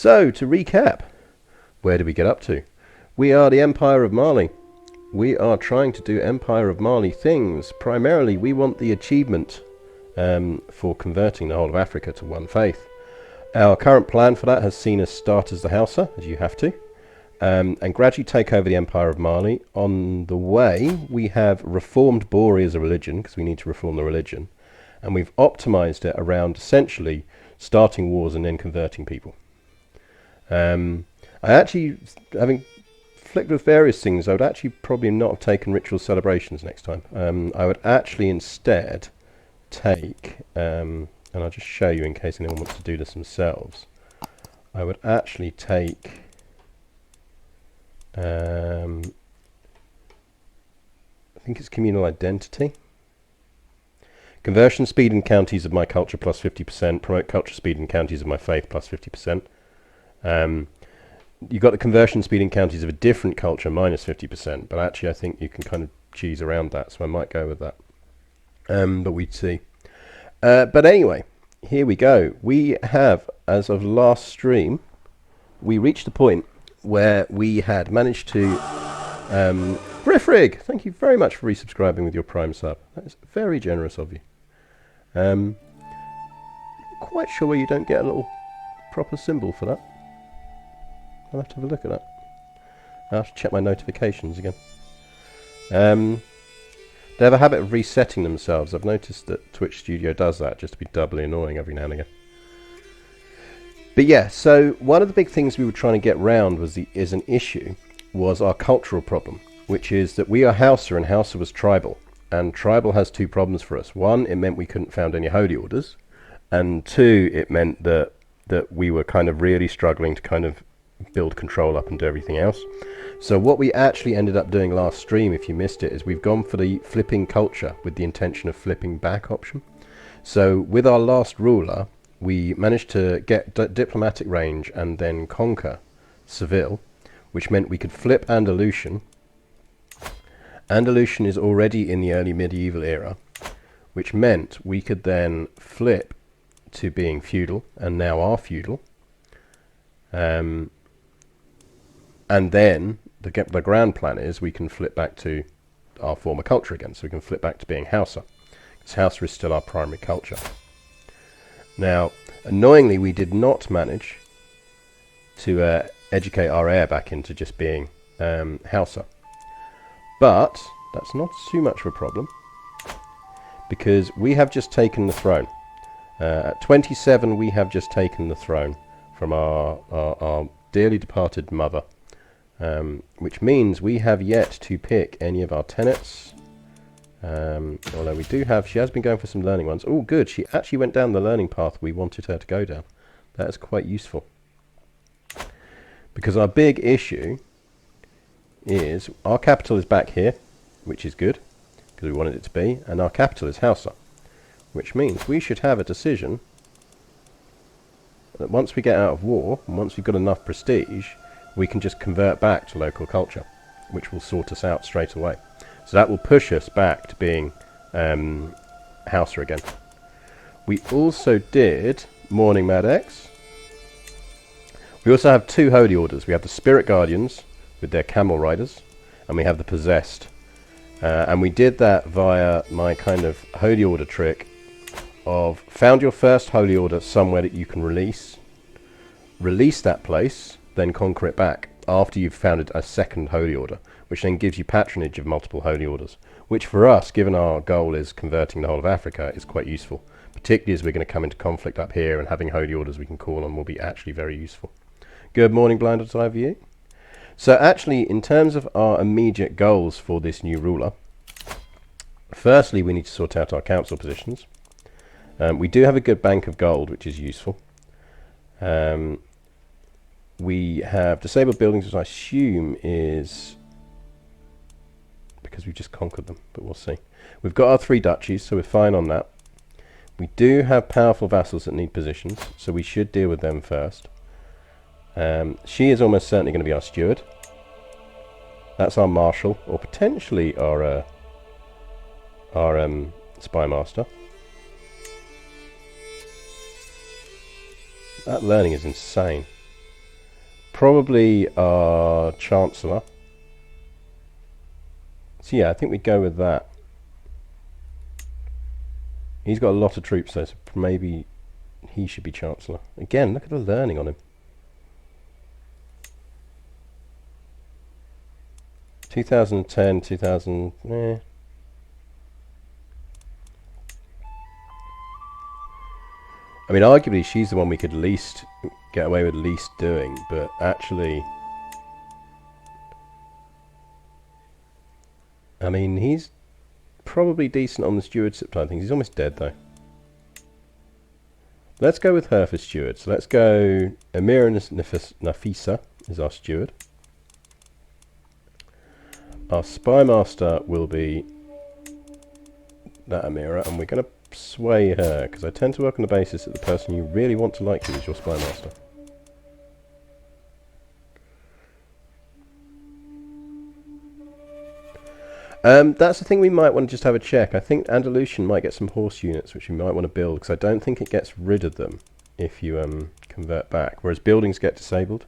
So, to recap, where did we get up to? We are the Empire of Mali. We are trying to do Empire of Mali things. Primarily, we want the achievement for converting the whole of Africa to one faith. Our current plan for that has seen us start as the Hausa, as you have to, and gradually take over the Empire of Mali. On the way, we have reformed Bori as a religion, because we need to reform the religion, and we've optimized it around essentially starting wars and then converting people. I actually, having flicked with various things, I would actually probably not have taken ritual celebrations next time. I would actually instead take, and I'll just show you in case anyone wants to do this themselves, I would actually take I think it's communal identity. Conversion speed in counties of my culture plus 50%. Promote culture speed in counties of my faith plus 50%. You've got the conversion speed in counties of a different culture minus 50%, but actually I think you can kind of cheese around that, so I might go with that. But we'd see. But anyway, here we go. We have, as of last stream, we reached a point where we had managed to... Griffrig, thank you very much for resubscribing with your Prime sub. That is very generous of you. Quite sure you don't get a little proper symbol for that. I'll have to have a look at that. I'll have to check my notifications again. They have a habit of resetting themselves. I've noticed that Twitch Studio does that just to be doubly annoying every now and again. But yeah, so one of the big things we were trying to get round was an issue was our cultural problem, which is that we are Hausa and Hausa was tribal. And tribal has two problems for us. One, it meant we couldn't found any holy orders. And two, it meant that we were kind of really struggling to kind of build control up and do everything else. So what we actually ended up doing last stream, if you missed it, is we've gone for the flipping culture with the intention of flipping back option. So with our last ruler, we managed to get diplomatic range and then conquer Seville, which meant we could flip Andalusian. Andalusian is already in the early medieval era, which meant we could then flip to being feudal, and now are feudal. And then the grand plan is we can flip back to our former culture again. So we can flip back to being Hausa, because Hausa is still our primary culture. Now, annoyingly, we did not manage to educate our heir back into just being Hausa. But that's not too much of a problem, because we have just taken the throne. At 27, we have just taken the throne from our dearly departed mother. Which means we have yet to pick any of our tenets. Although we do have, she has been going for some learning ones. Oh, good, she actually went down the learning path we wanted her to go down. That is quite useful. Because our big issue is our capital is back here, which is good, because we wanted it to be, and our capital is Hausa, which means we should have a decision that once we get out of war, and once we've got enough prestige, we can just convert back to local culture, which will sort us out straight away. So that will push us back to being Hausa again. We also did Morning Mad X. We also have two holy orders. We have the Spirit Guardians with their camel riders, and we have the Possessed. And we did that via my kind of holy order trick of found your first holy order somewhere that you can release that place, then conquer it back after you've founded a second holy order, which then gives you patronage of multiple holy orders, which for us, given our goal is converting the whole of Africa, is quite useful, particularly as we're going to come into conflict up here, and having holy orders we can call on will be actually very useful. Good morning, Blinded Eye View. So actually, in terms of our immediate goals for this new ruler, firstly we need to sort out our council positions. We do have a good bank of gold, which is useful. We have disabled buildings, which I assume is because we've just conquered them, but we'll see. We've got our 3 duchies, so we're fine on that. We do have powerful vassals that need positions, so we should deal with them first. She is almost certainly going to be our steward. That's our marshal, or potentially our spy master. That learning is insane. probably our Chancellor. So yeah, I think we'd go with that. He's got a lot of troops though, so maybe he should be Chancellor. Again, look at the learning on him. 2010, 2000, I mean, arguably she's the one we could least get away with least doing, but actually, I mean, he's probably decent on the stewardship side of things. He's almost dead though. Let's go with her for steward. So let's go Amira Nafisa is our steward. Our spy master will be that Amira, and we're going to sway her, because I tend to work on the basis that the person you really want to like you is your spy master. That's the thing we might want to just have a check. I think Andalusian might get some horse units, which we might want to build, because I don't think it gets rid of them if you convert back, whereas buildings get disabled.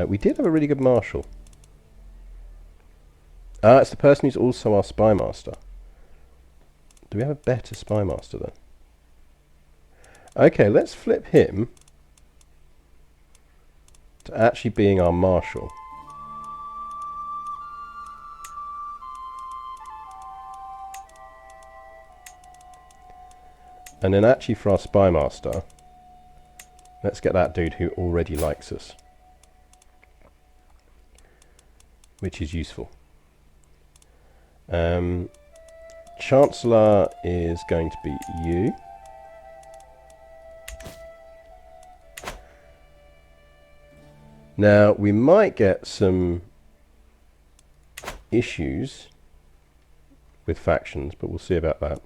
We did have a really good marshal. It's the person who's also our spy master. Do we have a better spy master then? Okay, let's flip him to actually being our marshal. And then actually for our spy master, let's get that dude who already likes us, which is useful. Chancellor is going to be you. Now, we might get some issues with factions, but we'll see about that.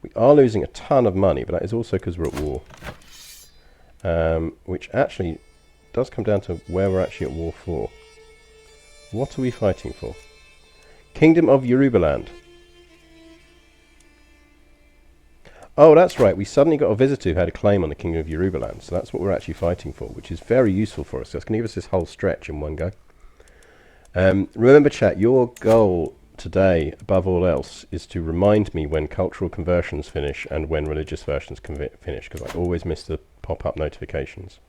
We are losing a ton of money, but that is also because we're at war. Which actually does come down to where we're actually at war for. What are we fighting for? Kingdom of Yorubaland. Oh, that's right. We suddenly got a visitor who had a claim on the Kingdom of Yorubaland. So that's what we're actually fighting for, which is very useful for us. That's going to give us this whole stretch in one go. Remember, chat, your goal today, above all else, is to remind me when cultural conversions finish and when religious versions finish, because I always miss the pop-up notifications.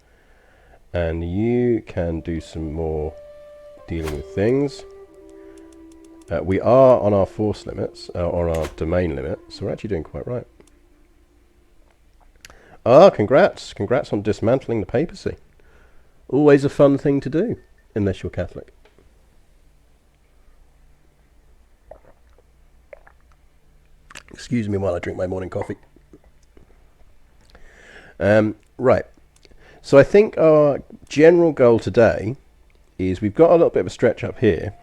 And you can do some more dealing with things. We are on our force limits, on our domain limit, so we're actually doing quite right. Ah, congrats. Congrats on dismantling the papacy. Always a fun thing to do, unless you're Catholic. Excuse me while I drink my morning coffee. Right. So I think our general goal today is we've got a little bit of a stretch up here.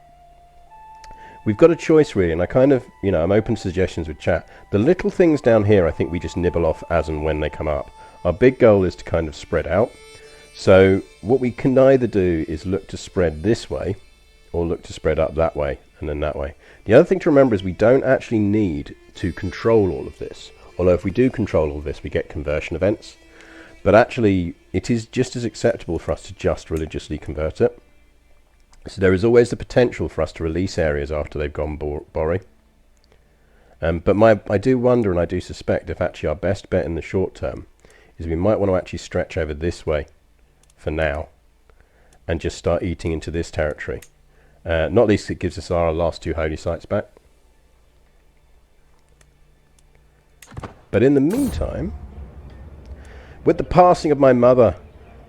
We've got a choice really, and I kind of, I'm open to suggestions with chat. The little things down here I think we just nibble off as and when they come up. Our big goal is to kind of spread out. So what we can either do is look to spread this way, or look to spread up that way, and then that way. The other thing to remember is we don't actually need to control all of this. Although if we do control all of this, we get conversion events. But actually, it is just as acceptable for us to just religiously convert it. So there is always the potential for us to release areas after they've gone Bori. But I do wonder, and I do suspect, if actually our best bet in the short term is we might want to actually stretch over this way for now and just start eating into this territory. Not least it gives us our last two holy sites back. But in the meantime, with the passing of my mother,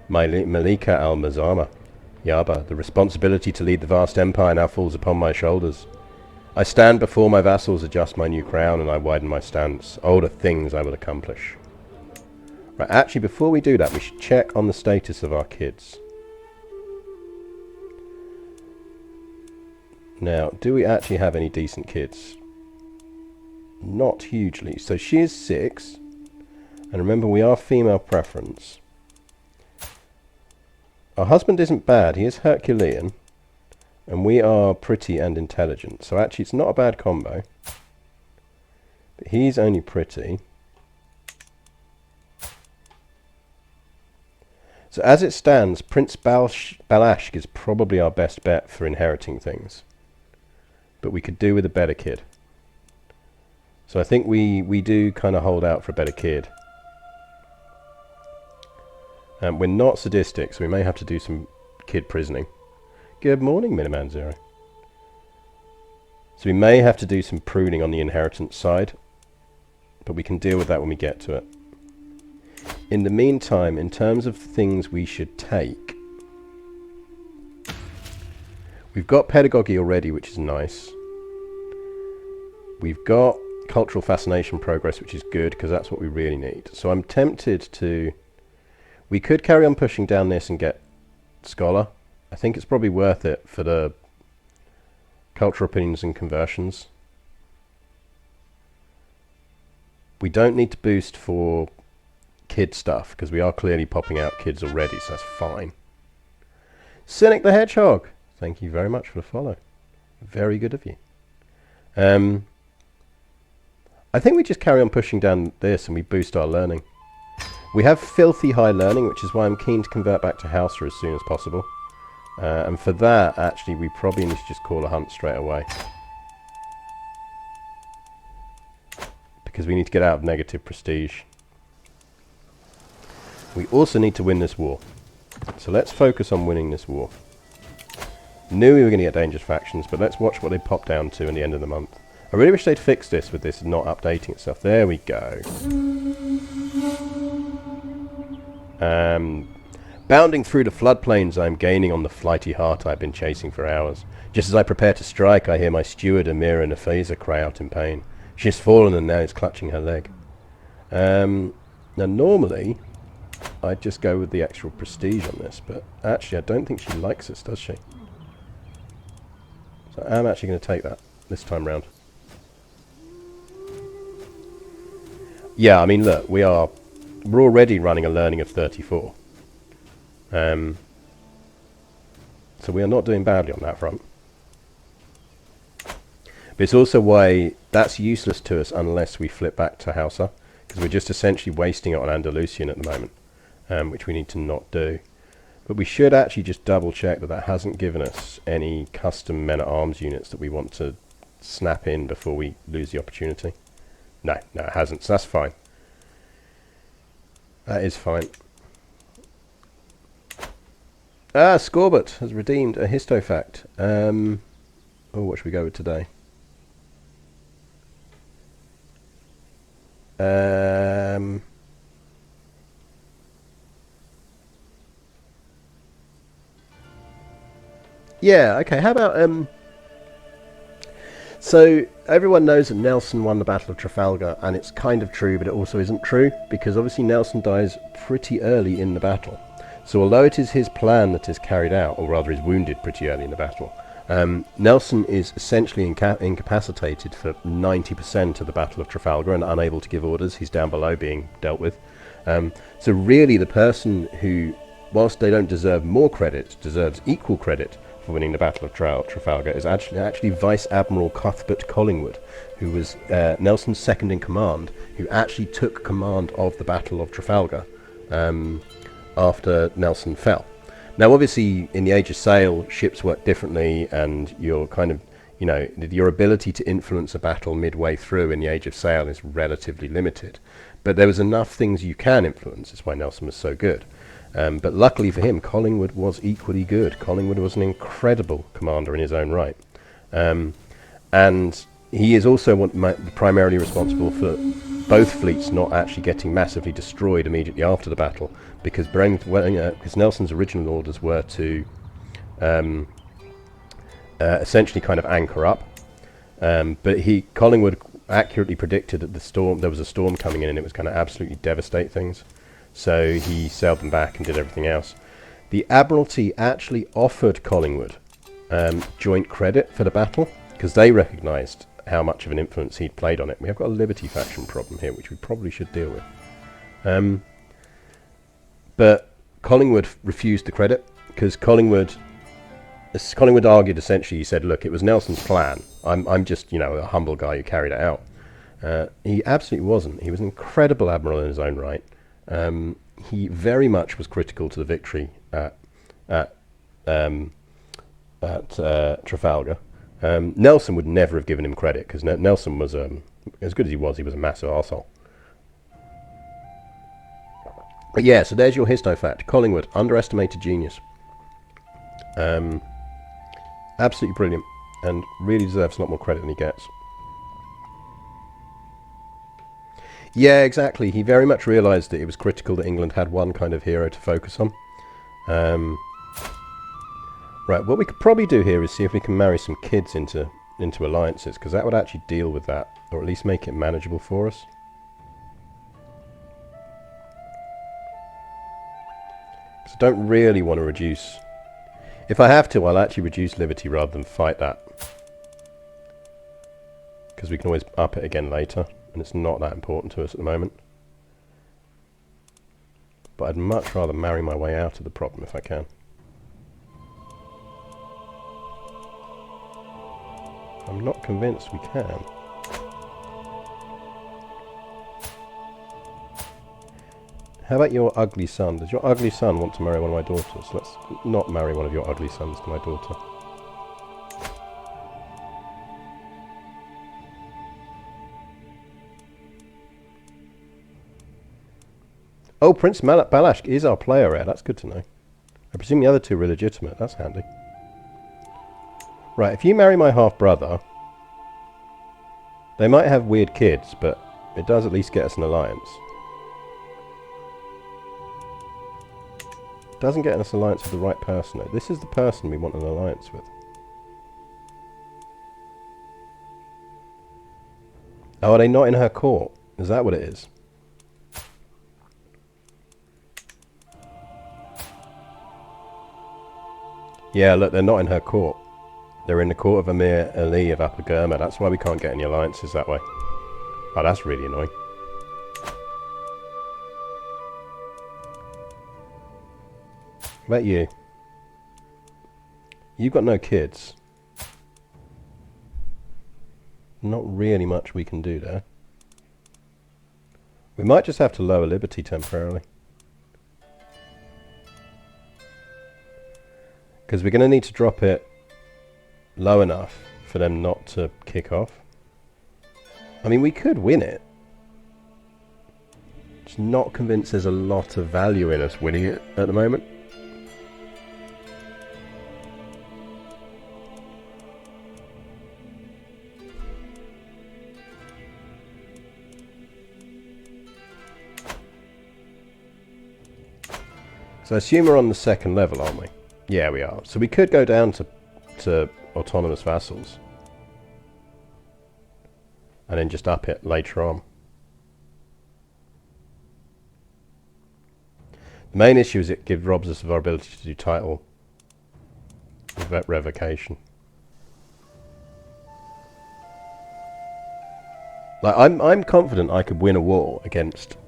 Malika al-Mazama, Yaba, the responsibility to lead the vast empire now falls upon my shoulders. I stand before my vassals, adjust my new crown, and I widen my stance. Older things I will accomplish. Right, actually, before we do that, we should check on the status of our kids. Now, do we actually have any decent kids? Not hugely. So she is 6. And remember, we are female preference. Our husband isn't bad. He is Herculean. And we are pretty and intelligent. So actually, it's not a bad combo. But he's only pretty. So as it stands, Prince Balashk is probably our best bet for inheriting things. But we could do with a better kid. So I think we do kind of hold out for a better kid. We're not sadistic, so we may have to do some kid prisoning. Good morning, Miniman Zero. So we may have to do some pruning on the inheritance side, but we can deal with that when we get to it. In the meantime, in terms of things we should take, we've got pedagogy already, which is nice. We've got cultural fascination progress, which is good, because that's what we really need. So I'm tempted to... We could carry on pushing down this and get scholar. I think it's probably worth it for the cultural opinions and conversions. We don't need to boost for kid stuff, because we are clearly popping out kids already, so that's fine. Cynic the Hedgehog, thank you very much for the follow. Very good of you. I think we just carry on pushing down this and we boost our learning. We have filthy high learning, which is why I'm keen to convert back to Hausa as soon as possible. And for that, actually, we probably need to just call a hunt straight away. Because we need to get out of negative prestige. We also need to win this war. So let's focus on winning this war. Knew we were going to get dangerous factions, but let's watch what they pop down to in the end of the month. I really wish they'd fix this with this not updating itself. There we go. Bounding through the floodplains, I am gaining on the flighty hart I've been chasing for hours. Just as I prepare to strike, I hear my steward Amira Nafeza cry out in pain. She has fallen and now is clutching her leg. Now normally, I'd just go with the actual prestige on this, but actually I don't think she likes us, does she? So I'm actually going to take that this time round. Yeah, I mean, look, we're already running a learning of 34. So we are not doing badly on that front. But it's also why that's useless to us unless we flip back to Hausa, because we're just essentially wasting it on Andalusian at the moment, which we need to not do. But we should actually just double check that that hasn't given us any custom men-at-arms units that we want to snap in before we lose the opportunity. No, it hasn't, so that's fine. That is fine. Scorbut has redeemed a histofact. What should we go with today? Yeah, okay, how about... So, everyone knows that Nelson won the Battle of Trafalgar, and it's kind of true, but it also isn't true, because obviously Nelson dies pretty early in the battle. So although it is his plan that is carried out, or rather is wounded pretty early in the battle, Nelson is essentially incapacitated for 90% of the Battle of Trafalgar and unable to give orders. He's down below being dealt with. So really the person who, whilst they don't deserve more credit, deserves equal credit for winning the Battle of Trafalgar is actually Vice Admiral Cuthbert Collingwood, who was Nelson's second in command, who actually took command of the Battle of Trafalgar after Nelson fell. Now obviously in the Age of Sail ships work differently, and your kind of, you know, your ability to influence a battle midway through in the Age of Sail is relatively limited, but there was enough things you can influence. That's why Nelson was so good. But luckily for him, Collingwood was equally good. Collingwood was an incredible commander in his own right. And he is also primarily responsible for both fleets not actually getting massively destroyed immediately after the battle, because Nelson's original orders were to essentially kind of anchor up. But Collingwood accurately predicted that there was a storm coming in and it was going to absolutely devastate things. So he sailed them back and did everything else. The Admiralty actually offered Collingwood joint credit for the battle, because they recognised how much of an influence he'd played on it. We have got a Liberty faction problem here, which we probably should deal with. But Collingwood refused the credit, because Collingwood argued essentially, he said, look, it was Nelson's plan. I'm just, you know, a humble guy who carried it out. He absolutely wasn't. He was an incredible admiral in his own right. he very much was critical to the victory at um, Trafalgar. Nelson would never have given him credit, because Nelson was, as good as he was a massive arsehole. But yeah, so there's your histo fact. Collingwood, underestimated genius. Absolutely brilliant, and really deserves a lot more credit than he gets. Yeah, exactly. He very much realised that it was critical that England had one kind of hero to focus on. Right, what we could probably do here is see if we can marry some kids into alliances, because that would actually deal with that, or at least make it manageable for us. Because I don't really want to reduce... If I have to, I'll actually reduce liberty rather than fight that. Because we can always up it again later, and it's not that important to us at the moment. But I'd much rather marry my way out of the problem if I can. I'm not convinced we can. How about your ugly son? Does your ugly son want to marry one of my daughters? Let's not marry one of your ugly sons to my daughter. Oh, Prince Balashk is our player rare. That's good to know. I presume the other two are illegitimate. That's handy. Right, if you marry my half-brother, they might have weird kids, but it does at least get us an alliance. Doesn't get us an alliance with the right person, though. This is the person we want an alliance with. Oh, are they not in her court? Is that what it is? Yeah, look, they're not in her court. They're in the court of Amir Ali of Upper Gurma. That's why we can't get any alliances that way. Oh, that's really annoying. What about you? You've got no kids. Not really much we can do there. We might just have to lower liberty temporarily. Because we're going to need to drop it low enough for them not to kick off. I mean, we could win it. Just not convinced there's a lot of value in us winning it at the moment. So I assume we're on the second level, aren't we? Yeah, we are. So we could go down to autonomous vassals. And then just up it later on. The main issue is it robs us of our ability to do title revocation. Like, I'm confident I could win a war against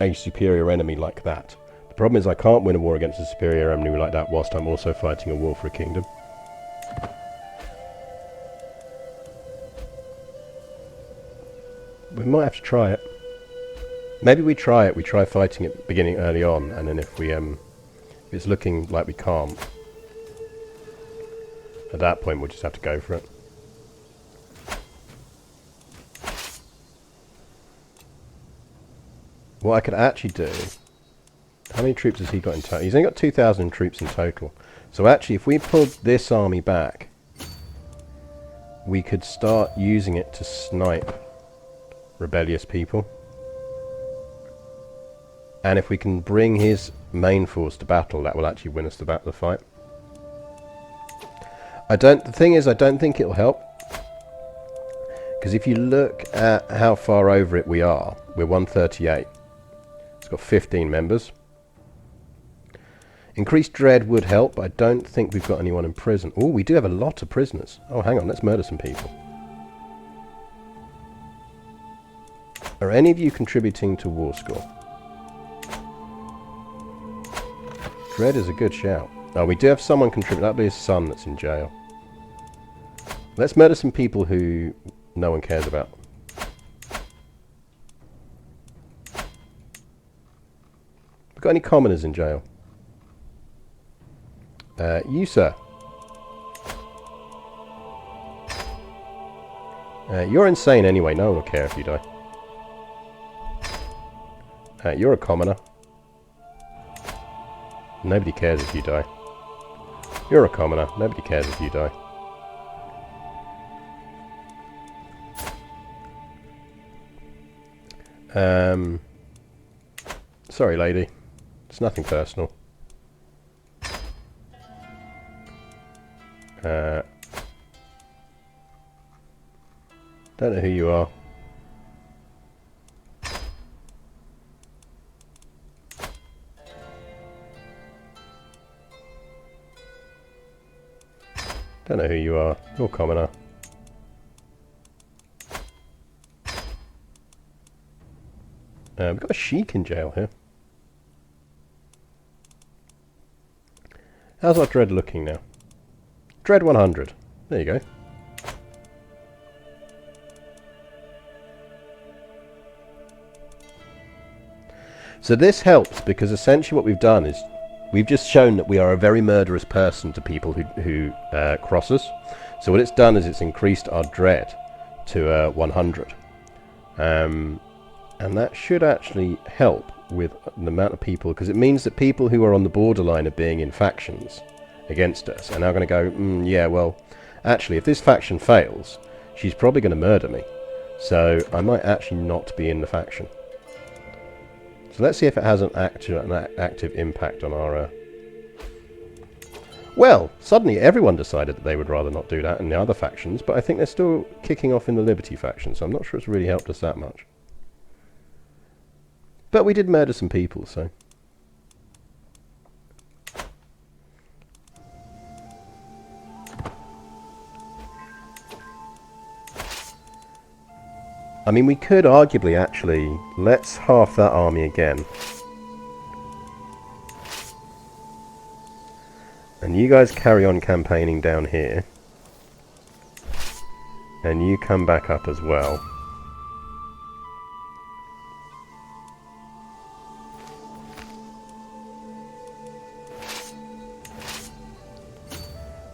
a superior enemy like that. The problem is I can't win a war against a superior enemy like that whilst I'm also fighting a war for a kingdom. We might have to try it. Maybe we try it. We try fighting it beginning early on, and then if it's looking like we can't, at that point we'll just have to go for it. What I could actually do... How many troops has he got in total? He's only got 2,000 troops in total. So actually, if we pulled this army back, we could start using it to snipe rebellious people. And if we can bring his main force to battle, that will actually win us the fight. The thing is, I don't think it'll help. Because if you look at how far over it we are, we're 138. It's got 15 members. Increased dread would help, but I don't think we've got anyone in prison. Oh, we do have a lot of prisoners. Oh, hang on, let's murder some people. Are any of you contributing to war score? Dread is a good shout. Oh, we do have someone contribute. That'll be his son that's in jail. Let's murder some people who no one cares about. got any commoners in jail? You, sir. You're insane anyway. No one will care if you die. You're a commoner. Nobody cares if you die. You're a commoner. Nobody cares if you die. Sorry, lady. It's nothing personal. Don't know who you are. Don't know who you are. You're a commoner. We've got a sheik in jail here. How's our dread looking now? Dread 100. There you go. So this helps because essentially what we've done is we've just shown that we are a very murderous person to people who cross us. So what it's done is it's increased our dread to 100. And that should actually help with the amount of people, because it means that people who are on the borderline of being in factions against us are now going to go, yeah, well, actually, if this faction fails, she's probably going to murder me. So I might actually not be in the faction. So let's see if it has an active impact on our... Well, suddenly everyone decided that they would rather not do that in the other factions, but I think they're still kicking off in the Liberty faction, so I'm not sure it's really helped us that much. But we did murder some people, so... I mean, we could arguably actually... Let's half that army again. And you guys carry on campaigning down here. And you come back up as well.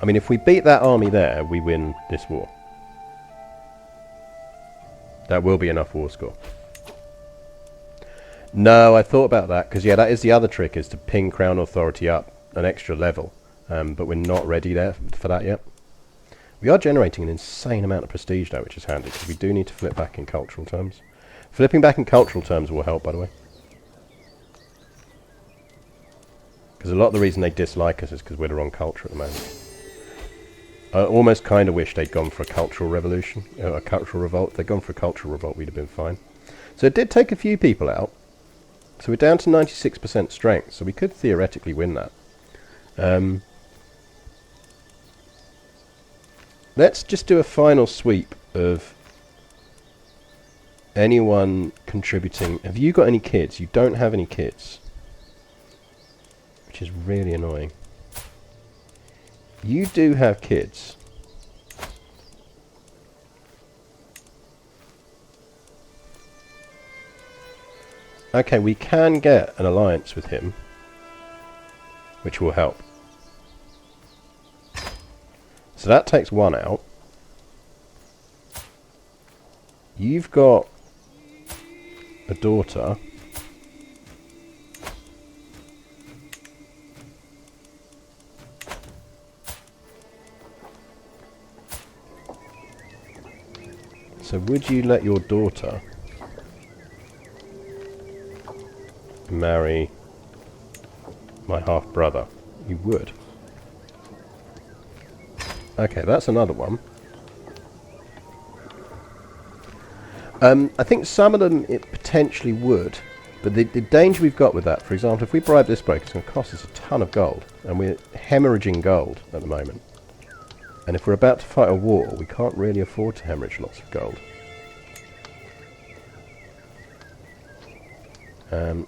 I mean, if we beat that army there, we win this war. That will be enough war score. No, I thought about that, because yeah, that is the other trick, is to ping Crown Authority up an extra level. But we're not ready there for that yet. We are generating an insane amount of prestige though, which is handy, because we do need to flip back in cultural terms. Flipping back in cultural terms will help, by the way. Because a lot of the reason they dislike us is because we're the wrong culture at the moment. I almost kind of wish they'd gone for a cultural revolution, a cultural revolt. If they'd gone for a cultural revolt, we'd have been fine. So it did take a few people out. So we're down to 96% strength, so we could theoretically win that. Let's just do a final sweep of anyone contributing. Have you got any kids? You don't have any kids, which is really annoying. You do have kids. Okay, we can get an alliance with him, which will help. So that takes one out. You've got a daughter. So would you let your daughter marry my half-brother? You would. Okay, that's another one. I think some of them it potentially would, but the danger we've got with that, for example, if we bribe this bloke, it's going to cost us a ton of gold, and we're hemorrhaging gold at the moment. And if we're about to fight a war, we can't really afford to hemorrhage lots of gold.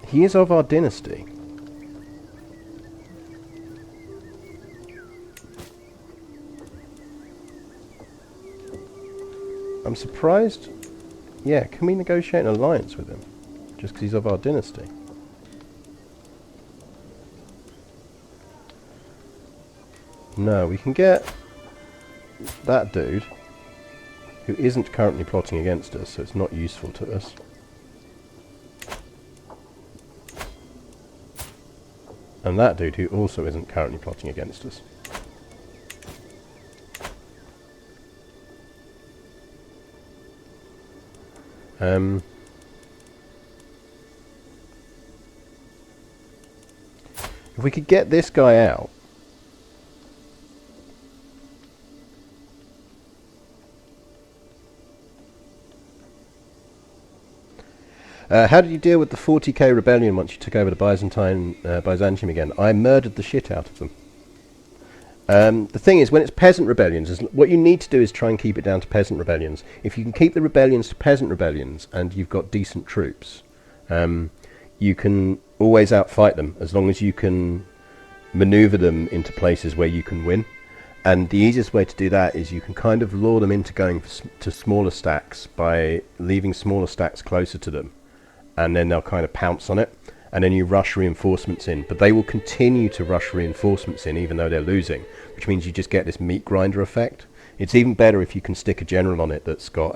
He is of our dynasty. I'm surprised. Yeah, can we negotiate an alliance with him? Just because he's of our dynasty? No, we can get that dude, who isn't currently plotting against us, so it's not useful to us. And that dude, who also isn't currently plotting against us. If we could get this guy out, how did you deal with the 40k rebellion once you took over the Byzantium again? I murdered the shit out of them. The thing is, when it's peasant rebellions, what you need to do is try and keep it down to peasant rebellions. If you can keep the rebellions to peasant rebellions and you've got decent troops, you can always outfight them as long as you can maneuver them into places where you can win. And the easiest way to do that is you can kind of lure them into going to smaller stacks by leaving smaller stacks closer to them, and then they'll kind of pounce on it, and then you rush reinforcements in. But they will continue to rush reinforcements in even though they're losing, which means you just get this meat grinder effect. It's even better if you can stick a general on it that's got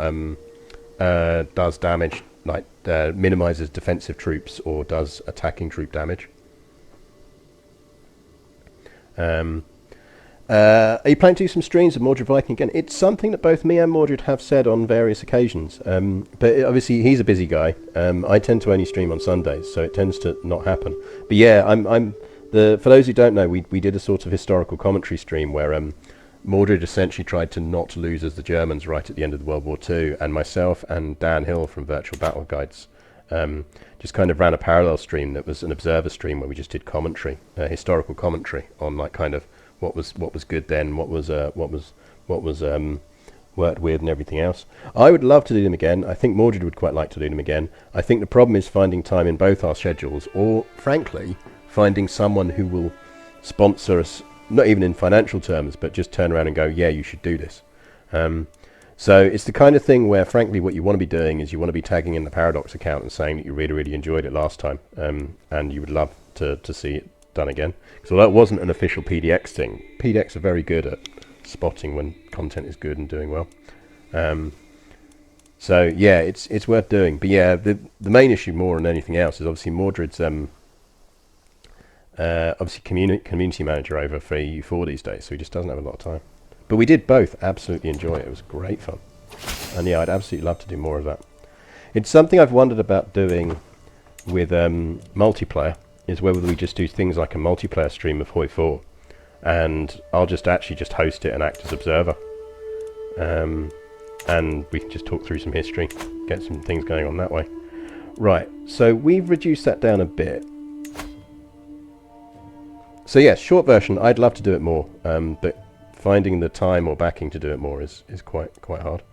does damage, like minimizes defensive troops or does attacking troop damage. Are you planning to do some streams of Mordred Viking again? It's something that both me and Mordred have said on various occasions. But obviously he's a busy guy. I tend to only stream on Sundays, so it tends to not happen. But yeah, for those who don't know, we did a sort of historical commentary stream where Mordred essentially tried to not lose as the Germans right at the end of World War II, and myself and Dan Hill from Virtual Battle Guides just kind of ran a parallel stream that was an observer stream where we just did commentary, historical commentary on like kind of what was good then, what was worked with and everything else. I would love to do them again. I think Mordred would quite like to do them again. I think the problem is finding time in both our schedules, or frankly finding someone who will sponsor us, not even in financial terms, but just turn around and go, yeah, you should do this. So it's the kind of thing where frankly what you want to be doing is you want to be tagging in the Paradox account and saying that you really enjoyed it last time, and you would love to see it done again. So that wasn't an official PDX thing. PDX are very good at spotting when content is good and doing well. So yeah, it's worth doing. But yeah, the main issue more than anything else is obviously Mordred's obviously community manager over for EU4 these days, so he just doesn't have a lot of time. But we did both absolutely enjoy it. It was great fun. And yeah, I'd absolutely love to do more of that. It's something I've wondered about doing with multiplayer, is whether we just do things like a multiplayer stream of Hoi 4, and I'll just host it and act as observer, and we can just talk through some history, get some things going on that way. Right, so we've reduced that down a bit. So yes, short version, I'd love to do it more, but finding the time or backing to do it more is quite hard.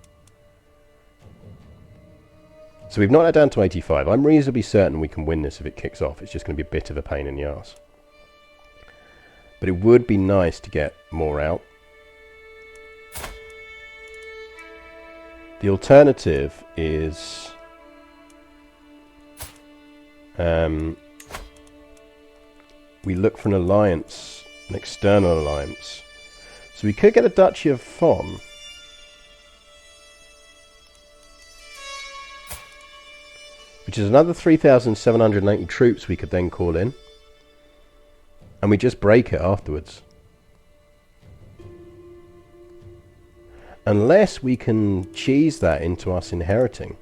So we've knocked that down to 85. I'm reasonably certain we can win this if it kicks off. It's just going to be a bit of a pain in the arse. But it would be nice to get more out. The alternative is we look for an alliance, an external alliance. So we could get a Duchy of Fon. Which is another 3,780 troops we could then call in. And we just break it afterwards. Unless we can cheese that into us inheriting.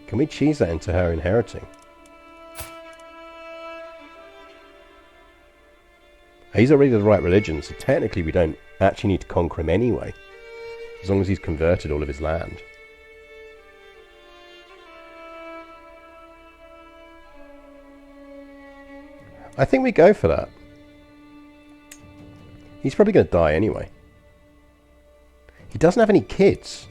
Can we cheese that into her inheriting? He's already the right religion, so technically we don't actually need to conquer him anyway. As long as he's converted all of his land. I think we go for that. He's probably going to die anyway. He doesn't have any kids.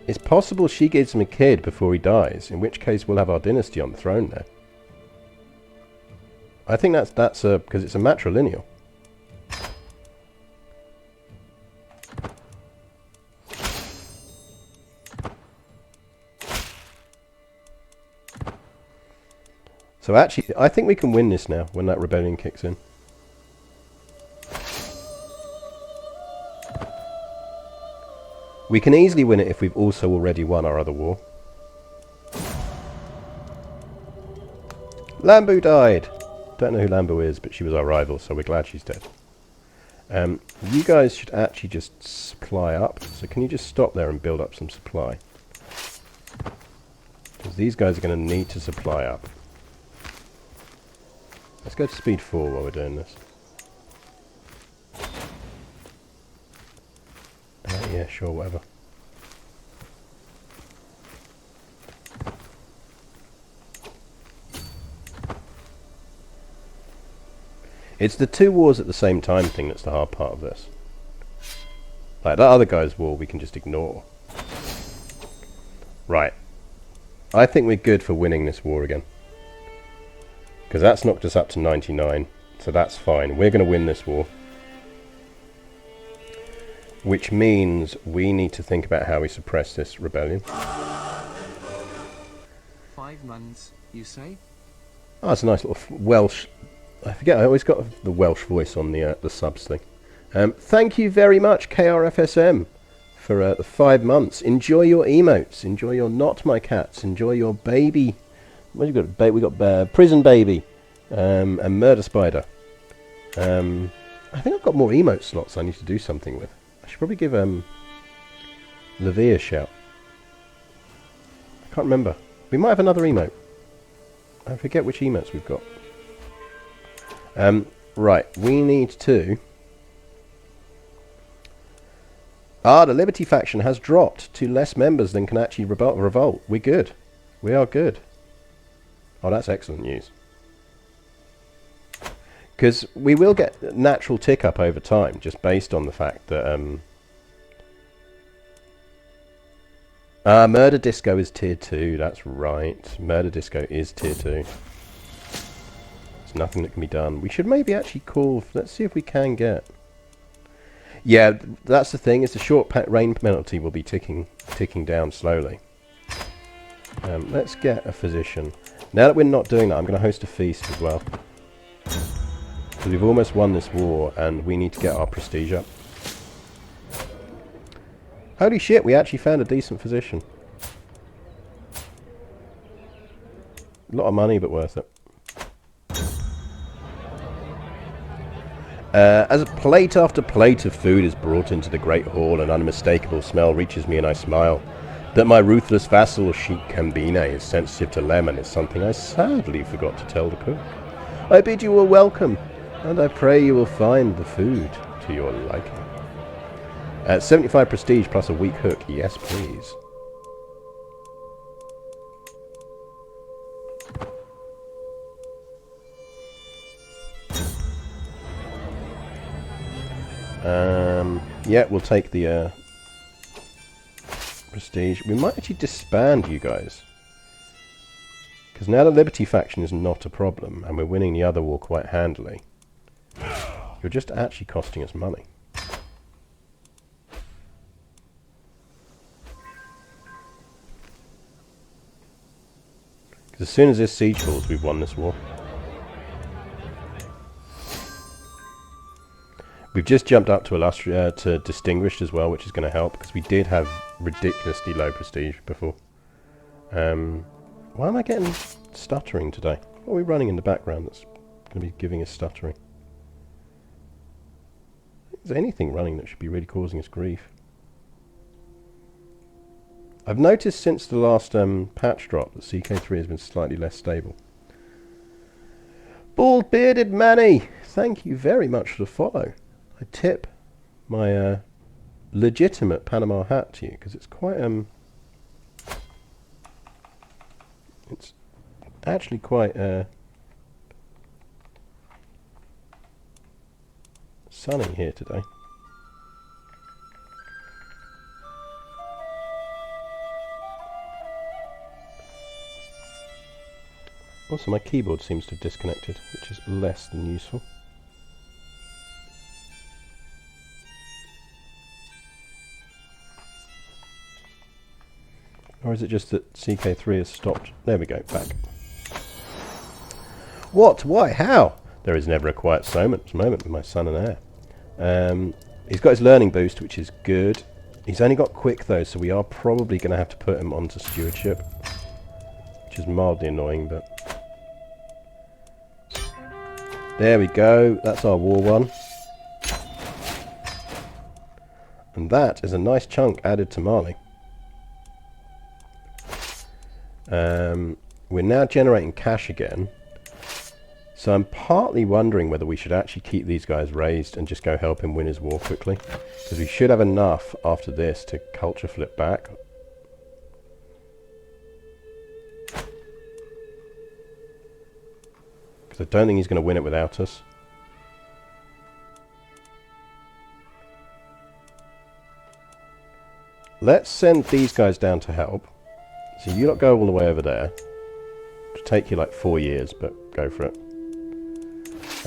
It's possible she gives him a kid before he dies, in which case we'll have our dynasty on the throne there. I think that's because it's a matrilineal. So actually, I think we can win this now when that rebellion kicks in. We can easily win it if we've also already won our other war. Lambu died! Don't know who Lambu is, but she was our rival, so we're glad she's dead. You guys should actually just supply up. So can you just stop there and build up some supply? Because these guys are going to need to supply up. Let's go to speed 4 while we're doing this. Yeah, sure, whatever. It's the two wars at the same time thing that's the hard part of this. Like, that other guy's war we can just ignore. Right. I think we're good for winning this war again. Because that's knocked us up to 99. So that's fine. We're going to win this war. Which means we need to think about how we suppress this rebellion. 5 months, you say? Oh, it's a nice little Welsh... I forget, I always got the Welsh voice on the subs thing. Thank you very much, KRFSM, for the 5 months. Enjoy your emotes. Enjoy your Not My Cats. Enjoy your baby... What have you got? We got Prison Baby and Murder Spider. I think I've got more emote slots I need to do something with. I should probably give Levi a shout. I can't remember. We might have another emote. I forget which emotes we've got. Right, we need to... the Liberty faction has dropped to less members than can actually revolt. We're good. We are good. Oh, that's excellent news. Because we will get natural tick up over time, just based on the fact that... Murder Disco is tier 2, that's right. Murder Disco is tier 2. There's nothing that can be done. We should maybe actually call... Let's see if we can get... Yeah, that's the thing, is the short rain penalty will be ticking down slowly. Let's get a physician. Now that we're not doing that, I'm going to host a feast as well. Because we've almost won this war, and we need to get our prestige up. Holy shit, we actually found a decent physician. A lot of money, but worth it. As a plate after plate of food is brought into the great hall, an unmistakable smell reaches me and I smile. That my ruthless vassal, Sheik Kambine, is sensitive to lemon is something I sadly forgot to tell the cook. I bid you a welcome, and I pray you will find the food to your liking. 75 prestige plus a weak hook, yes please. Yeah, we'll take the prestige. We might actually disband you guys. Because now the Liberty faction is not a problem, and we're winning the other war quite handily. You're just actually costing us money. Because as soon as this siege falls, we've won this war. We've just jumped up to Distinguished as well, which is going to help, because we did have ridiculously low prestige before. Why am I getting stuttering today? What are we running in the background that's going to be giving us stuttering? Is there anything running that should be really causing us grief? I've noticed since the last patch drop that CK3 has been slightly less stable. Bald-bearded Manny! Thank you very much for the follow. I tip my legitimate Panama hat to you, because it's quite it's actually quite sunny here today. Also, my keyboard seems to have disconnected, which is less than useful. Or is it just that CK3 has stopped? There we go, back. What? Why? How? There is never a quiet moment with my son and heir. He's got his learning boost, which is good. He's only got quick, though, so we are probably going to have to put him onto stewardship. Which is mildly annoying, but... There we go. That's our war one. And that is a nice chunk added to Mali. We're now generating cash again. So I'm partly wondering whether we should actually keep these guys raised and just go help him win his war quickly. Because we should have enough after this to culture flip back. Because I don't think he's going to win it without us. Let's send these guys down to help. So you lot go all the way over there. It'll take you like 4 years, but go for it.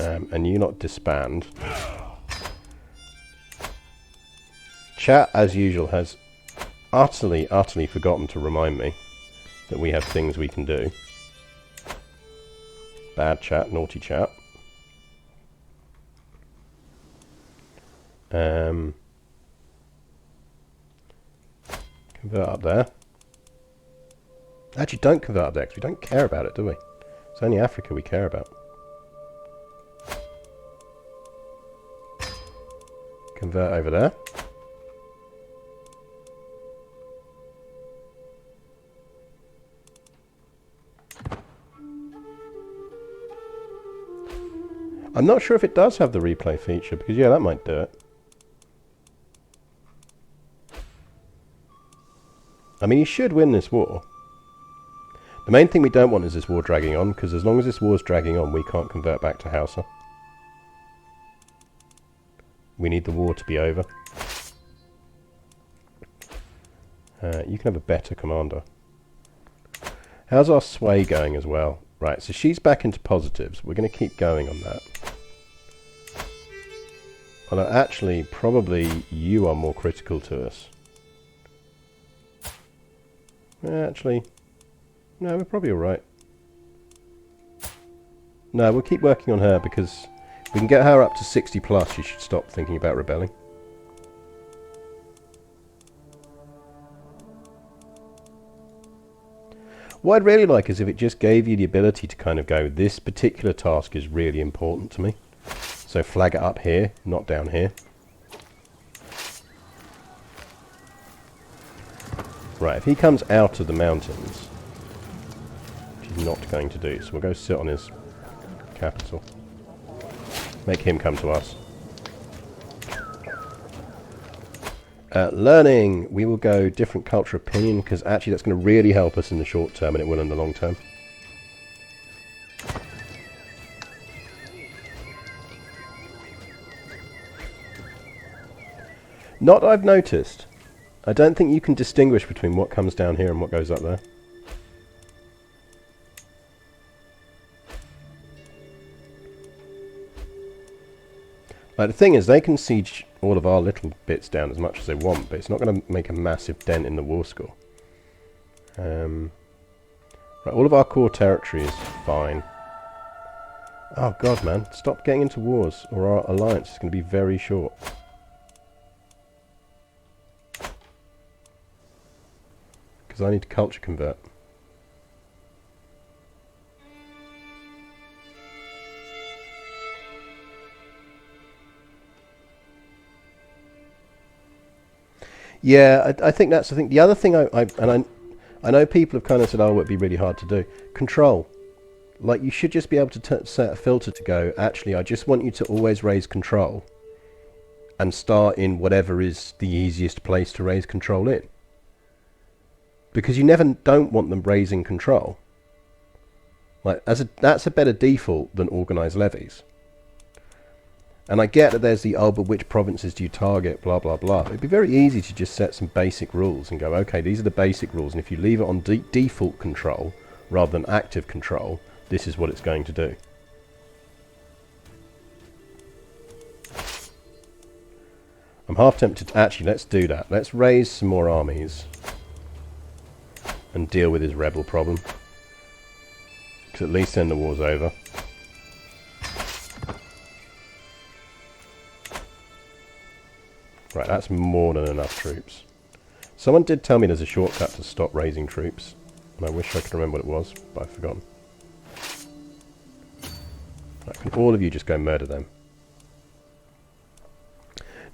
And you lot disband. Chat, as usual, has utterly forgotten to remind me that we have things we can do. Bad chat, naughty chat. Convert up there. Actually, don't convert up there, because we don't care about it, do we? It's only Africa we care about. Convert over there. I'm not sure if it does have the replay feature, because yeah, that might do it. I mean, he should win this war. The main thing we don't want is this war dragging on, because as long as this war is dragging on, we can't convert back to Hausa. We need the war to be over. You can have a better commander. How's our sway going as well? Right, so she's back into positives. We're going to keep going on that. Although actually, probably you are more critical to us. Actually, no, we're probably alright. No, we'll keep working on her, because if we can get her up to 60 plus, she should stop thinking about rebelling. What I'd really like is if it just gave you the ability to kind of go, this particular task is really important to me. So flag it up here, not down here. Right, if he comes out of the mountains, which he's not going to do, so we'll go sit on his capital. Make him come to us. Learning, we will go different culture opinion, because actually that's going to really help us in the short term, and it will in the long term. Not that I've noticed. I don't think you can distinguish between what comes down here and what goes up there. Like, the thing is, they can siege all of our little bits down as much as they want, but it's not going to make a massive dent in the war score. Right, all of our core territory is fine. Oh god, man. Stop getting into wars, or our alliance is going to be very short. Because I need to culture convert. Yeah, I think that's the thing. The other thing I know people have kind of said, oh, it'd be really hard to do. Control. Like, you should just be able to set a filter to go, actually, I just want you to always raise control. And start in whatever is the easiest place to raise control in. Because you never don't want them raising control. Like, that's a better default than organised levies. And I get that there's the, oh, but which provinces do you target, blah, blah, blah. It'd be very easy to just set some basic rules and go, okay, these are the basic rules, and if you leave it on default control rather than active control, this is what it's going to do. I'm half tempted to, actually, let's do that. Let's raise some more armies and deal with his rebel problem. Because at least then the war's over. Right, that's more than enough troops. Someone did tell me there's a shortcut to stop raising troops, and I wish I could remember what it was, but I've forgotten. Right, can all of you just go murder them?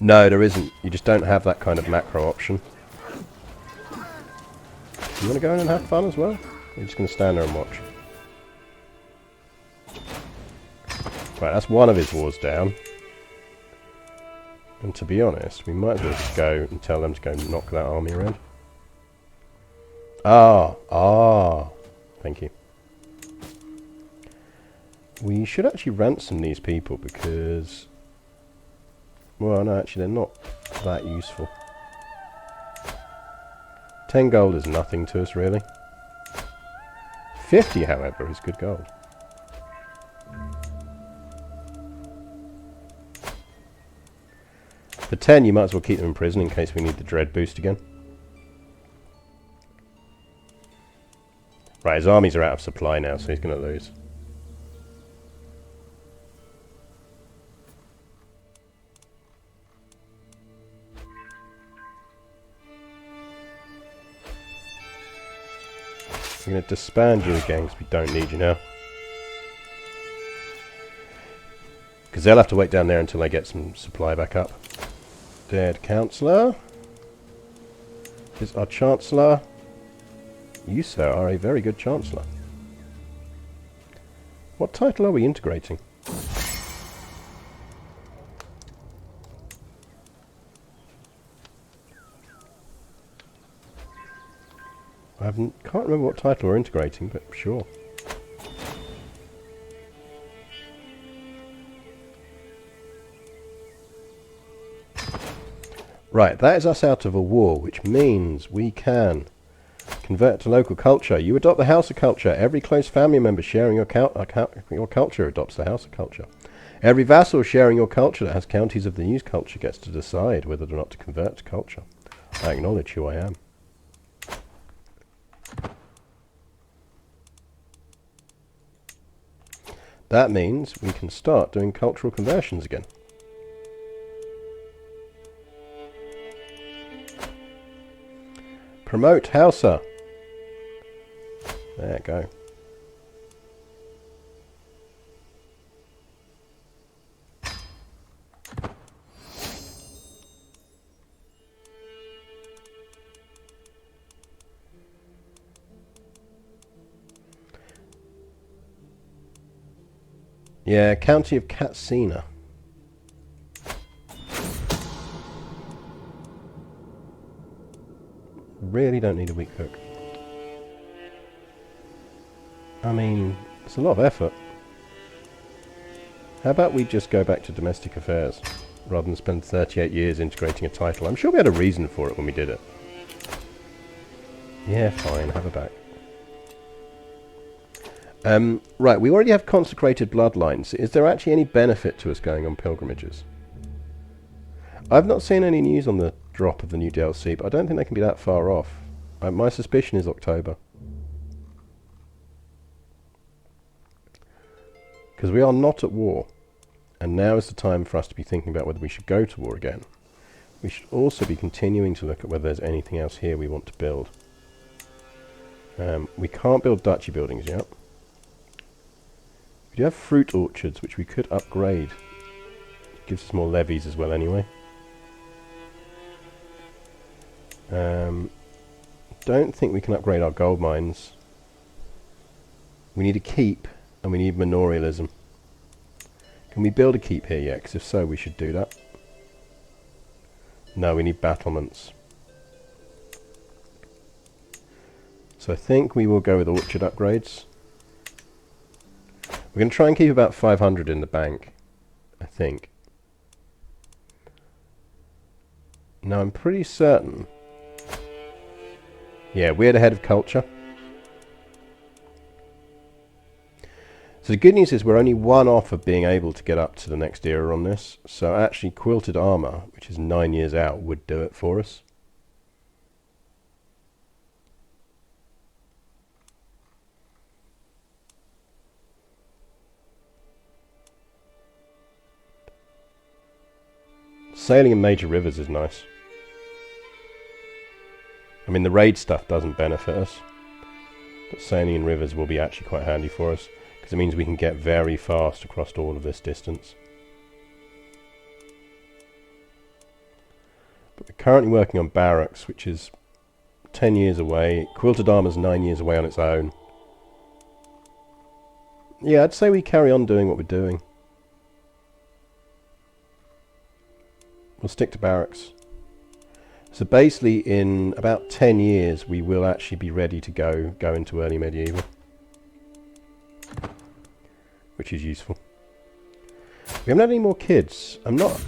No, there isn't. You just don't have that kind of macro option. You want to go in and have fun as well? You're just going to stand there and watch. Right, that's one of his wars down. And to be honest, we might as well just go and tell them to go knock that army around. Ah, thank you. We should actually ransom these people because... Well, no, actually they're not that useful. 10 gold is nothing to us, really. 50, however, is good gold. For 10, you might as well keep them in prison in case we need the dread boost again. Right, his armies are out of supply now, so he's going to lose. We're going to disband you again because we don't need you now. Because they'll have to wait down there until they get some supply back up. Dead Councillor. Is our Chancellor. You, sir, are a very good Chancellor. What title are we integrating? I can't remember what title we're integrating, but sure. Right, that is us out of a war, which means we can convert to local culture. You adopt the Hausa culture. Every close family member sharing your culture adopts the Hausa culture. Every vassal sharing your culture that has counties of the new culture gets to decide whether or not to convert to culture. I acknowledge who I am. That means we can start doing cultural conversions again. Promote Hausa. There you go. Yeah, County of Katsina. Really don't need a weak hook. I mean, it's a lot of effort. How about we just go back to domestic affairs, rather than spend 38 years integrating a title? I'm sure we had a reason for it when we did it. Yeah, fine, have her back. Right, we already have consecrated bloodlines. Is there actually any benefit to us going on pilgrimages? I've not seen any news on the drop of the new DLC, but I don't think they can be that far off. My suspicion is October. Because we are not at war, and now is the time for us to be thinking about whether we should go to war again. We should also be continuing to look at whether there's anything else here we want to build. We can't build duchy buildings yet. We do have fruit orchards, which we could upgrade. It gives us more levies as well anyway. Don't think we can upgrade our gold mines. We need a keep, and we need manorialism. Can we build a keep here yet? Because if so, we should do that. No, we need battlements. So I think we will go with orchard upgrades. We're going to try and keep about 500 in the bank, I think. Now I'm pretty certain... Yeah, we're the head of culture. So the good news is we're only one off of being able to get up to the next era on this. So actually quilted armour, which is 9 years out, would do it for us. Sailing in major rivers is nice. I mean, the raid stuff doesn't benefit us, but sailing in rivers will be actually quite handy for us, because it means we can get very fast across all of this distance. But we're currently working on barracks, which is 10 years away. Quiltadama's 9 years away on its own. Yeah, I'd say we carry on doing what we're doing. We'll stick to barracks. So basically in about 10 years we will actually be ready to go into early medieval. Which is useful. We haven't had any more kids. I'm not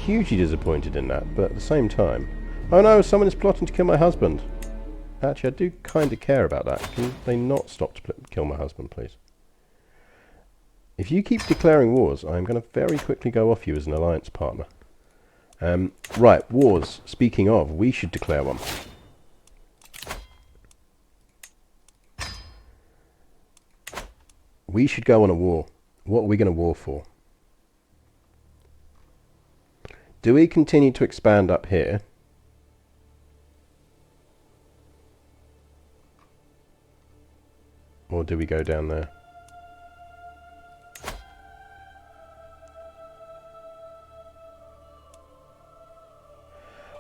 hugely disappointed in that, but at the same time... Oh no, someone is plotting to kill my husband. Actually, I do kind of care about that. Can they not stop to kill my husband, please? If you keep declaring wars, I'm going to very quickly go off you as an alliance partner. Right, wars. Speaking of, we should declare one. We should go on a war. What are we going to war for? Do we continue to expand up here? Or do we go down there?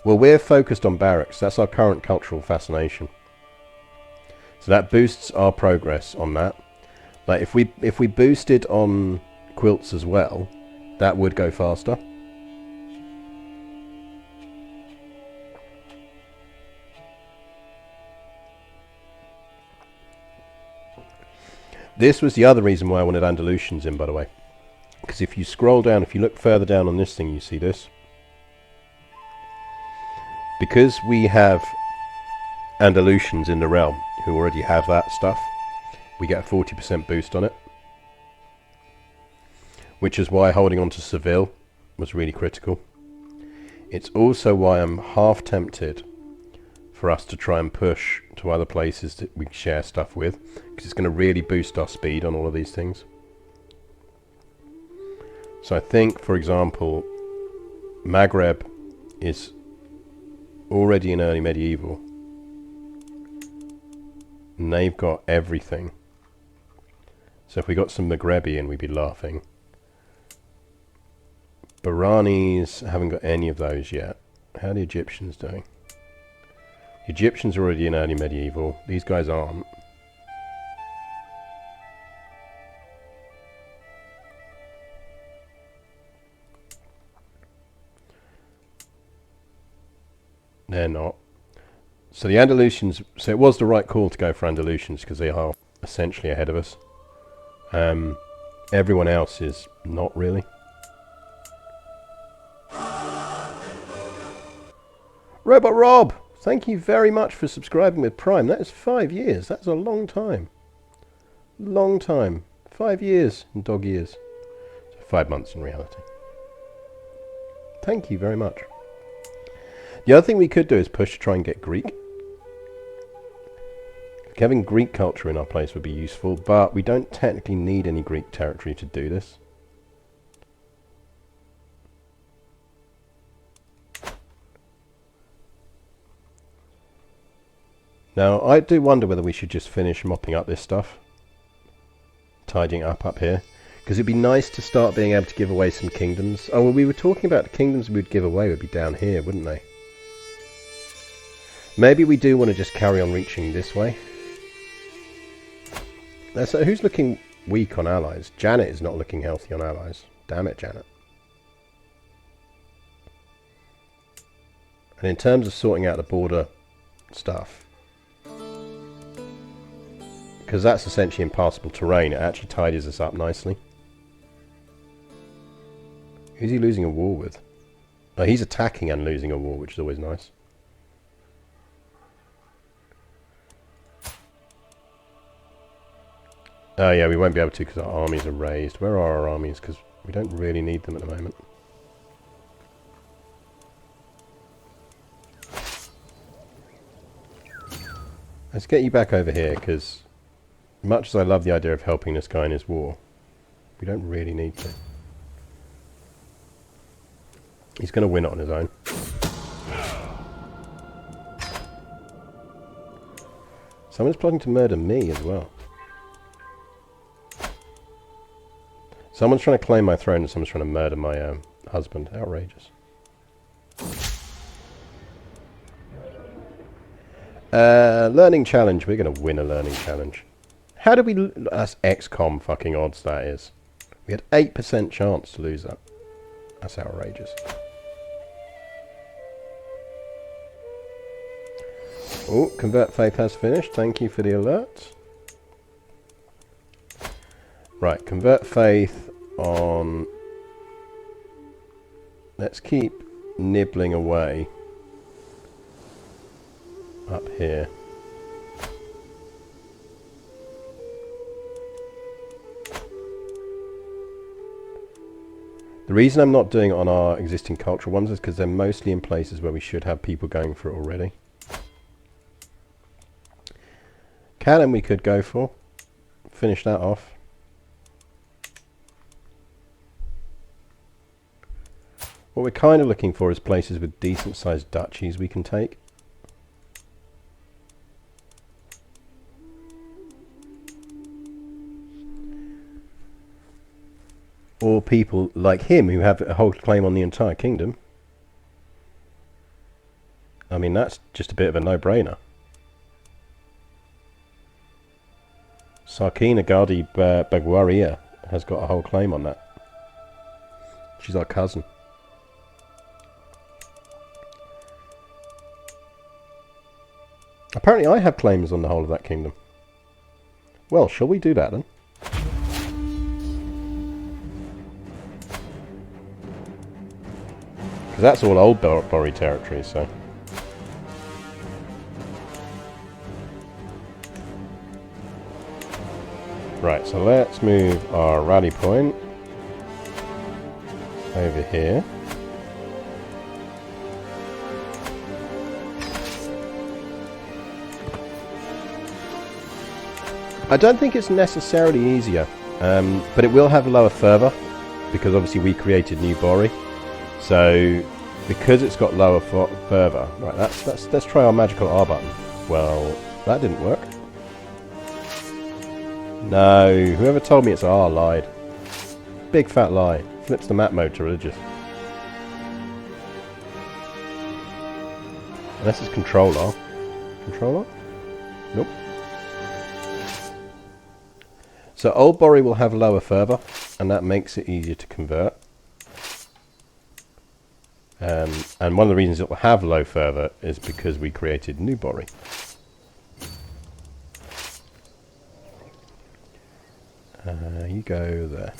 Well, we're focused on barracks. That's our current cultural fascination. So that boosts our progress on that. Like if we boosted on quilts as well, that would go faster. This was the other reason why I wanted Andalusians in, by the way. Because if you scroll down, if you look further down on this thing, you see this. Because we have Andalusians in the realm who already have that stuff, we get a 40% boost on it. Which is why holding on to Seville was really critical. It's also why I'm half tempted for us to try and push to other places that we share stuff with, because it's going to really boost our speed on all of these things. So I think, for example, Maghreb is already in early medieval, and they've got everything. So if we got some Maghrebi in, we'd be laughing. Bahranis haven't got any of those yet. How are the Egyptians doing? The Egyptians are already in early medieval. These guys aren't. They're not. So the Andalusians... So it was the right call to go for Andalusians because they are essentially ahead of us. Everyone else is not really. Robot Rob! Thank you very much for subscribing with Prime. That is 5 years. That's a long time. Long time. 5 years in dog years. So 5 months in reality. Thank you very much. The other thing we could do is push to try and get Greek. Having Greek culture in our place would be useful, but we don't technically need any Greek territory to do this. Now, I do wonder whether we should just finish mopping up this stuff. Tidying up here. Because it'd be nice to start being able to give away some kingdoms. Oh, well, we were talking about the kingdoms we'd give away would be down here, wouldn't they? Maybe we do want to just carry on reaching this way. So who's looking weak on allies? Janet is not looking healthy on allies. Damn it, Janet. And in terms of sorting out the border stuff, because that's essentially impassable terrain, it actually tidies us up nicely. Who's he losing a war with? Oh, he's attacking and losing a war, which is always nice. Oh yeah, we won't be able to because our armies are raised. Where are our armies? Because we don't really need them at the moment. Let's get you back over here, because much as I love the idea of helping this guy in his war, we don't really need to. He's going to win it on his own. Someone's plotting to murder me as well. Someone's trying to claim my throne and someone's trying to murder my husband. Outrageous. Learning challenge. We're going to win a learning challenge. How did we... That's XCOM fucking odds, that is. We had 8% chance to lose that. That's outrageous. Oh, Convert Faith has finished. Thank you for the alert. Right, Convert Faith on... Let's keep nibbling away. Up here. The reason I'm not doing it on our existing cultural ones is because they're mostly in places where we should have people going for it already. Cannon we could go for. Finish that off. What we're kind of looking for is places with decent sized duchies we can take. Or people like him who have a whole claim on the entire kingdom. I mean, that's just a bit of a no-brainer. Sarkina Gadi Bagwaria has got a whole claim on that. She's our cousin. Apparently I have claims on the whole of that kingdom. Well, shall we do that then? That's all old Bori territory, so... Right, so let's move our rally point over here. I don't think it's necessarily easier, but it will have lower fervor, because obviously we created new Bori. So, because it's got lower fervor, right? Let's try our magical R button. Well, that didn't work. No, whoever told me it's R lied. Big fat lie. Flips the map mode to religious. Unless it's Control R. Control R? Nope. So old Bori will have lower fervor, and that makes it easier to convert. And one of the reasons it will have low fervor is because we created new Bori. You go there.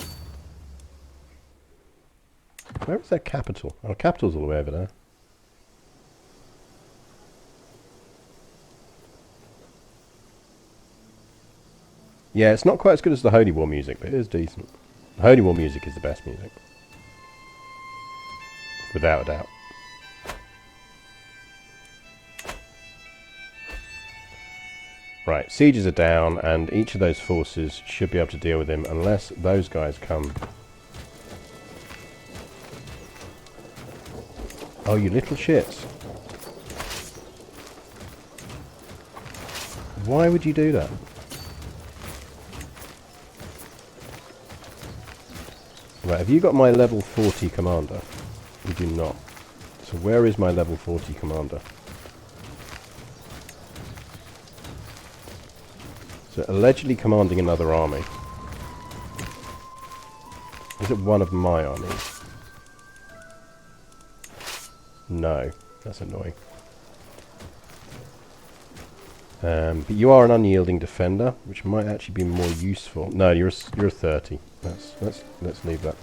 Where is their capital? Our capital's all the way over there. Yeah, it's not quite as good as the Holy War music, but it is decent. The Holy War music is the best music. Without a doubt. Right, sieges are down, and each of those forces should be able to deal with him, unless those guys come. Oh, you little shits. Why would you do that? Right, have you got my level 40 commander? You do not. So where is my level 40 commander? So allegedly commanding another army. Is it one of my armies? No. That's annoying. But you are an unyielding defender, which might actually be more useful. No, you're a 30. Let's leave that.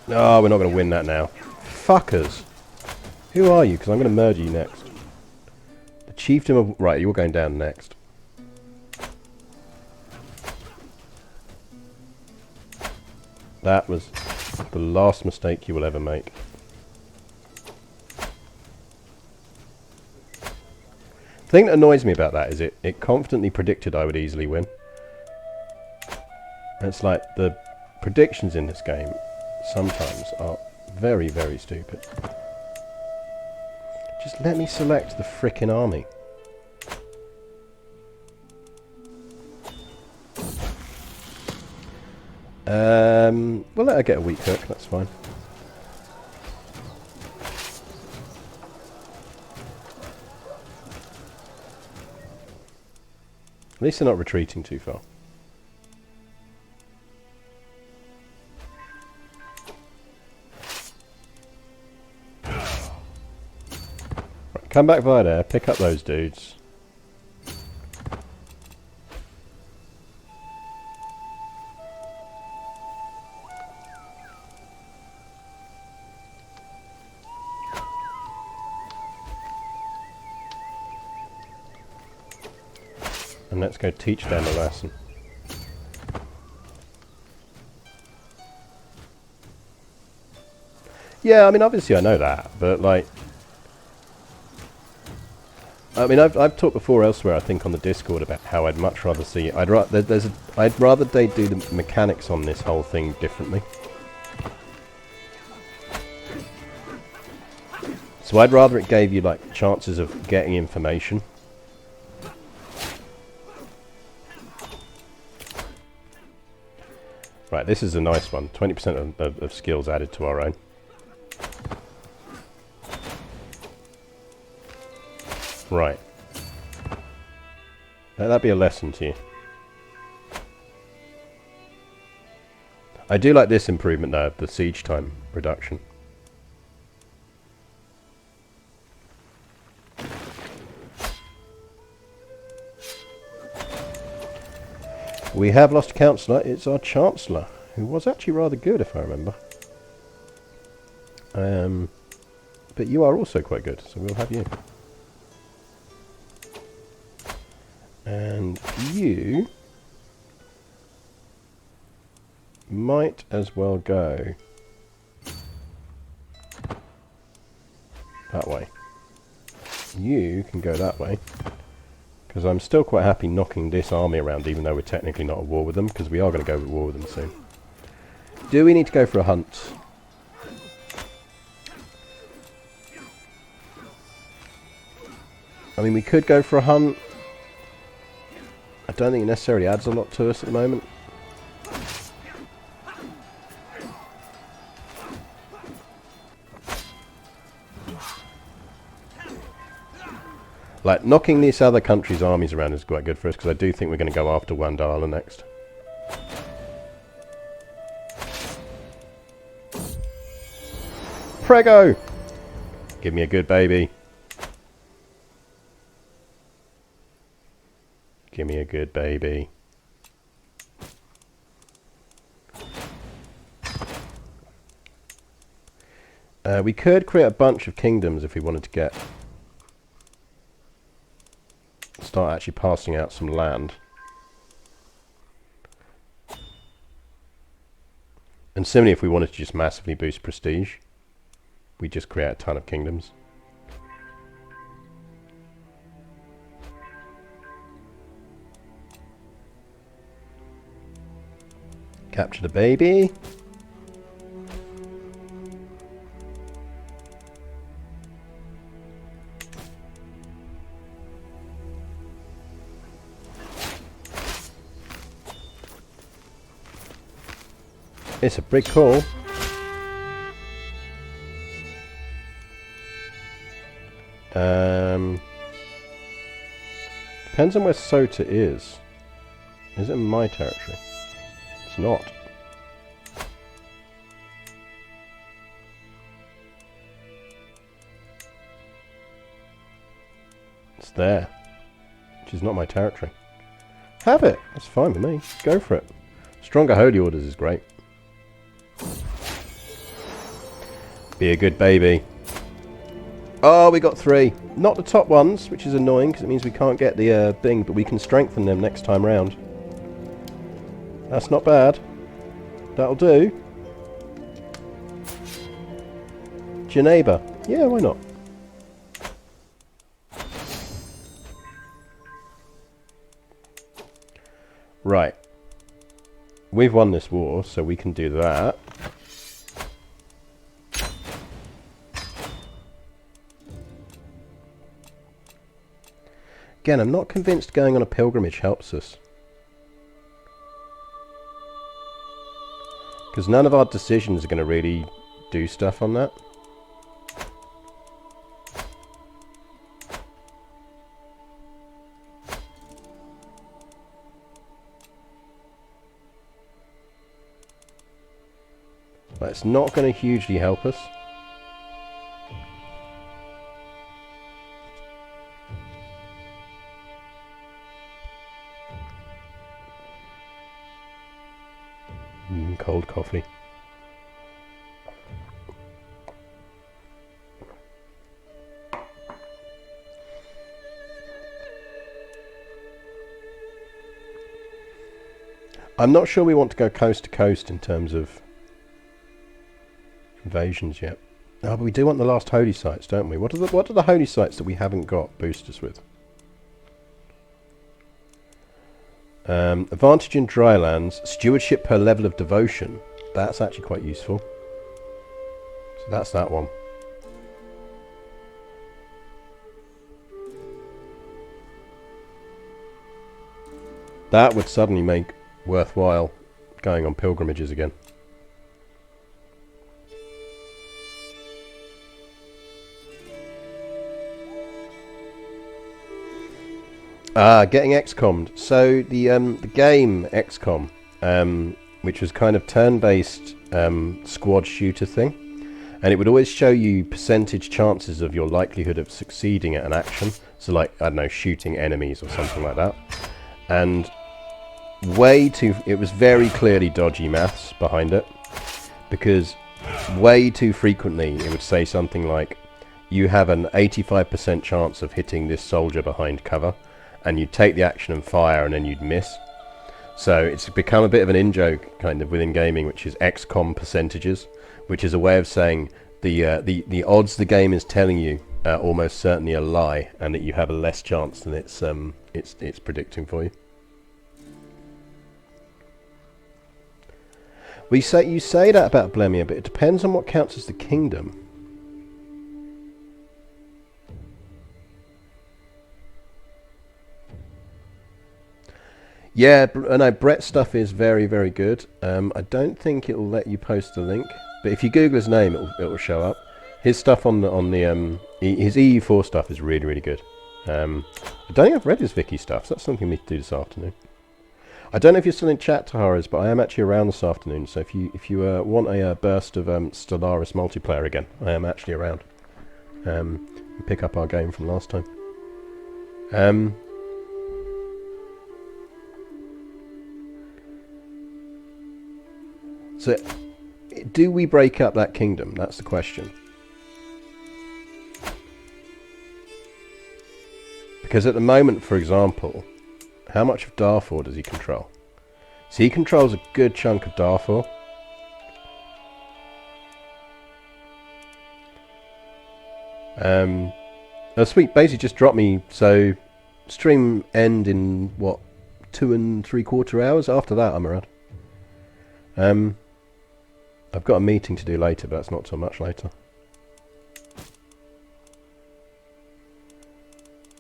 No, we're not going to win that now. Fuckers. Who are you? Because I'm going to murder you next. The chieftain of... Right, you're going down next. That was the last mistake you will ever make. The thing that annoys me about that is it confidently predicted I would easily win. It's like the predictions in this game sometimes are very, very stupid. Just let me select the frickin' army. We'll let her get a weak hook, that's fine. At least they're not retreating too far. Right, come back via there, pick up those dudes. And let's go teach them a lesson. Yeah, I mean, obviously I know that, but like... I mean, I've talked before elsewhere, I think, on the Discord about how I'd much rather see... I'd rather they do the mechanics on this whole thing differently. So I'd rather it gave you, like, chances of getting information. Right, this is a nice one. 20% of skills added to our own. Right. Let that be a lesson to you. I do like this improvement though, the siege time reduction. We have lost a councillor. It's our chancellor, who was actually rather good, if I remember. But you are also quite good, so we'll have you. And you might as well go that way. You can go that way. Because I'm still quite happy knocking this army around, even though we're technically not at war with them, because we are going to go to war with them soon. Do we need to go for a hunt? I mean, we could go for a hunt. I don't think it necessarily adds a lot to us at the moment. Like, knocking these other countries' armies around is quite good for us, because I do think we're going to go after Wandala next. Prego! Give me a good baby. Give me a good baby. We could create a bunch of kingdoms if we wanted to get... start actually passing out some land. And similarly, if we wanted to just massively boost prestige, we just create a ton of kingdoms. Capture the baby. It's a big call. Depends on where Sota is. Is it in my territory? It's not. It's there. Which is not my territory. Have it. That's fine with me. Go for it. Stronger holy orders is great. Be a good baby. Oh, we got 3. Not the top ones, which is annoying because it means we can't get the thing, but we can strengthen them next time round. That's not bad. That'll do. Geneva. Yeah, why not? Right. we've won this war, so we can do that. Again, I'm not convinced going on a pilgrimage helps us. Because none of our decisions are going to really do stuff on that. But it's not going to hugely help us. Cold coffee. I'm not sure we want to go coast to coast in terms of invasions yet. Oh, but we do want the last holy sites, don't we? What are the holy sites that we haven't got boosters with? Advantage in dry lands, stewardship per level of devotion. That's actually quite useful. So that's that one. That would suddenly make worthwhile going on pilgrimages again. Getting XCOM'd. So the game XCOM, which was kind of turn-based squad shooter thing, and it would always show you percentage chances of your likelihood of succeeding at an action. So like, I don't know, shooting enemies or something like that. And it was very clearly dodgy maths behind it, because way too frequently it would say something like, you have an 85% chance of hitting this soldier behind cover, and you'd take the action and fire, and then you'd miss. So it's become a bit of an in-joke kind of within gaming, which is XCOM percentages, which is a way of saying the odds the game is telling you are almost certainly a lie, and that you have a less chance than it's predicting for you. You say that about Blemia, but it depends on what counts as the kingdom. Yeah, no, Brett's stuff is very, very good. I don't think it'll let you post the link, but if you Google his name, it'll show up. His stuff his EU4 stuff is really, really good. I don't think I've read his Vicky stuff, so that's something we need to do this afternoon. I don't know if you're still in chat, Taharas, but I am actually around this afternoon, so if you want a burst of Stellaris multiplayer again, I am actually around. Pick up our game from last time. So, do we break up that kingdom? That's the question. Because at the moment, for example, how much of Darfur does he control? So he controls a good chunk of Darfur. Oh sweet, basically just drop me, so stream end in, what, 2 3/4 hours? After that I'm around. I've got a meeting to do later, but that's not till much later.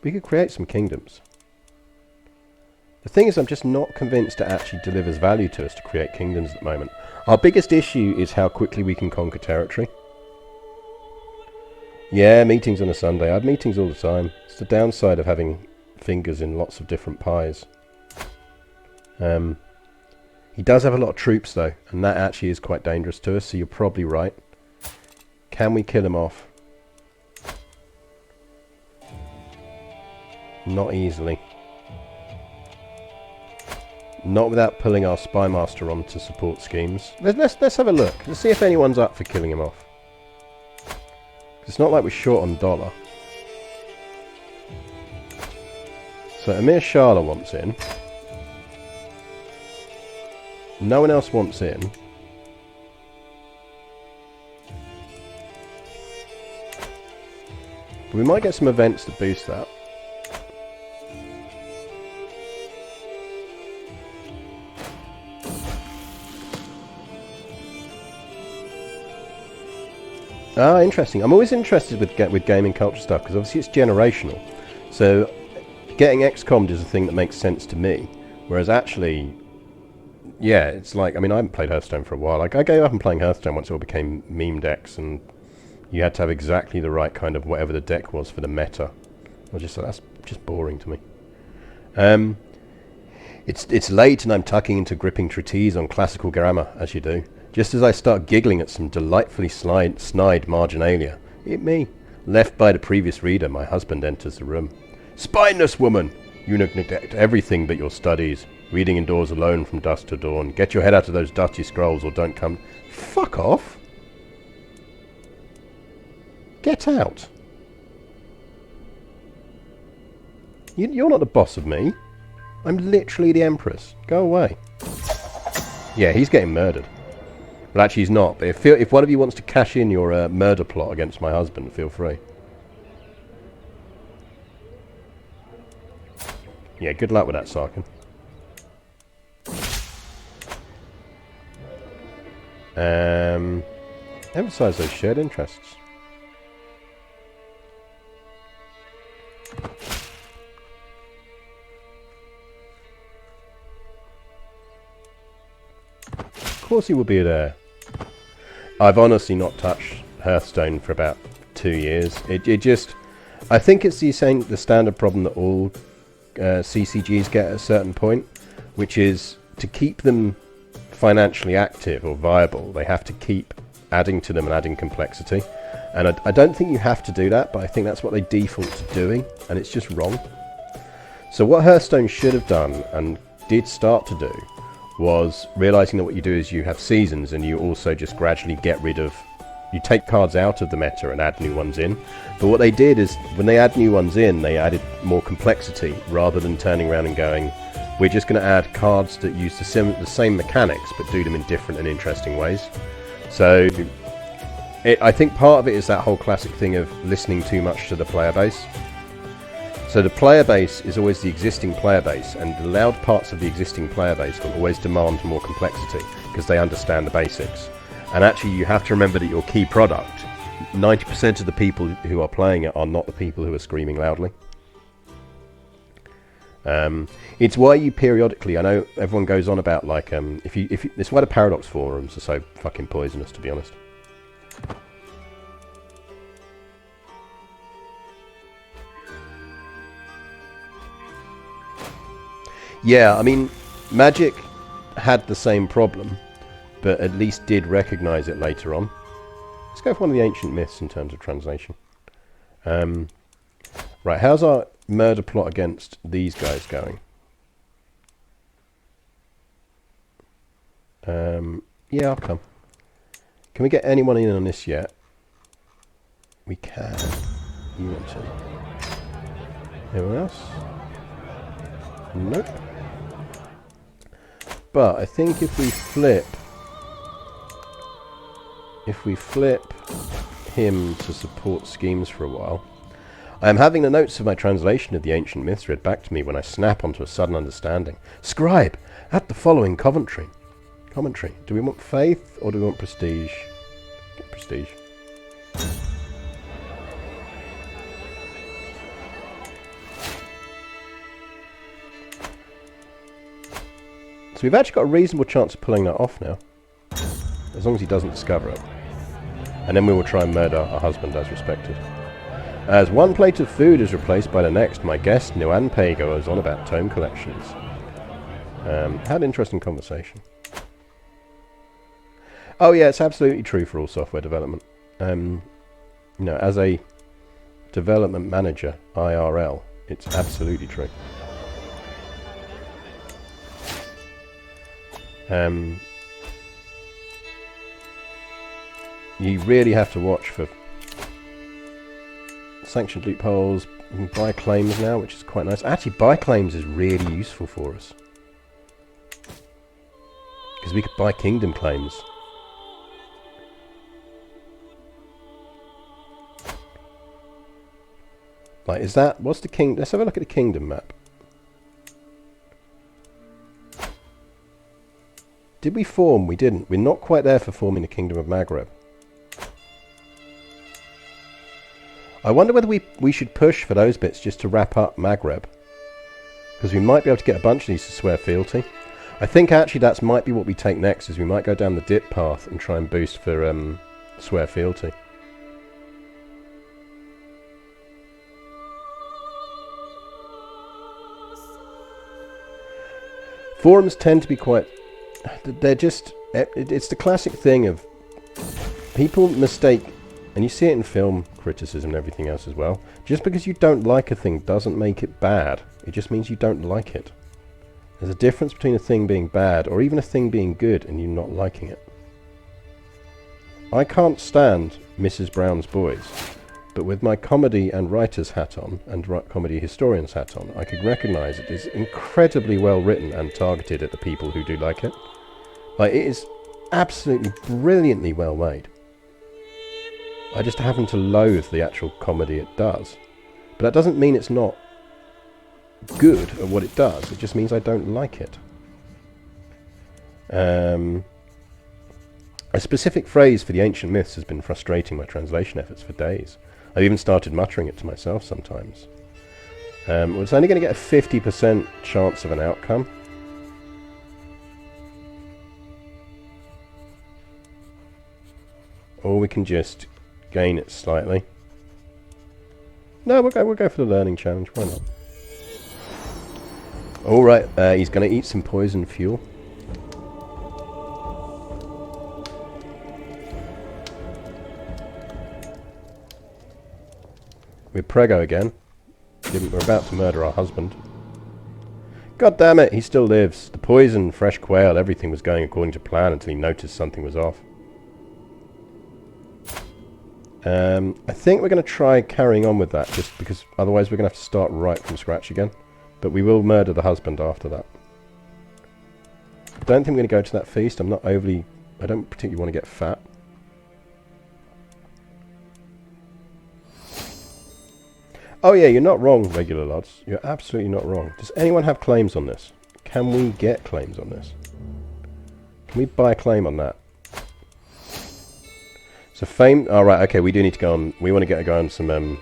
We could create some kingdoms. The thing is, I'm just not convinced it actually delivers value to us to create kingdoms at the moment. Our biggest issue is how quickly we can conquer territory. Yeah, meetings on a Sunday. I have meetings all the time. It's the downside of having fingers in lots of different pies. He does have a lot of troops though, and that actually is quite dangerous to us, so you're probably right. Can we kill him off? Not easily. Not without pulling our spy master on to support schemes. Let's have a look. Let's see if anyone's up for killing him off. It's not like we're short on dollar. So Amir Shala wants in. No one else wants in. We might get some events that boost that. Ah, interesting. I'm always interested with gaming culture stuff because obviously it's generational. So getting XCOM'd is a thing that makes sense to me, whereas actually, yeah, it's like, I mean, I haven't played Hearthstone for a while. Like, I gave up on playing Hearthstone once it all became meme decks, and you had to have exactly the right kind of whatever the deck was for the meta. I was just like, that's just boring to me. It's late and I'm tucking into gripping treatise on classical grammar, as you do. Just as I start giggling at some delightfully snide marginalia, it me. Left by the previous reader, my husband enters the room. Spineless woman! You neglect everything but your studies. Reading indoors alone from dusk to dawn. Get your head out of those dusty scrolls or don't come... Fuck off! Get out! You're not the boss of me. I'm literally the Empress. Go away. Yeah, he's getting murdered. Well, actually, he's not. But if one of you wants to cash in your murder plot against my husband, feel free. Yeah, good luck with that, Sarkin. Emphasize those shared interests. Of course he will be there. I've honestly not touched Hearthstone for about 2 years. It just... I think it's the standard problem that all CCGs get at a certain point, which is to keep them financially active or viable, they have to keep adding to them and adding complexity. And I don't think you have to do that, but I think that's what they default to doing, and it's just wrong. So what Hearthstone should have done, and did start to do, was realizing that what you do is you have seasons and you also just gradually get rid of... You take cards out of the meta and add new ones in. But what they did is, when they add new ones in, they added more complexity rather than turning around and going, we're just going to add cards that use the same mechanics but do them in different and interesting ways. So I think part of it is that whole classic thing of listening too much to the player base. So the player base is always the existing player base, and the loud parts of the existing player base will always demand more complexity because they understand the basics. And actually you have to remember that your key product, 90% of the people who are playing it are not the people who are screaming loudly. It's why you periodically, I know everyone goes on about like, it's why the Paradox forums are so fucking poisonous, to be honest. Yeah, I mean, Magic had the same problem, but at least did recognise it later on. Let's go for one of the ancient myths in terms of translation. Right, how's our murder plot against these guys going? Yeah, I'll come. Can we get anyone in on this yet? We can. You want to? Anyone else? Nope. But I think if we flip him to support schemes for a while. I am having the notes of my translation of the ancient myths read back to me when I snap onto a sudden understanding. Scribe, add the following commentary. Do we want faith or do we want prestige? Get prestige. So we've actually got a reasonable chance of pulling that off now. As long as he doesn't discover it. And then we will try and murder our husband as respected. As one plate of food is replaced by the next, my guest, Nuan Pei, goes on about tome collections. Had an interesting conversation. Oh yeah, it's absolutely true for all software development. You know, as a development manager, IRL, it's absolutely true. You really have to watch for sanctioned loopholes. You can buy claims now, which is quite nice. Actually, buy claims is really useful for us. Because we could buy kingdom claims. Like, is that... What's the king... Let's have a look at the kingdom map. Did we form? We didn't. We're not quite there for forming the Kingdom of Maghreb. I wonder whether we should push for those bits just to wrap up Maghreb. Because we might be able to get a bunch of these to swear fealty. I think actually that might be what we take next, is we might go down the dip path and try and boost for swear fealty. Forums tend to be quite... They're just... It's the classic thing of... People mistake... And you see it in film criticism and everything else as well. Just because you don't like a thing doesn't make it bad. It just means you don't like it. There's a difference between a thing being bad or even a thing being good and you not liking it. I can't stand Mrs. Brown's Boys. But with my comedy and writer's hat on, and comedy historian's hat on, I could recognise it is incredibly well written and targeted at the people who do like it. Like, it is absolutely brilliantly well made. I just happen to loathe the actual comedy it does. But that doesn't mean it's not good at what it does, it just means I don't like it. A specific phrase for the ancient myths has been frustrating my translation efforts for days. I've even started muttering it to myself sometimes. Well, it's only going to get a 50% chance of an outcome. Or we can just gain it slightly. No, we'll go for the learning challenge, why not? Alright, he's going to eat some poison fuel. We're prego again. We're about to murder our husband. God damn it, he still lives. The poison, fresh quail, everything was going according to plan until he noticed something was off. I think we're going to try carrying on with that, just because otherwise we're going to have to start right from scratch again. But we will murder the husband after that. I don't think I'm going to go to that feast. I don't particularly want to get fat. Oh yeah, you're not wrong, regular lads. You're absolutely not wrong. Does anyone have claims on this? Can we get claims on this? Can we buy a claim on that? So fame... Oh right, okay, we do need to go on... We want to go on some...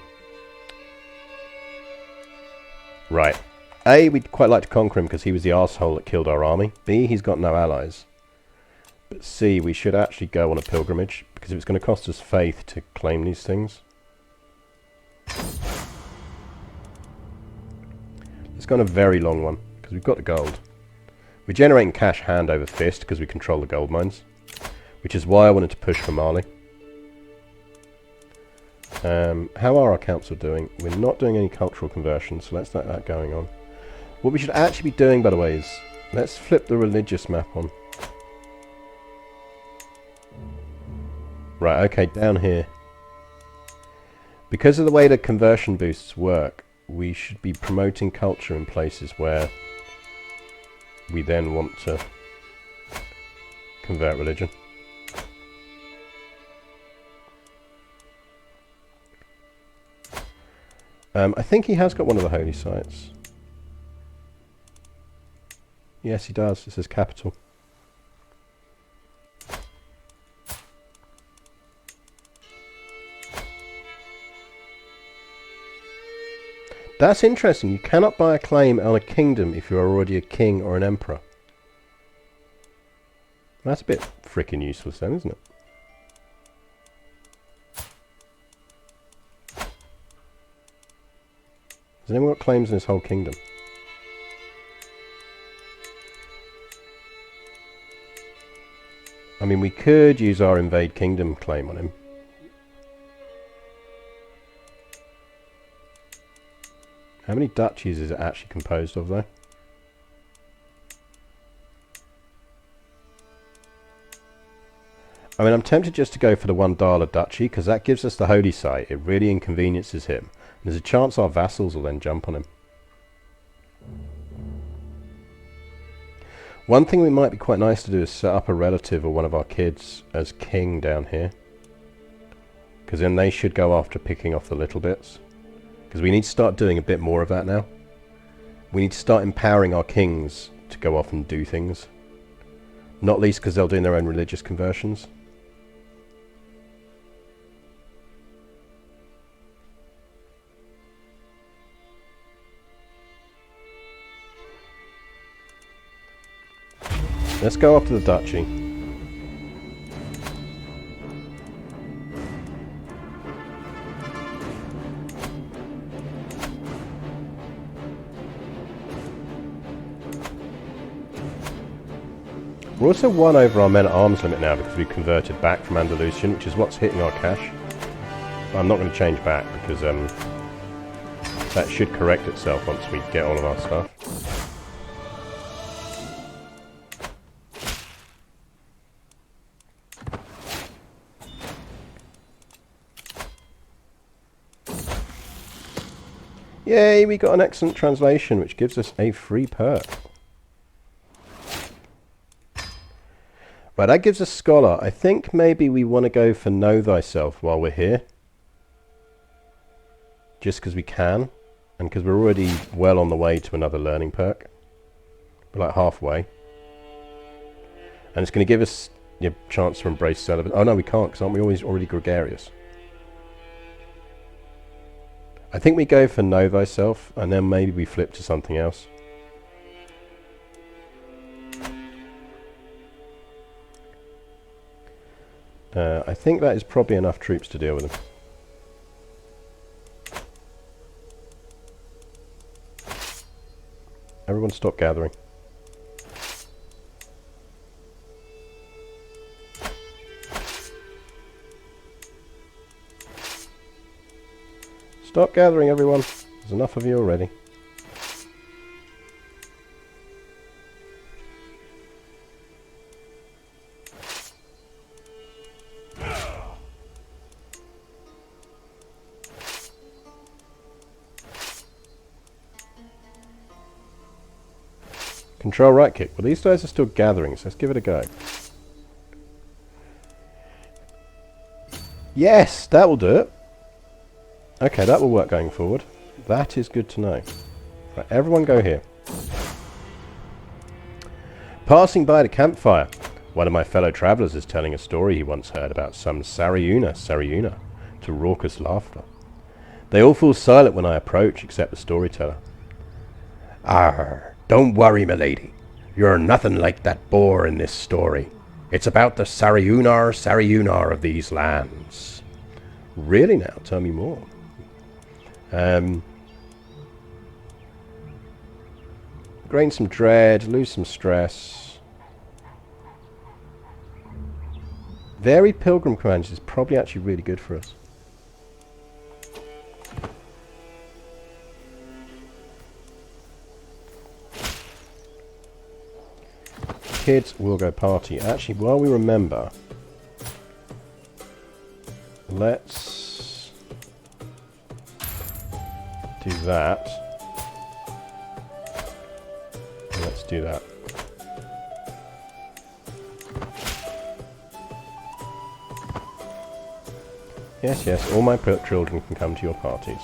Right. A, we'd quite like to conquer him because he was the arsehole that killed our army. B, he's got no allies. But C, we should actually go on a pilgrimage because it's going to cost us faith to claim these things. Let's go on a very long one because we've got the gold. We're generating cash hand over fist because we control the gold mines, which is why I wanted to push for Mali. How are our council doing? We're not doing any cultural conversions, so let's let that going on. What we should actually be doing, by the way, is let's flip the religious map on. Right, okay, down here. Because of the way the conversion boosts work, we should be promoting culture in places where we then want to convert religion. I think he has got one of the holy sites. Yes, he does. It says capital. That's interesting. You cannot buy a claim on a kingdom if you are already a king or an emperor. That's a bit frickin' useless then, isn't it? Has anyone got claims in this whole kingdom? I mean, we could use our invade kingdom claim on him. How many duchies is it actually composed of, though? I mean, I'm tempted just to go for the $1 duchy, because that gives us the holy site. It really inconveniences him. And there's a chance our vassals will then jump on him. One thing we might be quite nice to do is set up a relative or one of our kids as king down here. Because then they should go after picking off the little bits. Because we need to start doing a bit more of that now. We need to start empowering our kings to go off and do things. Not least because they'll do their own religious conversions. Let's go after the duchy. We're also 1 over our men-at-arms limit now because we've converted back from Andalusian, which is what's hitting our cash. I'm not going to change back because that should correct itself once we get all of our stuff. Yay, we got an excellent translation which gives us a free perk. Right, that gives us Scholar. I think maybe we want to go for Know Thyself while we're here. Just because we can. And because we're already well on the way to another learning perk. We're like halfway. And it's going to give us a chance to embrace celibate. Oh no, we can't, because aren't we already gregarious? I think we go for Know Thyself, and then maybe we flip to something else. I think that is probably enough troops to deal with them. Everyone stop gathering. Stop gathering, everyone. There's enough of you already. Control right click. Well, these guys are still gathering, so let's give it a go. Yes, that will do it. Okay, that will work going forward. That is good to know. Right, everyone go here. Passing by the campfire, one of my fellow travellers is telling a story he once heard about some Sariuna, to raucous laughter. They all fall silent when I approach, except the storyteller. Arr! Don't worry, milady. You're nothing like that boar in this story. It's about the Sariunar of these lands. Really now? Tell me more. Gain some dread, lose some stress. Varied pilgrim commands is probably actually really good for us. Kids will go party. Actually, while we remember, let's do that. And let's do that. Yes, yes, all my children can come to your parties.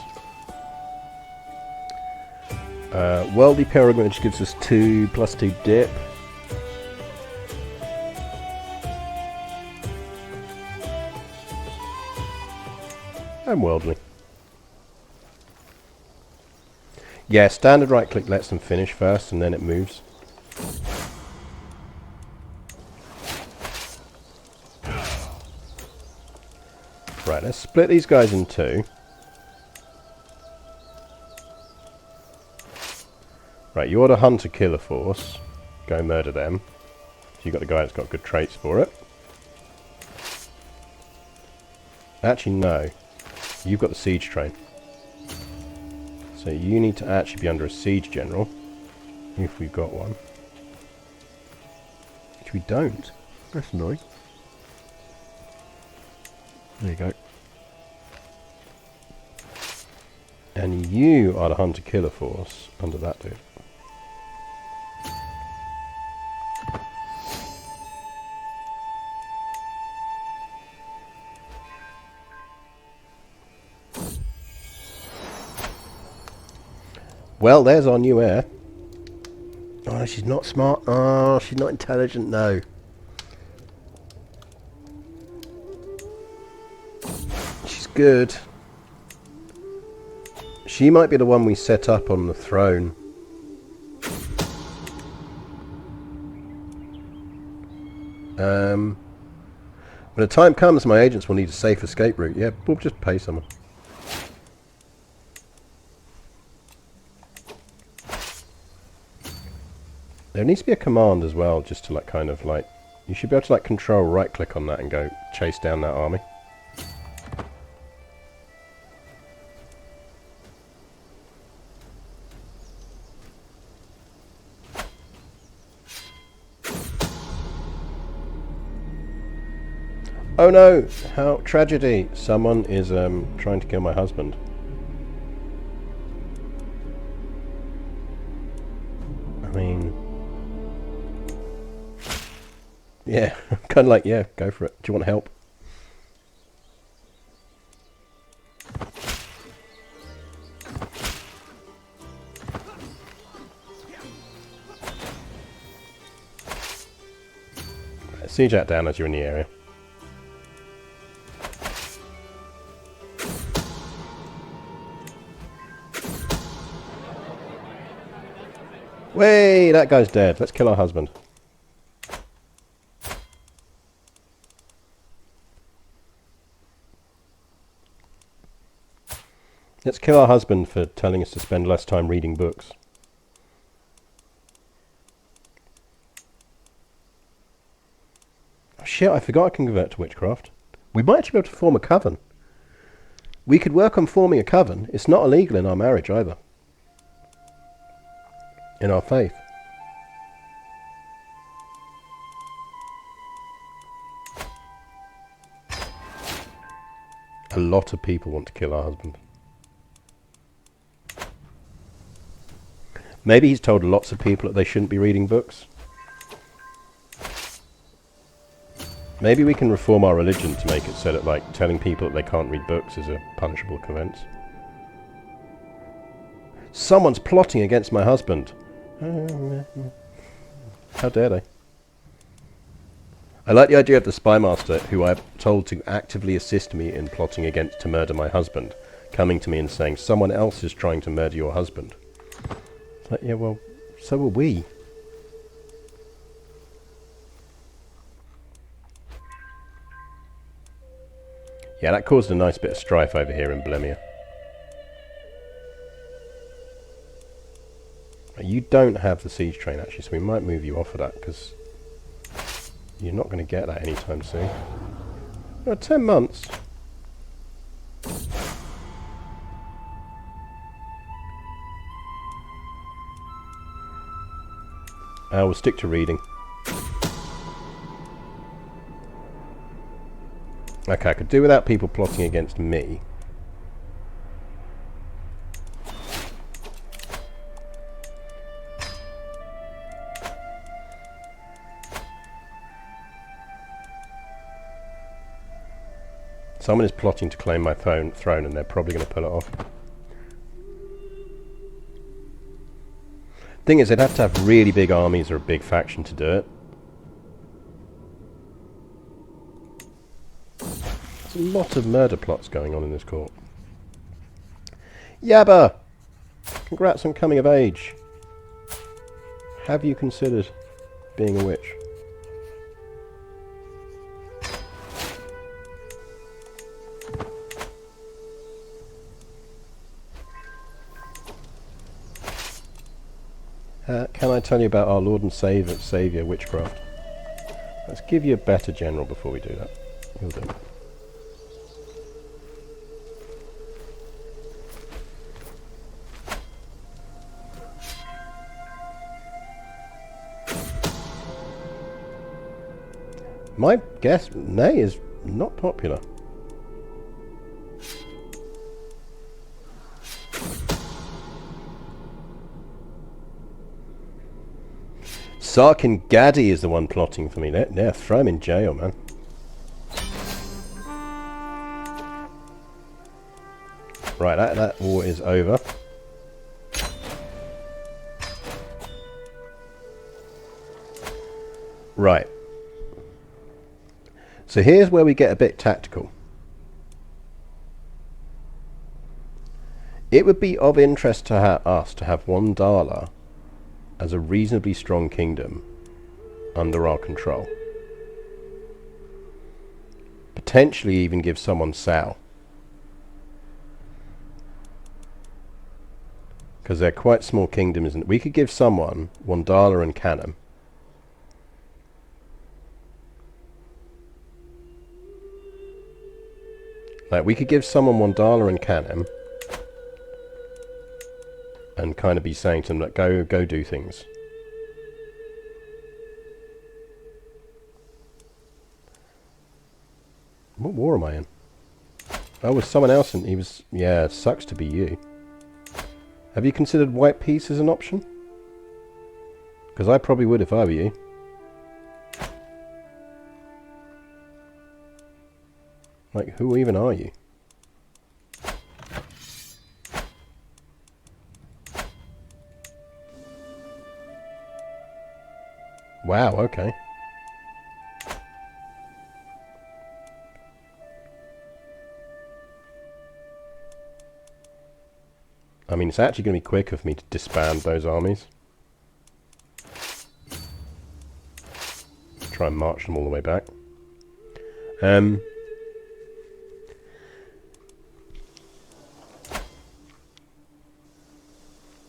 Worldly Pilgrimage gives us 2 + 2 dip. And worldly. Yeah, standard right click lets them finish first and then it moves. Right, let's split these guys in 2. Right, you're the hunter-killer force. Go murder them. So you've got the guy that's got good traits for it. Actually, no. You've got the siege train. So you need to actually be under a siege general. If we've got one. Which we don't. That's annoying. There you go. And you are the hunter-killer force under that dude. Well, there's our new heir. Oh, she's not smart. Oh, she's not intelligent. No. She's good. She might be the one we set up on the throne. When the time comes, my agents will need a safe escape route. Yeah, we'll just pay someone. There needs to be a command as well, just to like kind of like... You should be able to like control right click on that and go chase down that army. Oh no! How tragedy! Someone is trying to kill my husband. I mean... Yeah, kind of like, yeah, go for it. Do you want help? Siege that down as you're in the area. Way, that guy's dead. Let's kill our husband. Let's kill our husband for telling us to spend less time reading books. Oh shit, I forgot I can convert to witchcraft. We might actually be able to form a coven. We could work on forming a coven. It's not illegal in our marriage either. In our faith. A lot of people want to kill our husband. Maybe he's told lots of people that they shouldn't be reading books. Maybe we can reform our religion to make it so that like telling people that they can't read books is a punishable offence. Someone's plotting against my husband. How dare they? I like the idea of the spy master, who I've told to actively assist me in plotting to murder my husband, coming to me and saying, someone else is trying to murder your husband. It's like, yeah, well, so are we. Yeah, that caused a nice bit of strife over here in Blemia. You don't have the siege train, actually, so we might move you off of that, because you're not going to get that anytime soon. 10 months. We'll stick to reading. Okay, I could do without people plotting against me. Someone is plotting to claim my throne and they're probably going to pull it off. Thing is, they'd have to have really big armies or a big faction to do it. There's a lot of murder plots going on in this court. Yabba! Congrats on coming of age. Have you considered being a witch? Can I tell you about our Lord and Saviour witchcraft? Let's give you a better general before we do that. You'll do. My guess, Nay is not popular. Sarkin Gaddy is the one plotting for me. There, throw him in jail, man. Right, that war is over. Right. So here's where we get a bit tactical. It would be of interest to us to have one Dala as a reasonably strong kingdom under our control. potentially even give someone Sal. Because they're quite small kingdoms. And we could give someone Wandala and Kanem. Like, we could give someone Wandala and Kanem. And kind of be saying to them, like, go do things. What war am I in? Oh, was someone else in? He was... Yeah, it sucks to be you. Have you considered white peace as an option? Because I probably would if I were you. Like, who even are you? Wow, okay. I mean, it's actually going to be quicker for me to disband those armies. Try and march them all the way back.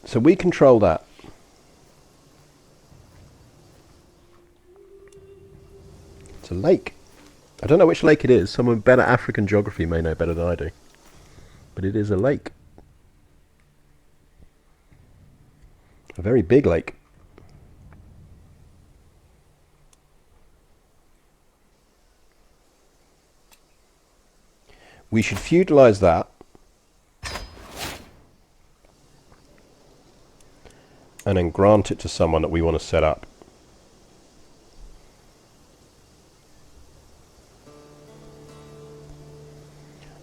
So we control that. It's a lake. I don't know which lake it is. Someone with better African geography may know better than I do. But it is a lake. A very big lake. We should feudalize that. And then grant it to someone that we want to set up.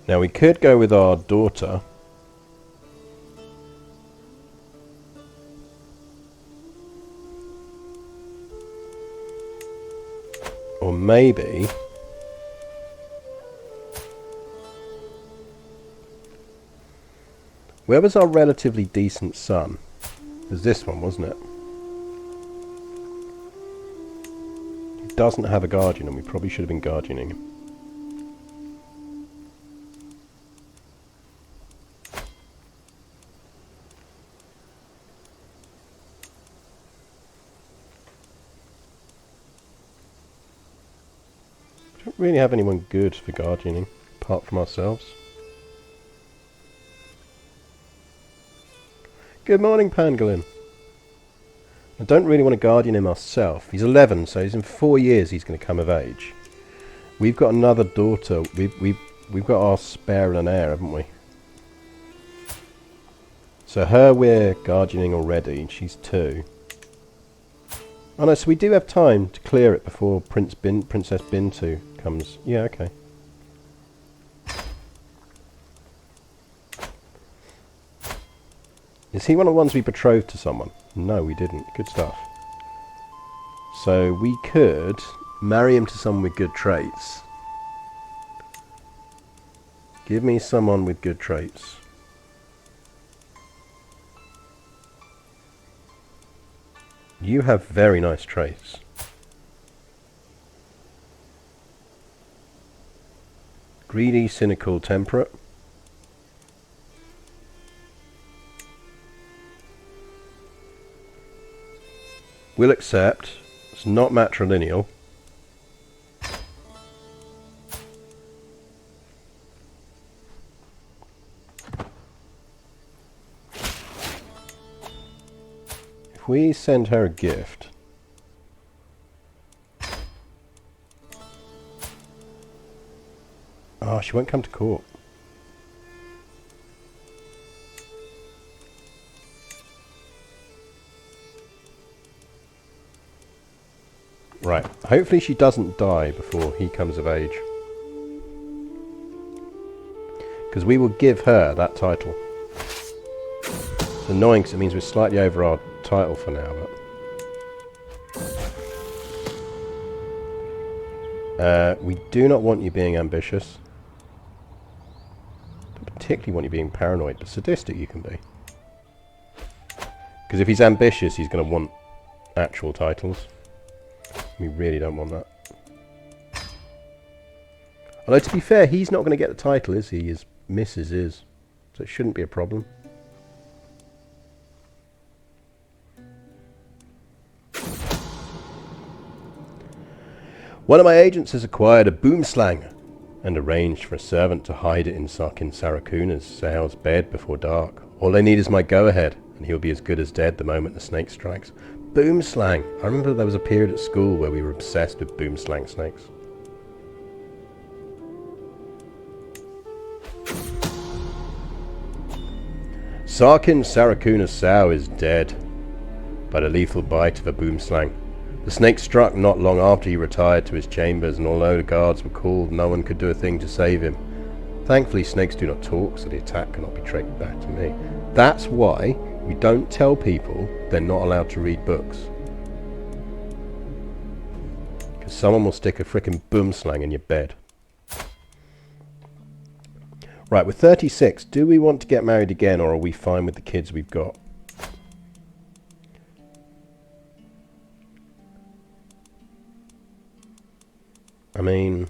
Now we could go with our daughter. Or maybe... Where was our relatively decent son? It was this one, wasn't it? He doesn't have a guardian, and we probably should have been guardianing him. We don't really have anyone good for guardianing, apart from ourselves. Good morning, Pangolin. I don't really want to guardian him myself. He's 11, so he's in 4 years he's going to come of age. We've got another daughter. We've got our spare and an heir, haven't we? So her we're guardianing already. She's 2. Oh no, so we do have time to clear it before Princess Bintu comes. Yeah, okay. Is he one of the ones we betrothed to someone? No, we didn't. Good stuff. So we could marry him to someone with good traits. Give me someone with good traits. You have very nice traits. Greedy, cynical, temperate. We'll accept. It's not matrilineal. If we send her a gift... Oh, she won't come to court. Right, hopefully she doesn't die before he comes of age. Because we will give her that title. It's annoying because it means we're slightly over our title for now, but... we do not want you being ambitious. Don't particularly want you being paranoid, but sadistic you can be. Because if he's ambitious, he's going to want actual titles. We really don't want that. Although, to be fair, he's not going to get the title, is he? His missus is. So it shouldn't be a problem. One of my agents has acquired a boomslang and arranged for a servant to hide it in Sarkin Sarakuna's Sail's bed before dark. All they need is my go-ahead, and he'll be as good as dead the moment the snake strikes. Boomslang. I remember there was a period at school where we were obsessed with boomslang snakes. Sarkin Sarakuna's sow is dead by the lethal bite of a boomslang. The snake struck not long after he retired to his chambers, and although the guards were called, no one could do a thing to save him. Thankfully, snakes do not talk, so the attack cannot be traced back to me. That's why we don't tell people they're not allowed to read books. Because someone will stick a frickin' boomslang in your bed. Right, we're 36. Do we want to get married again, or are we fine with the kids we've got? I mean,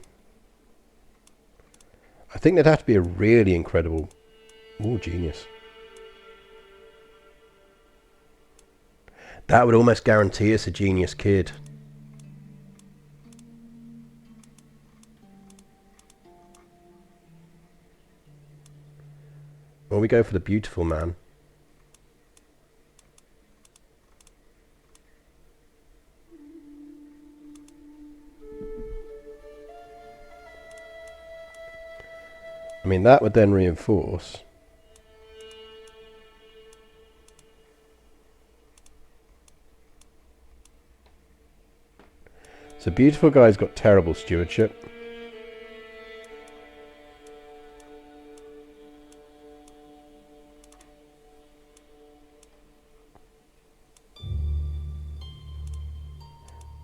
I think there'd have to be a really incredible... Ooh, genius. That would almost guarantee us a genius kid. Well, we go for the beautiful man. I mean, that would then reinforce. So beautiful guy's got terrible stewardship.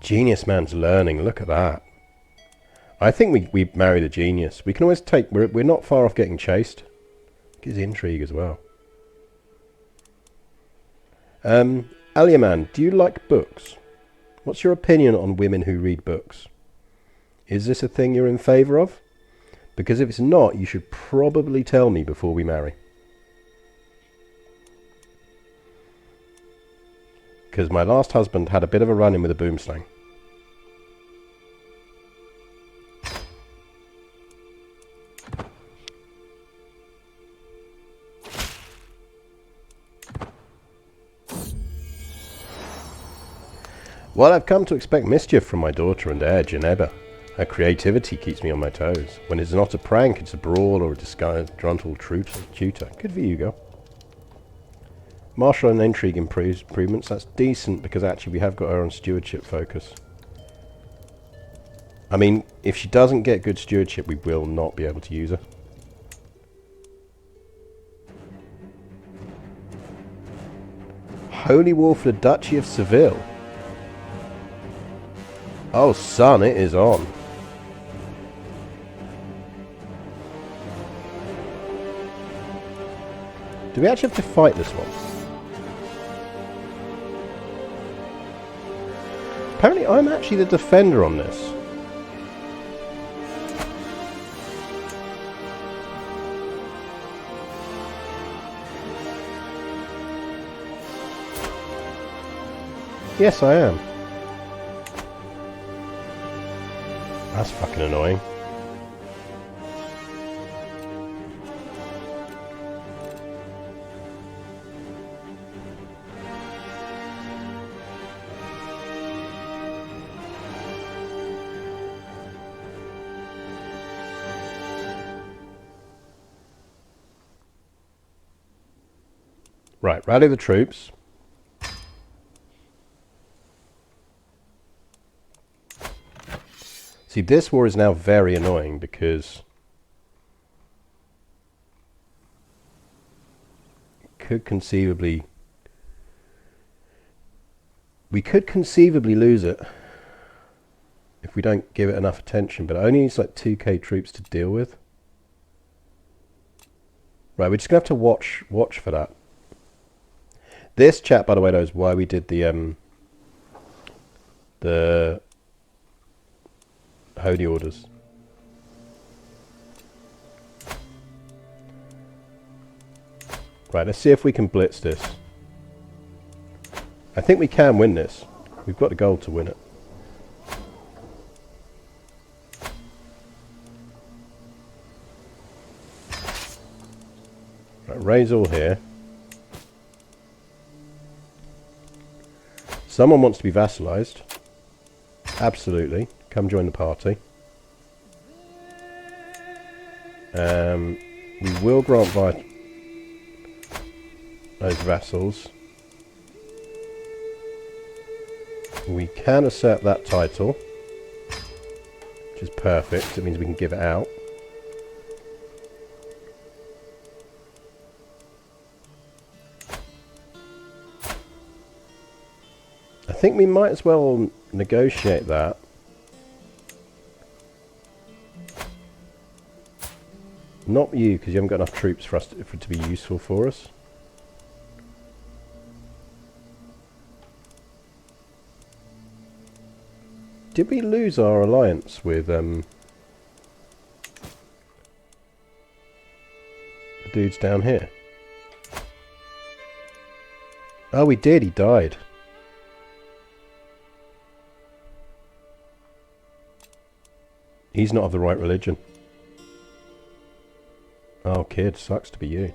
Genius man's learning, look at that. I think we marry the genius. We can always take... We're not far off getting chased. Gives intrigue as well. Aliaman, do you like books? What's your opinion on women who read books? Is this a thing you're in favour of? Because if it's not, you should probably tell me before we marry. Because my last husband had a bit of a run-in with a boomslang. Well, I've come to expect mischief from my daughter and heir, Geneba. Her creativity keeps me on my toes. When it's not a prank, it's a brawl or a disgruntled tutor. Good for you, girl. Martial and intrigue improvements. That's decent, because actually we have got her on stewardship focus. I mean, if she doesn't get good stewardship, we will not be able to use her. Holy War for the Duchy of Seville. Oh, son, it is on. Do we actually have to fight this one? Apparently, I'm actually the defender on this. Yes, I am. That's fucking annoying. Right, rally the troops. See, this war is now very annoying because we could conceivably lose it if we don't give it enough attention, but it only needs like 2k troops to deal with. Right, we're just gonna have to watch for that. This chat, by the way, knows why we did the Holy Orders. Right, let's see if we can blitz this. I think we can win this. We've got the gold to win it. Right, raise all here. Someone wants to be vassalized. Absolutely. Come join the party. We will grant those vassals. We can assert that title, which is perfect. It means we can give it out. I think we might as well negotiate that. Not you, because you haven't got enough troops for it to be useful for us. Did we lose our alliance with the dudes down here? Oh, we did. He died. He's not of the right religion. Oh, kid, sucks to be you.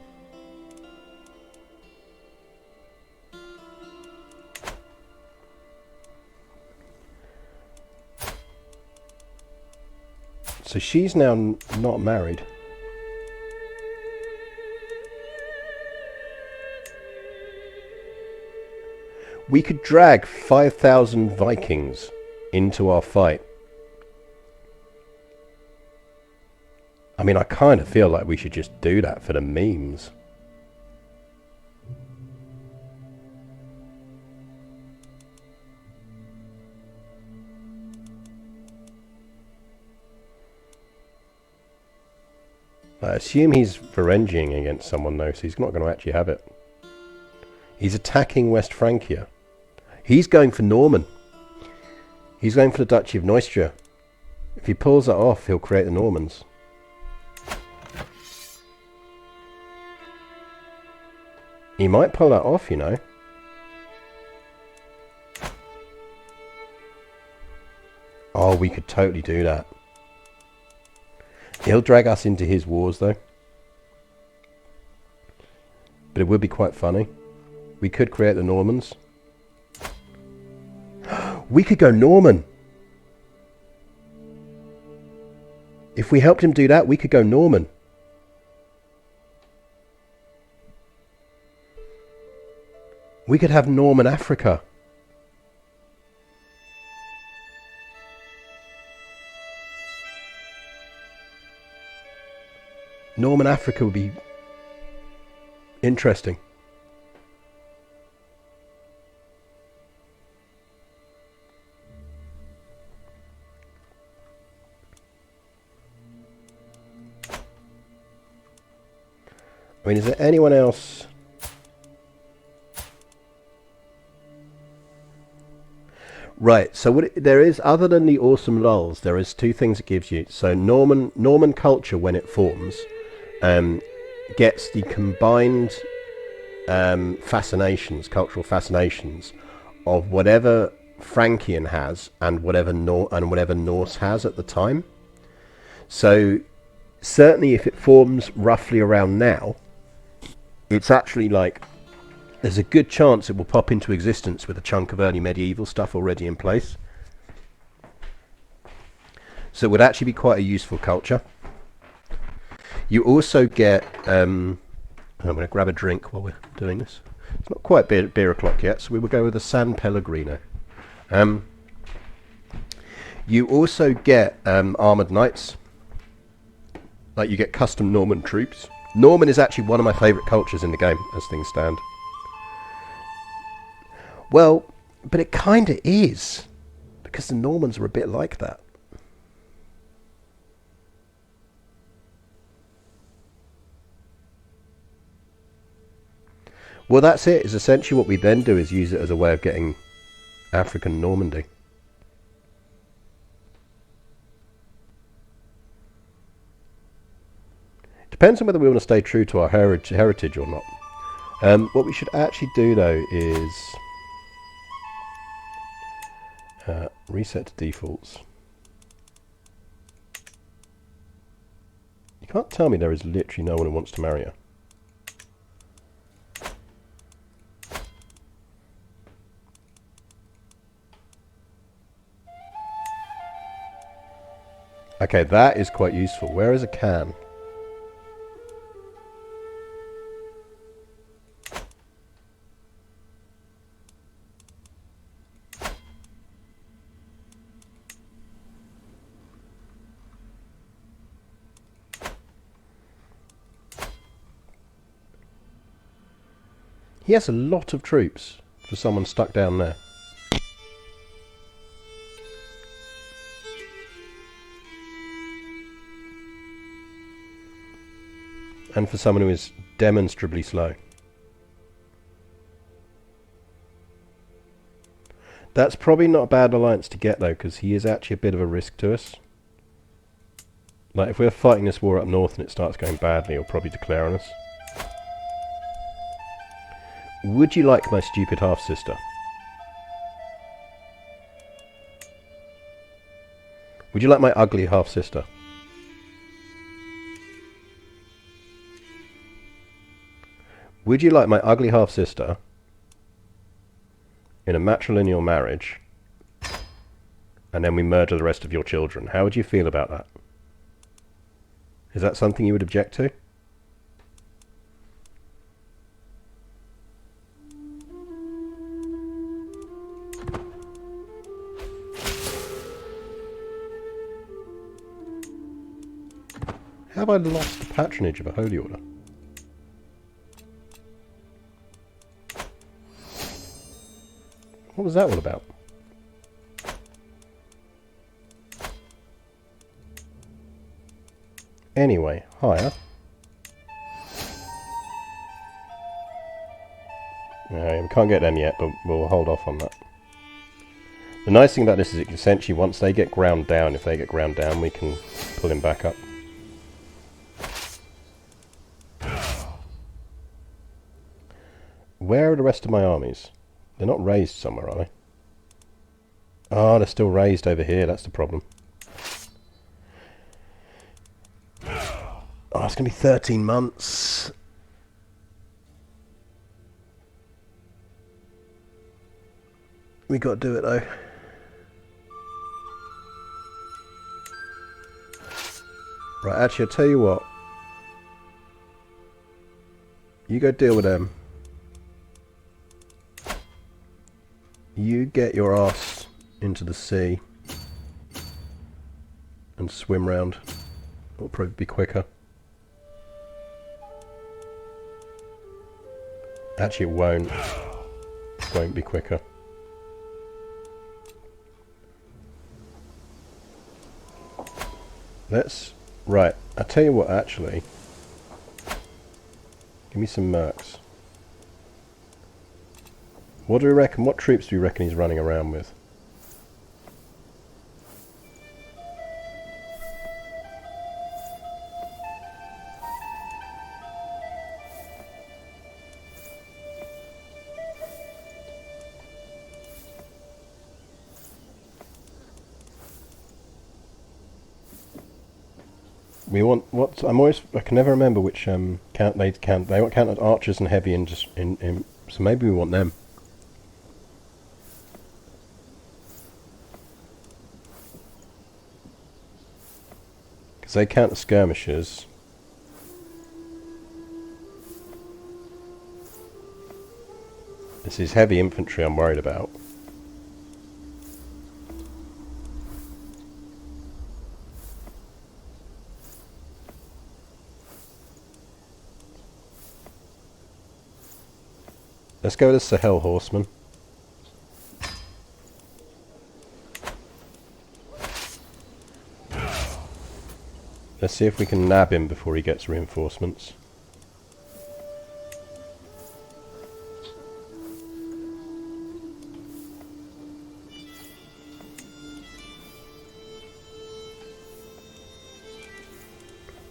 So she's now not married. We could drag 5,000 Vikings into our fight. I mean, I kind of feel like we should just do that for the memes. I assume he's Varangiing against someone though, so he's not going to actually have it. He's attacking West Francia. He's going for Norman. He's going for the Duchy of Neustria. If he pulls that off, he'll create the Normans. He might pull that off, you know. Oh, we could totally do that. He'll drag us into his wars, though. But it would be quite funny. We could create the Normans. We could go Norman. If we helped him do that, we could go Norman. We could have Norman Africa. Norman Africa would be interesting. I mean, is there anyone else? Right, so there is, other than the awesome lulls, there is two things it gives you. So Norman culture, when it forms, gets the combined fascinations, cultural fascinations, of whatever Frankian has and whatever Norse has at the time. So certainly if it forms roughly around now, it's actually like, there's a good chance it will pop into existence with a chunk of early medieval stuff already in place. So it would actually be quite a useful culture. You also get... I'm going to grab a drink while we're doing this. It's not quite beer o'clock yet, so we will go with a San Pellegrino. You also get armoured knights. Like, you get custom Norman troops. Norman is actually one of my favourite cultures in the game, as things stand. Well, but it kind of is, because the Normans are a bit like that. Well, that's it. Is essentially what we then do is use it as a way of getting African Normandy. Depends on whether we want to stay true to our heritage or not. What we should actually do though is reset to defaults. You can't tell me there is literally no one who wants to marry her. Okay, that is quite useful. Where is a can? He has a lot of troops for someone stuck down there. And for someone who is demonstrably slow. That's probably not a bad alliance to get though, because he is actually a bit of a risk to us. Like if we're fighting this war up north and it starts going badly, he'll probably declare on us. Would you like my stupid half-sister? Would you like my ugly half-sister? Would you like my ugly half-sister in a matrilineal marriage and then we murder the rest of your children? How would you feel about that? Is that something you would object to? Have I lost the patronage of a holy order? What was that all about? Anyway, higher. We can't get them yet, but we'll hold off on that. The nice thing about this is essentially once they get ground down, if they get ground down, we can pull him back up. Where are the rest of my armies? They're not raised somewhere, are they? Oh, they're still raised over here, that's the problem. Oh, it's going to be 13 months. We got to do it though. Right, actually, I'll tell you what. You go deal with them. You get your ass into the sea and swim round. It'll probably be quicker. Actually, it won't. It won't be quicker. Let's... Right, I'll tell you what, actually. Give me some mercs. What do we reckon? What troops do we reckon he's running around with? We want what? I can never remember which count they count. They count archers and heavy and just in. So maybe we want them. Because they count the skirmishers. This is heavy infantry I'm worried about. Let's go with the Sahel horseman. Let's see if we can nab him before he gets reinforcements.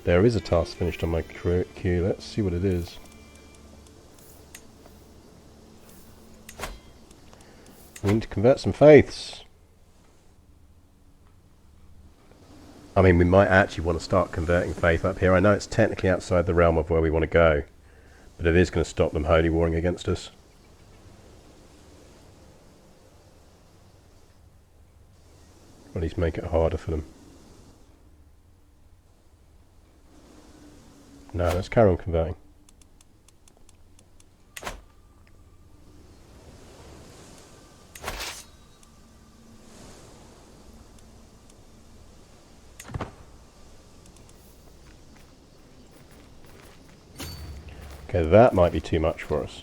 There is a task finished on my queue. Let's see what it is. We need to convert some faiths. I mean, we might actually want to start converting faith up here. I know it's technically outside the realm of where we want to go, but it is going to stop them holy warring against us. Or at least make it harder for them. No, let's carry on converting. Okay, that might be too much for us.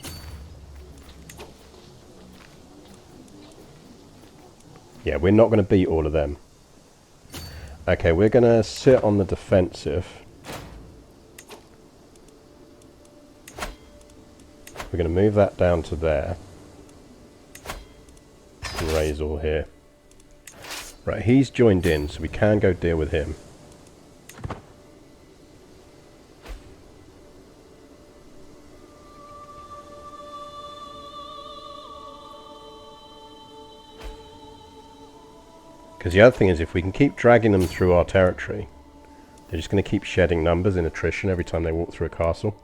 Yeah, we're not going to beat all of them. Okay, we're going to sit on the defensive. We're going to move that down to there. And raise all here. Right, he's joined in, so we can go deal with him. Because the other thing is, if we can keep dragging them through our territory, they're just going to keep shedding numbers in attrition every time they walk through a castle.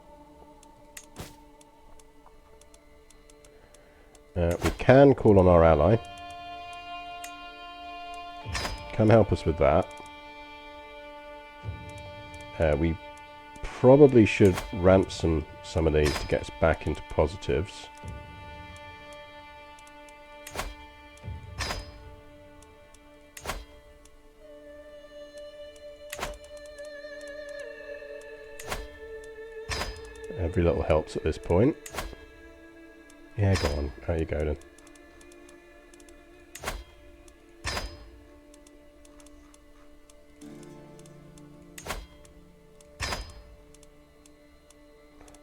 We can call on our ally. Come help us with that. We probably should ransom some of these to get us back into positives. Every little helps at this point. Yeah, go on. Out you go then.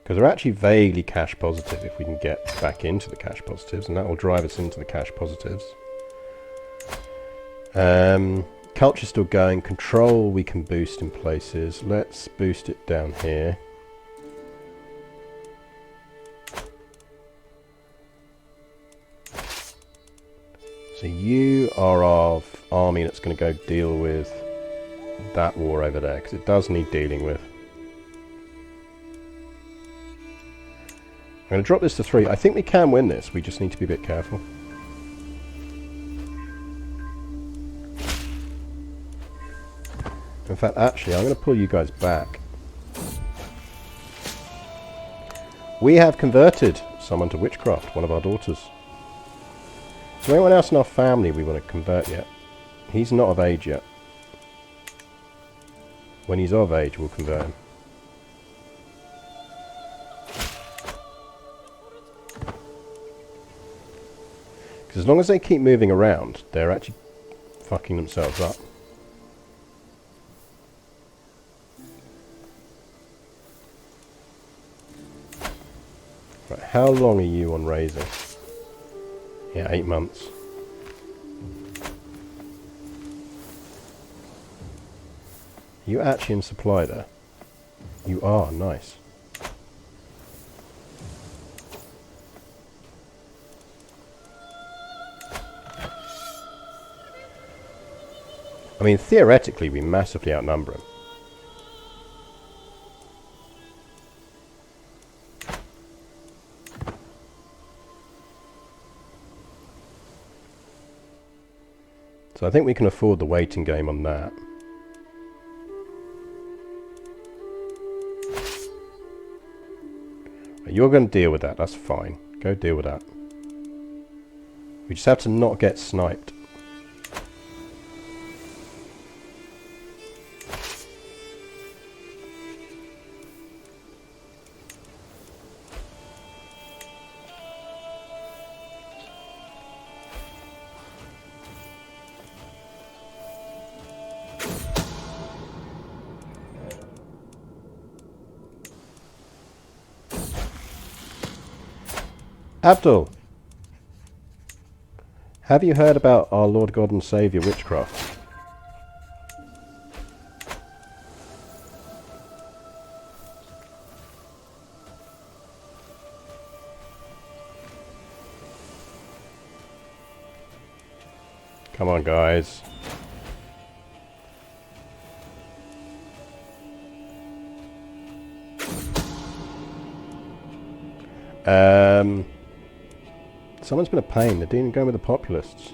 Because we're actually vaguely cash positive if we can get back into the cash positives, and that will drive us into the cash positives. Culture's still going. Control we can boost in places. Let's boost it down here. So you are our army that's going to go deal with that war over there, because it does need dealing with. I'm going to drop this to 3. I think we can win this, we just need to be a bit careful. In fact, actually, I'm going to pull you guys back. We have converted someone to witchcraft, one of our daughters. Is there anyone else in our family we want to convert yet? He's not of age yet. When he's of age, we'll convert him. Because as long as they keep moving around, they're actually fucking themselves up. Right, how long are you on raising? Yeah, 8 months. Are you actually in supply there? You are, nice. I mean, theoretically, we massively outnumber him. So I think we can afford the waiting game on that. You're going to deal with that, that's fine. Go deal with that. We just have to not get sniped. Abdul, have you heard about our Lord God and Saviour witchcraft? Come on, guys. Someone's been a pain. They're dealing going with the populists.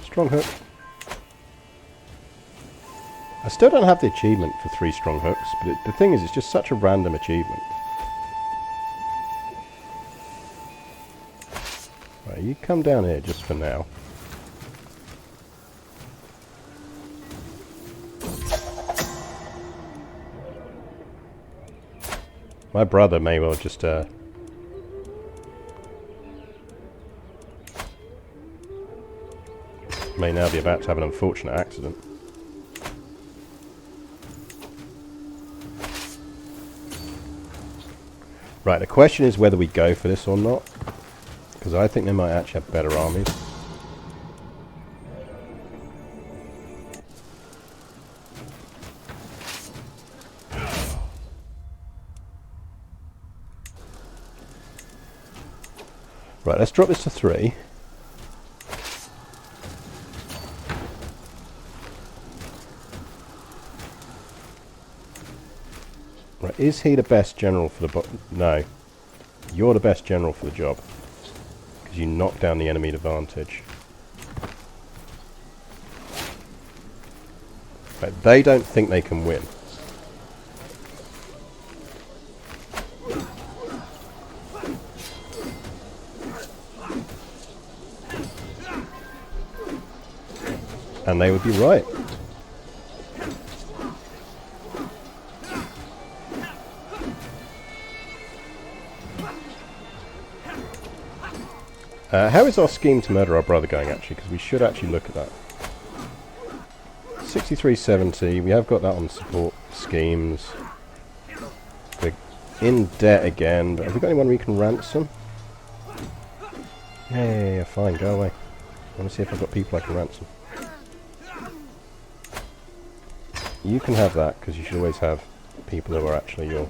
Strong hook. I still don't have the achievement for 3 strong hooks, but the thing is, it's just such a random achievement. Right, you come down here just for now. My brother may well just may now be about to have an unfortunate accident. Right, the question is whether we go for this or not, because I think they might actually have better armies. Right, let's drop this to 3. Right, is he the best general for the no. You're the best general for the job. Because you knock down the enemy advantage. Right, they don't think they can win. And they would be right. How is our scheme to murder our brother going, actually? Because we should actually look at that. 6370, we have got that on support schemes. We're in debt again, but have we got anyone we can ransom? Yeah, fine, go away. I want to see if I've got people I can ransom. You can have that, because you should always have people who are actually your...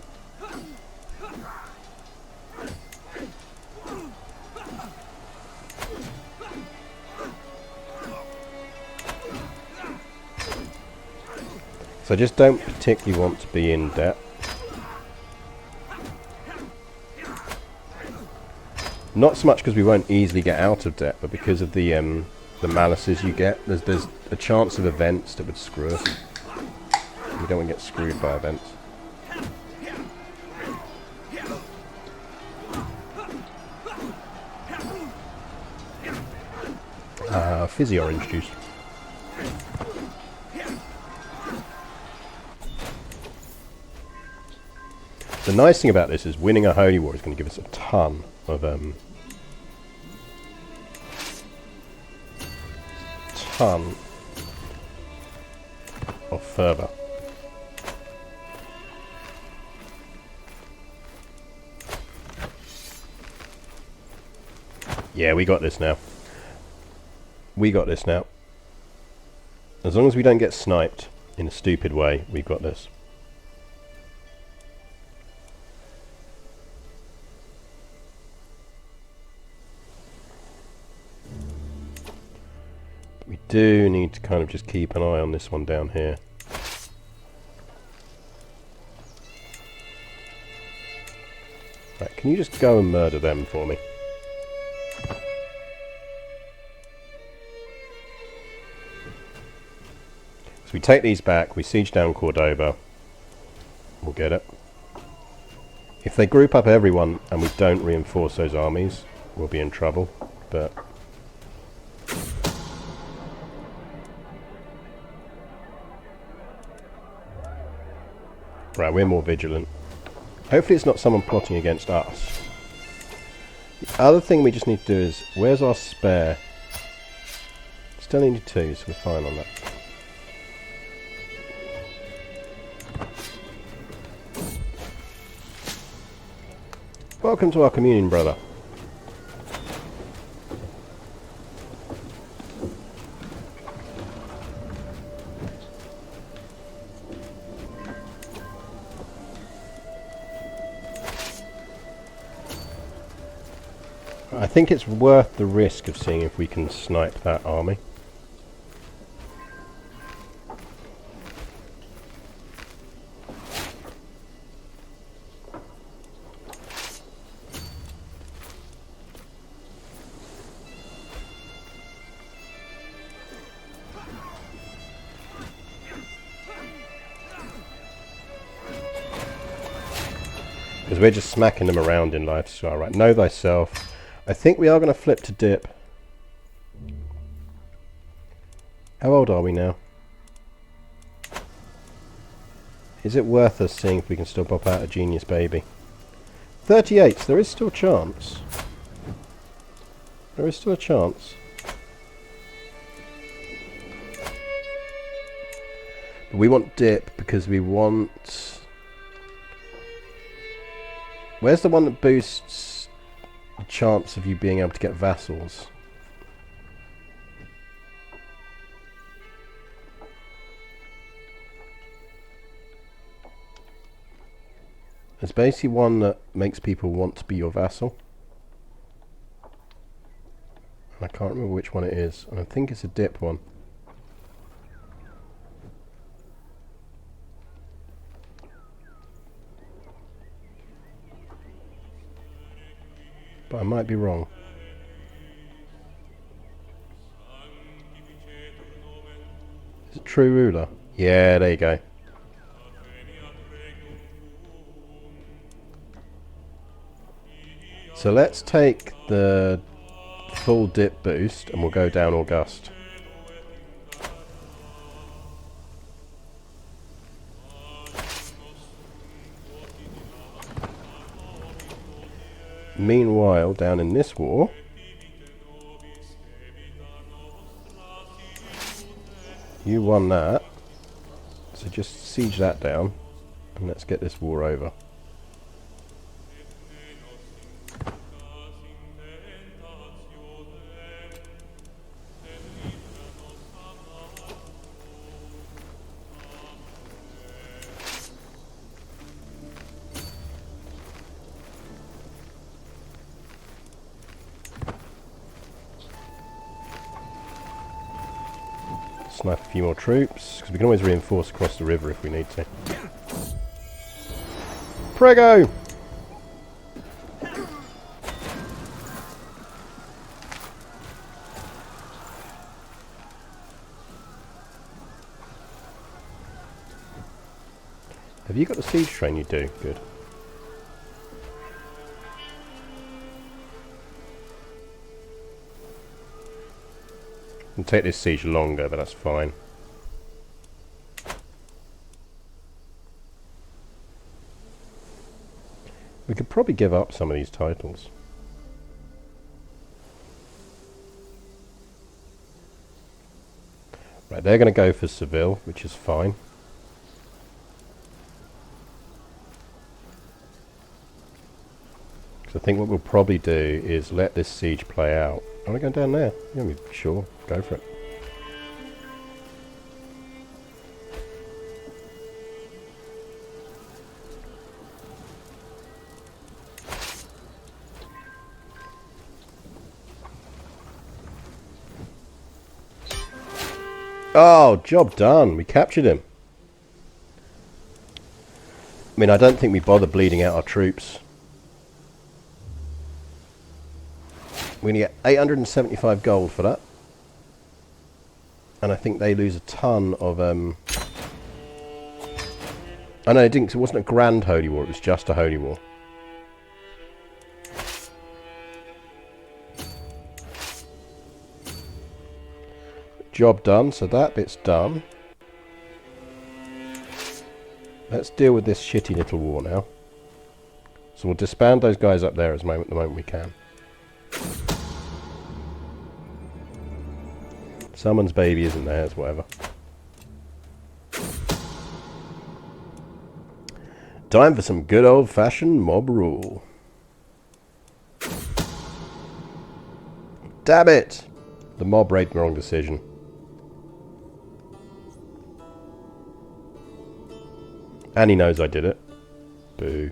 So I just don't particularly want to be in debt. Not so much because we won't easily get out of debt, but because of the malices you get. There's a chance of events that would screw us. We don't want to get screwed by events. Fizzy orange juice. The nice thing about this is winning a holy war is going to give us a ton of fervour. Yeah, we got this now. We got this now. As long as we don't get sniped in a stupid way, we've got this. We do need to kind of just keep an eye on this one down here. Right, can you just go and murder them for me? So we take these back, we siege down Cordoba, we'll get it. If they group up everyone and we don't reinforce those armies, we'll be in trouble, but... Right, we're more vigilant. Hopefully it's not someone plotting against us. The other thing we just need to do is, where's our spare? Still need 2, so we're fine on that. Welcome to our communion, brother. I think it's worth the risk of seeing if we can snipe that army. Because we're just smacking them around in lifestyle. Right, know thyself. I think we are going to flip to dip. How old are we now? Is it worth us seeing if we can still pop out a genius baby? 38, there is still a chance. There is still a chance. But we want dip because we want... Where's the one that boosts the chance of you being able to get vassals? There's basically one that makes people want to be your vassal. And I can't remember which one it is. And I think it's a dip one. But I might be wrong. Is it true ruler? Yeah, there you go. So let's take the full dip boost and we'll go down August. Meanwhile, down in this war, you won that, so just siege that down, and let's get this war over. Snipe a few more troops, because we can always reinforce across the river if we need to. Prego! Have you got the siege train? You do. Good. It'll take this siege longer, but that's fine. We could probably give up some of these titles. Right, they're going to go for Seville, which is fine. So I think what we'll probably do is let this siege play out. I want to go down there. Yeah, sure, go for it. Oh, job done. We captured him. I mean, I don't think we bother bleeding out our troops. We're going to get 875 gold for that. And I think they lose a ton of... Oh no, it didn't, 'cause it wasn't a grand holy war, it was just a holy war. Job done, so that bit's done. Let's deal with this shitty little war now. So we'll disband those guys up there the moment we can. Someone's baby isn't theirs, whatever. Time for some good old-fashioned mob rule. Damn it! The mob made the wrong decision. And he knows I did it. Boo.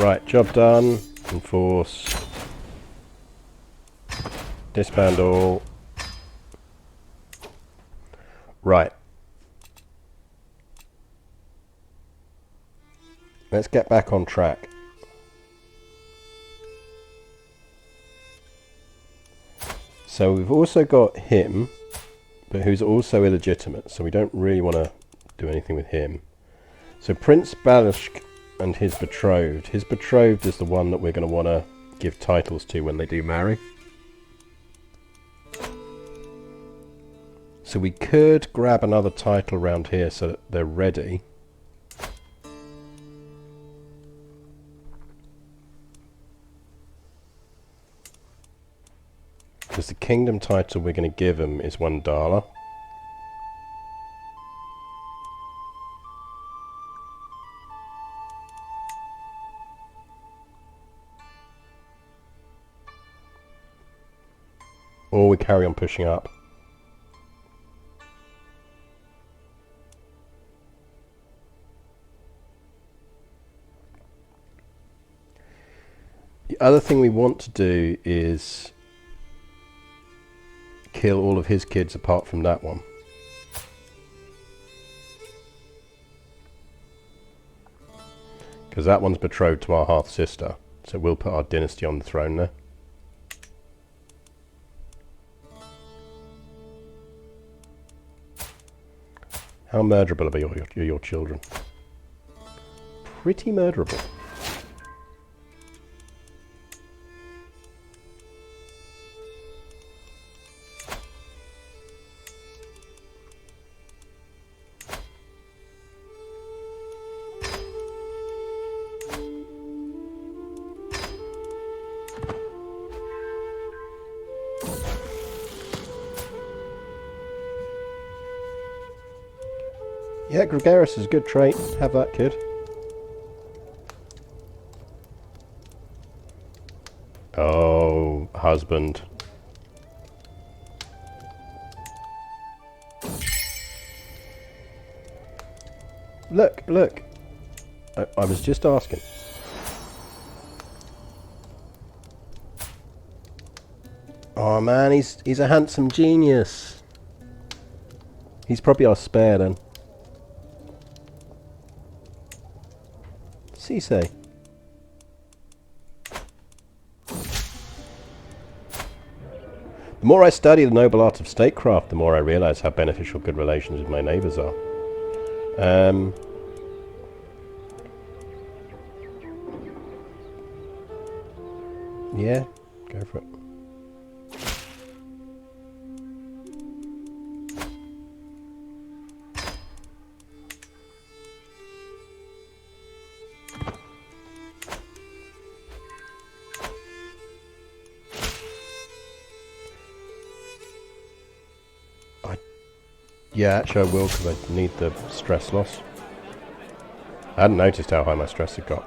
Right, job done. Enforce. Disband all. Right. Let's get back on track. So we've also got him, but who's also illegitimate, so we don't really want to do anything with him. So Prince Balashk and his betrothed. His betrothed is the one that we're going to want to give titles to when they do marry. So we could grab another title around here so that they're ready. Because the kingdom title we're going to give him is $1. Or we carry on pushing up. The other thing we want to do is kill all of his kids apart from that one. Because that one's betrothed to our half sister, so we'll put our dynasty on the throne there. How murderable are your children? Pretty murderable. Yeah, gregarious is a good trait. Have that, kid. Oh, husband. Look, look. I was just asking. Oh man, he's a handsome genius. He's probably our spare then. Say. The more I study the noble art of statecraft, the more I realize how beneficial good relations with my neighbors are. Yeah, go for it. Yeah, actually I will, because I need the stress loss. I hadn't noticed how high my stress had got.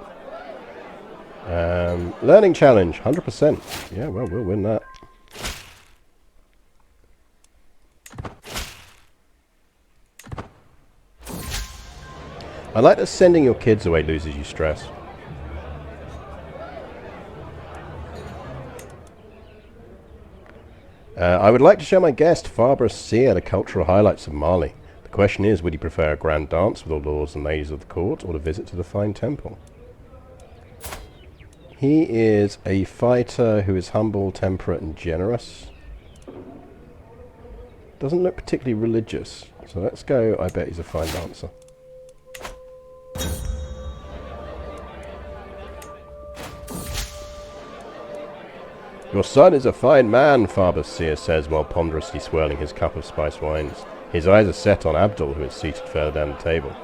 Learning challenge, 100%. Yeah, well, we'll win that. I like that sending your kids away loses you stress. I would like to show my guest, Faber Seer, the cultural highlights of Mali. The question is, would he prefer a grand dance with all the lords and ladies of the court, or a visit to the fine temple? He is a fighter who is humble, temperate, and generous. Doesn't look particularly religious, so let's go. I bet he's a fine dancer. Your son is a fine man, Faber Seer says while ponderously swirling his cup of spiced wines. His eyes are set on Abdul, who is seated further down the table.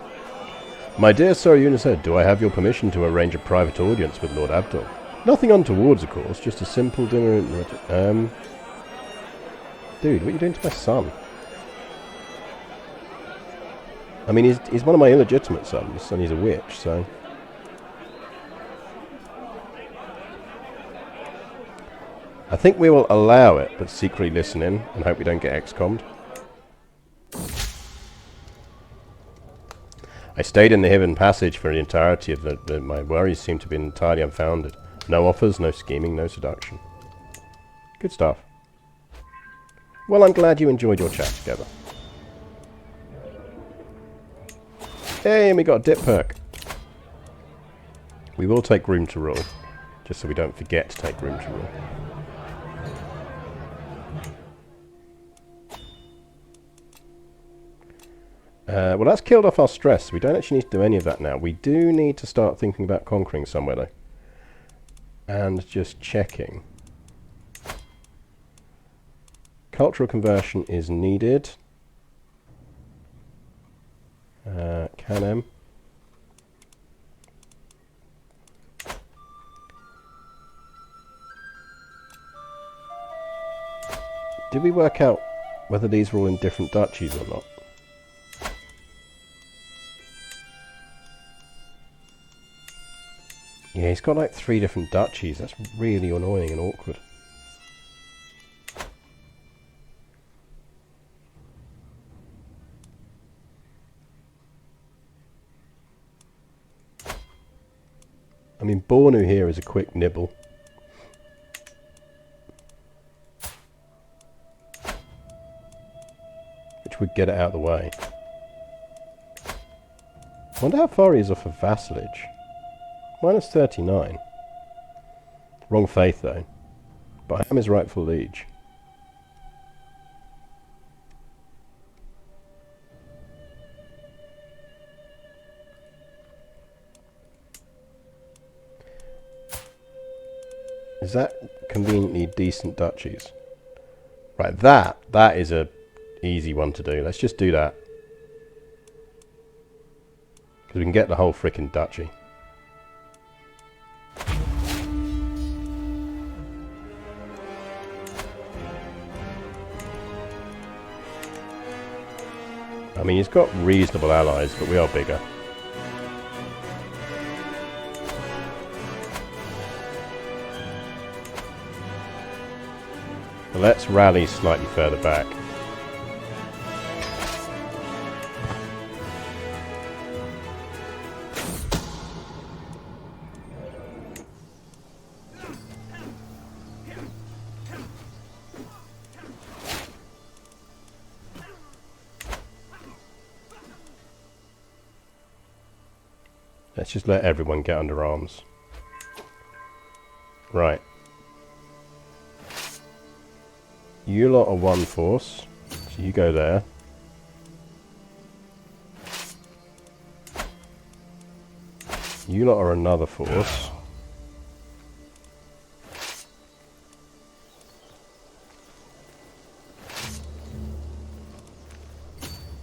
My dear Sir Yunusa, do I have your permission to arrange a private audience with Lord Abdul? Nothing untowards, of course, just a simple dinner. Dude, what are you doing to my son? I mean, he's one of my illegitimate sons, and he's a witch, so... I think we will allow it, but secretly listen in, and hope we don't get ex-commed. I stayed in the hidden passage for the entirety of my worries seem to be entirely unfounded. No offers, no scheming, no seduction. Good stuff. Well, I'm glad you enjoyed your chat together. Hey, and we got a dip perk. We will take room to rule, just so we don't forget to take room to rule. Well, that's killed off our stress. We don't actually need to do any of that now. We do need to start thinking about conquering somewhere, though. And just checking. Cultural conversion is needed. Canem. Did we work out whether these were all in different duchies or not? Yeah, he's got like 3 different duchies. That's really annoying and awkward. I mean, Bornu here is a quick nibble. Which would get it out of the way. I wonder how far he is off of vassalage. Minus 39. Wrong faith, though. But I am his rightful liege. Is that conveniently decent duchies? Right, that is a easy one to do. Let's just do that. Because we can get the whole frickin' duchy. I mean, he's got reasonable allies, but we are bigger. Well, let's rally slightly further back. Let's just let everyone get under arms. Right. You lot are one force, so you go there. You lot are another force.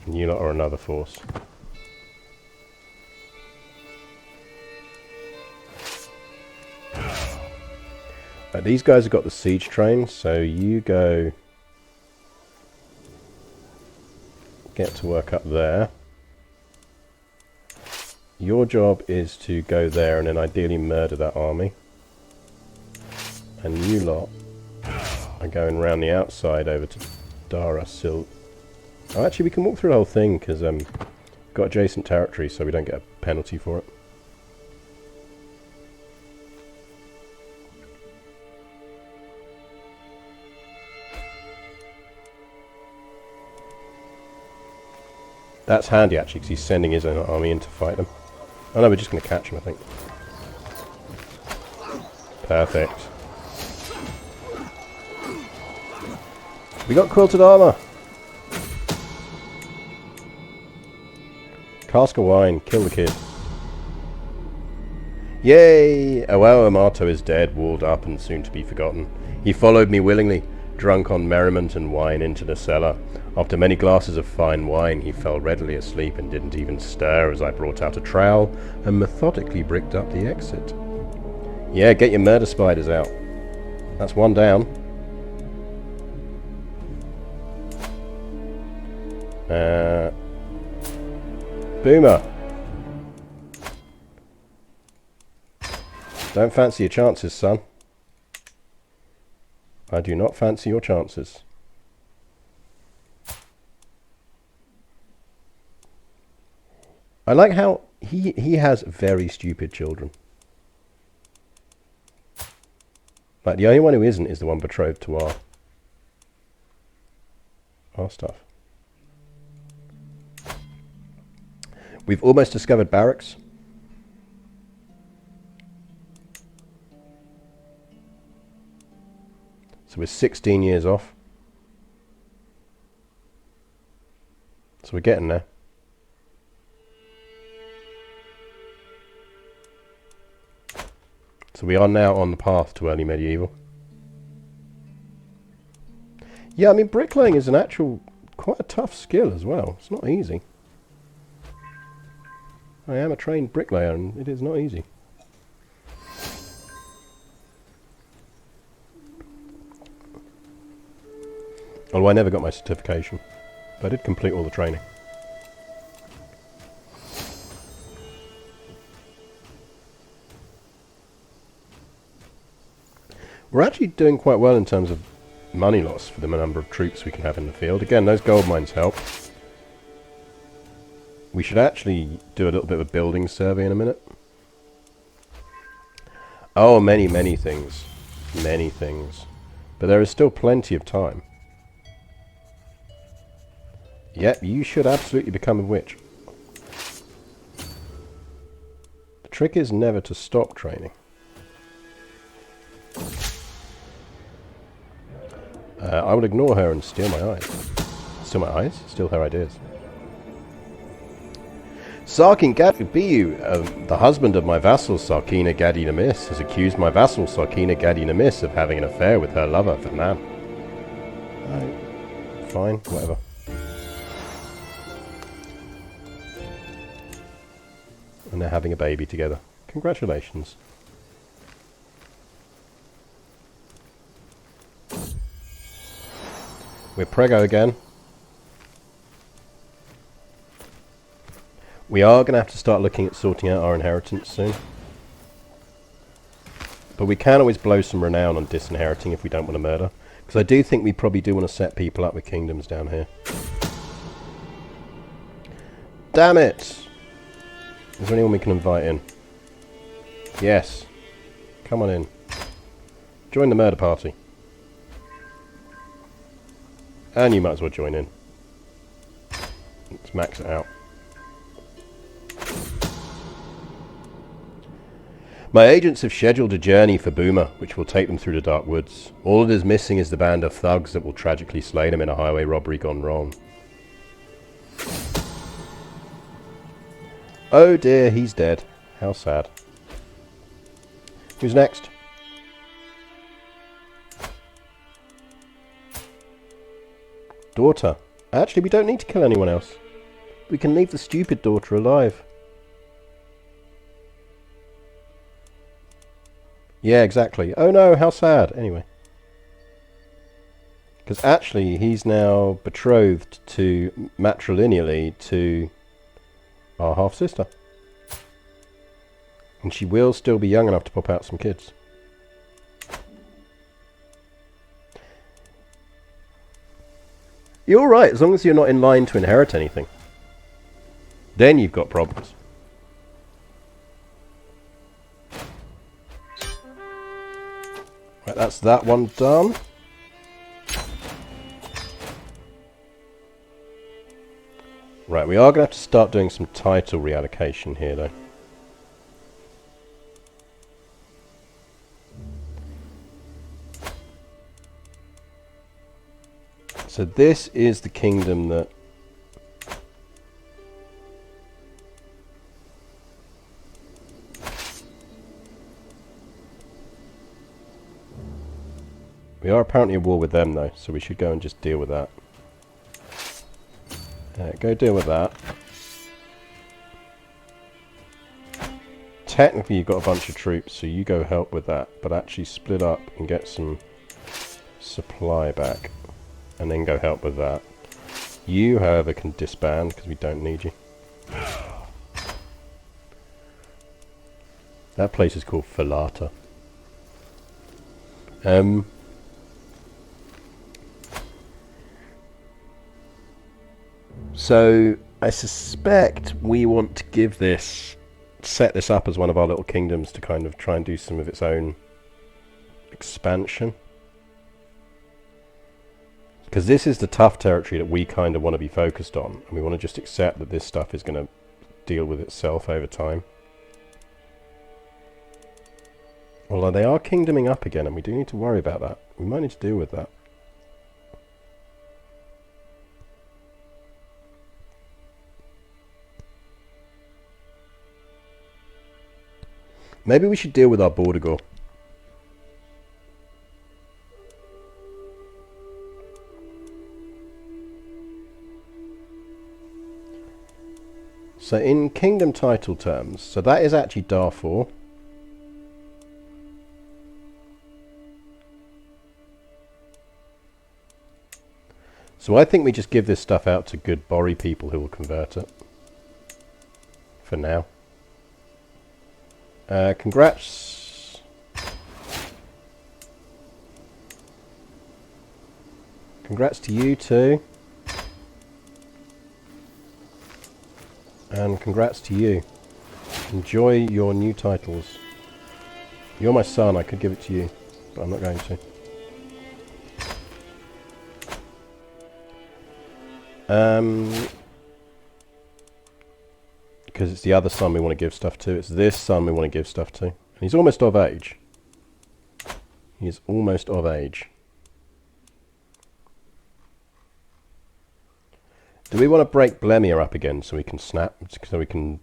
And you lot are another force. These guys have got the siege train, so you go get to work up there. Your job is to go there and then ideally murder that army. And you lot are going around the outside over to Dara Sil. Oh, actually, we can walk through the whole thing because we've got adjacent territory, so we don't get a penalty for it. That's handy, actually, because he's sending his own army in to fight them. Oh no, we're just going to catch him, I think. Perfect. We got quilted armor! Cask of wine, kill the kid. Yay! Oh well, Amato is dead, walled up, and soon to be forgotten. He followed me willingly, drunk on merriment and wine into the cellar. After many glasses of fine wine, he fell readily asleep and didn't even stir as I brought out a trowel and methodically bricked up the exit. Yeah, get your murder spiders out. That's one down. Boomer. Don't fancy your chances, son. I do not fancy your chances. I like how he has very stupid children. Like, the only one who isn't is the one betrothed to our stuff. We've almost discovered barracks. So we're 16 years off. So we're getting there. So we are now on the path to early medieval. Yeah, I mean, bricklaying is an actual, quite a tough skill as well. It's not easy. I am a trained bricklayer and it is not easy. Although I never got my certification, but I did complete all the training. We're actually doing quite well in terms of money loss for the number of troops we can have in the field. Again, those gold mines help. We should actually do a little bit of a building survey in a minute. Oh, many, many things. Many things. But there is still plenty of time. Yep, you should absolutely become a witch. The trick is never to stop training. I will ignore her and steal my eyes. Steal my eyes? Steal her ideas. Sarkin Gadbiu, the husband of my vassal Sarkina Gadinamis, has accused my vassal Sarkina Gadinamis of having an affair with her lover, Fernand. Fine, whatever. And they're having a baby together. Congratulations. We're prego again. We are going to have to start looking at sorting out our inheritance soon. But we can always blow some renown on disinheriting if we don't want to murder. Because I do think we probably do want to set people up with kingdoms down here. Damn it! Is there anyone we can invite in? Yes. Come on in. Join the murder party. And you might as well join in. Let's max it out. My agents have scheduled a journey for Boomer, which will take them through the dark woods. All that is missing is the band of thugs that will tragically slay them in a highway robbery gone wrong. Oh dear, he's dead. How sad. Who's next? Daughter. Actually, we don't need to kill anyone else. We can leave the stupid daughter alive. Yeah, exactly. Oh no, how sad. Anyway. Because actually, he's now betrothed to, matrilineally, to our half-sister. And she will still be young enough to pop out some kids. You're right, as long as you're not in line to inherit anything. Then you've got problems. Right, that's that one done. Right, we are going to have to start doing some title reallocation here, though. So this is the kingdom that... We are apparently at war with them, though, so we should go and just deal with that. Go deal with that. Technically you've got a bunch of troops, so you go help with that, but actually split up and get some supply back. And then go help with that. You, however, can disband, because we don't need you. That place is called Falata. So, I suspect we want to give this, set this up as one of our little kingdoms to kind of try and do some of its own expansion. Because this is the tough territory that we kind of want to be focused on, and we want to just accept that this stuff is going to deal with itself over time. Although they are kingdoming up again, and we do need to worry about that. We might need to deal with that. Maybe we should deal with our border gore. So in kingdom title terms, so that is actually Darfur. So I think we just give this stuff out to good Bori people who will convert it. For now. Congrats. Congrats to you too. And congrats to you. Enjoy your new titles. You're my son, I could give it to you, but I'm not going to. Because it's the other son we want to give stuff to. It's this son we want to give stuff to. And he's almost of age. He is almost of age. Do we want to break Blemia up again so we can snap, so we can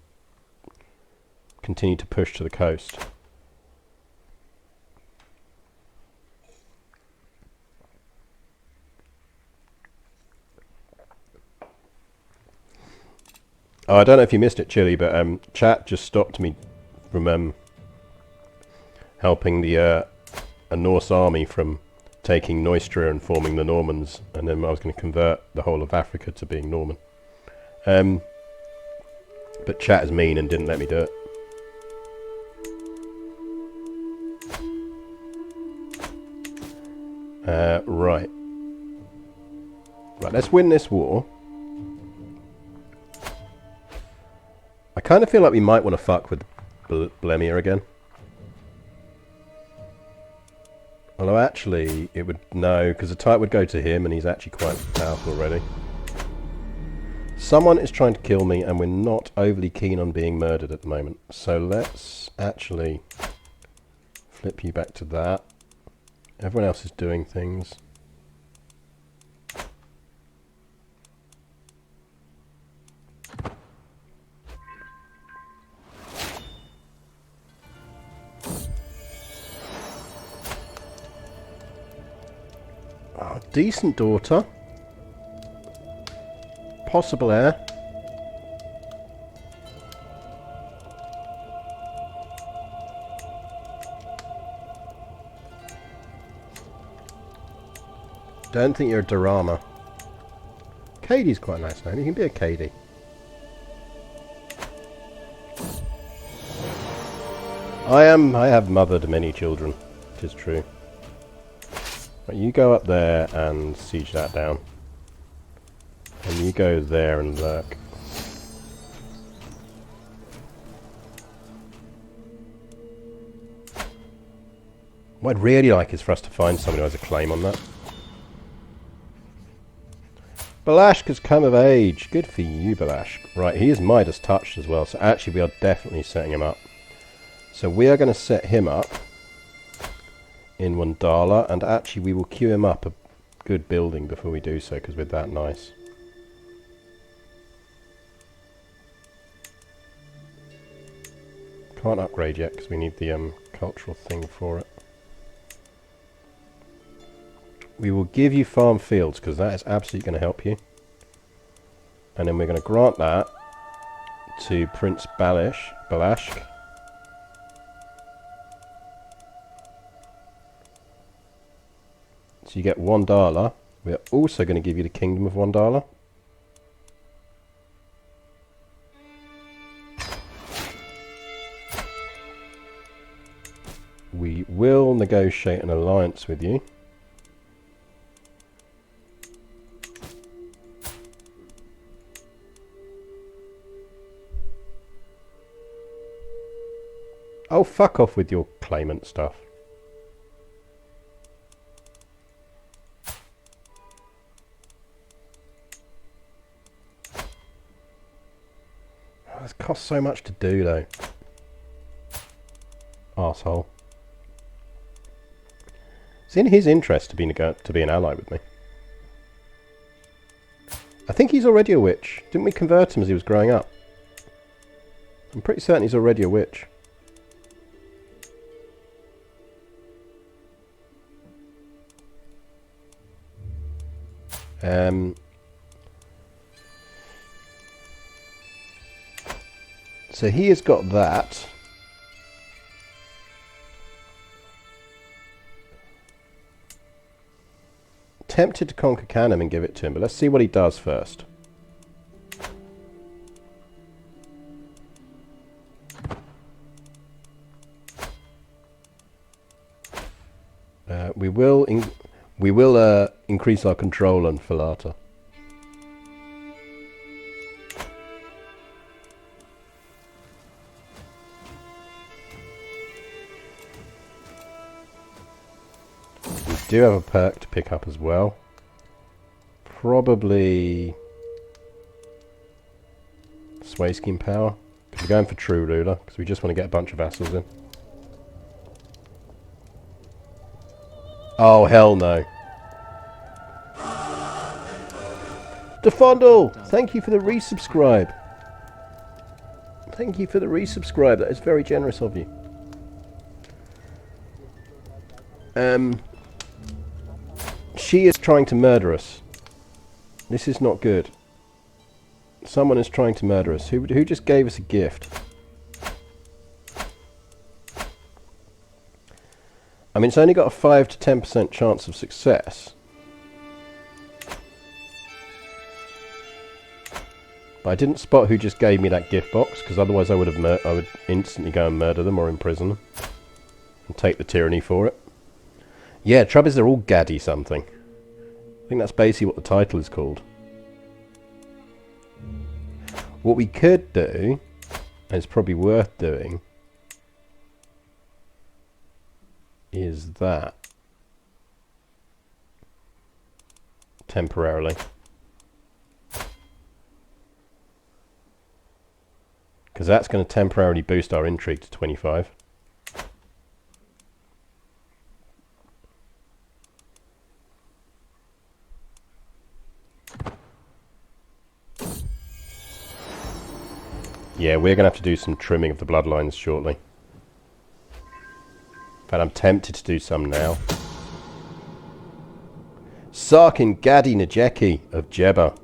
continue to push to the coast? Oh, I don't know if you missed it, Chili, but chat just stopped me from helping the a Norse army from taking Neustria and forming the Normans, and then I was going to convert the whole of Africa to being Norman. But chat is mean and didn't let me do it. Right. Right, let's win this war. I kind of feel like we might want to fuck with Blemia again. Although actually, it would... No, because the type would go to him and he's actually quite powerful already. Someone is trying to kill me and we're not overly keen on being murdered at the moment. So let's actually flip you back to that. Everyone else is doing things. Oh, decent daughter. Possible heir. Don't think you're a Dorama. Katie's quite a nice name. You can be a Katie. I have mothered many children. It is true. Right, you go up there and siege that down. And you go there and lurk. What I'd really like is for us to find someone who has a claim on that. Balashk has come of age. Good for you, Balashk. Right, he is Midas touched as well, so actually we are definitely setting him up. So we are going to set him up in Wandala, and actually we will queue him up a good building before we do so, because we're that nice. Can't upgrade yet, because we need the cultural thing for it. We will give you farm fields, because that is absolutely going to help you. And then we're going to grant that to Prince Balashk. So you get Wandala. We are also going to give you the Kingdom of Wandala. We will negotiate an alliance with you. Oh, fuck off with your claimant stuff. Oh, this costs so much to do, though. Arsehole. It's in his interest to be an ally with me. I think he's already a witch. Didn't we convert him as he was growing up? I'm pretty certain he's already a witch. So he has got that. Tempted to conquer Canham and give it to him, but let's see what he does first. We will increase our control on Falata. We do have a perk to pick up as well. Probably sway scheme power. We're going for true ruler because we just want to get a bunch of vassals in. Oh, hell no. Defondle! Thank you for the resubscribe. Thank you for the resubscribe. That is very generous of you. She is trying to murder us. This is not good. Someone is trying to murder us. Who just gave us a gift? I mean, it's only got a 5 to 10% chance of success. But I didn't spot who just gave me that gift box, because otherwise I would instantly go and murder them or imprison them. And take the tyranny for it. Yeah, trouble is they're all gaddy something. I think that's basically what the title is called. What we could do, and it's probably worth doing, is that. Temporarily. Because that's going to temporarily boost our intrigue to 25. Yeah, we're going to have to do some trimming of the bloodlines shortly. In fact, I'm tempted to do some now. Sarkin Gadi Najeki of Jebba.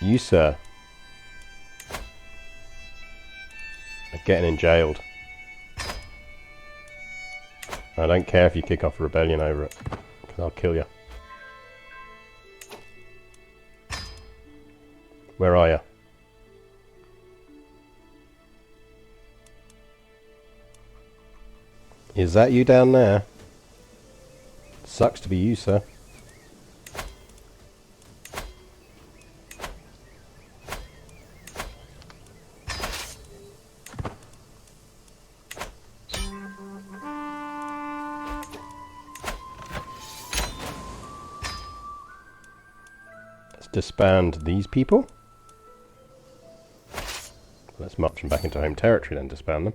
You, sir, are getting jailed. I don't care if you kick off a rebellion over it, because I'll kill you. Where are you? Is that you down there? Sucks to be you, sir. Disband these people. Let's march them back into home territory, then disband them.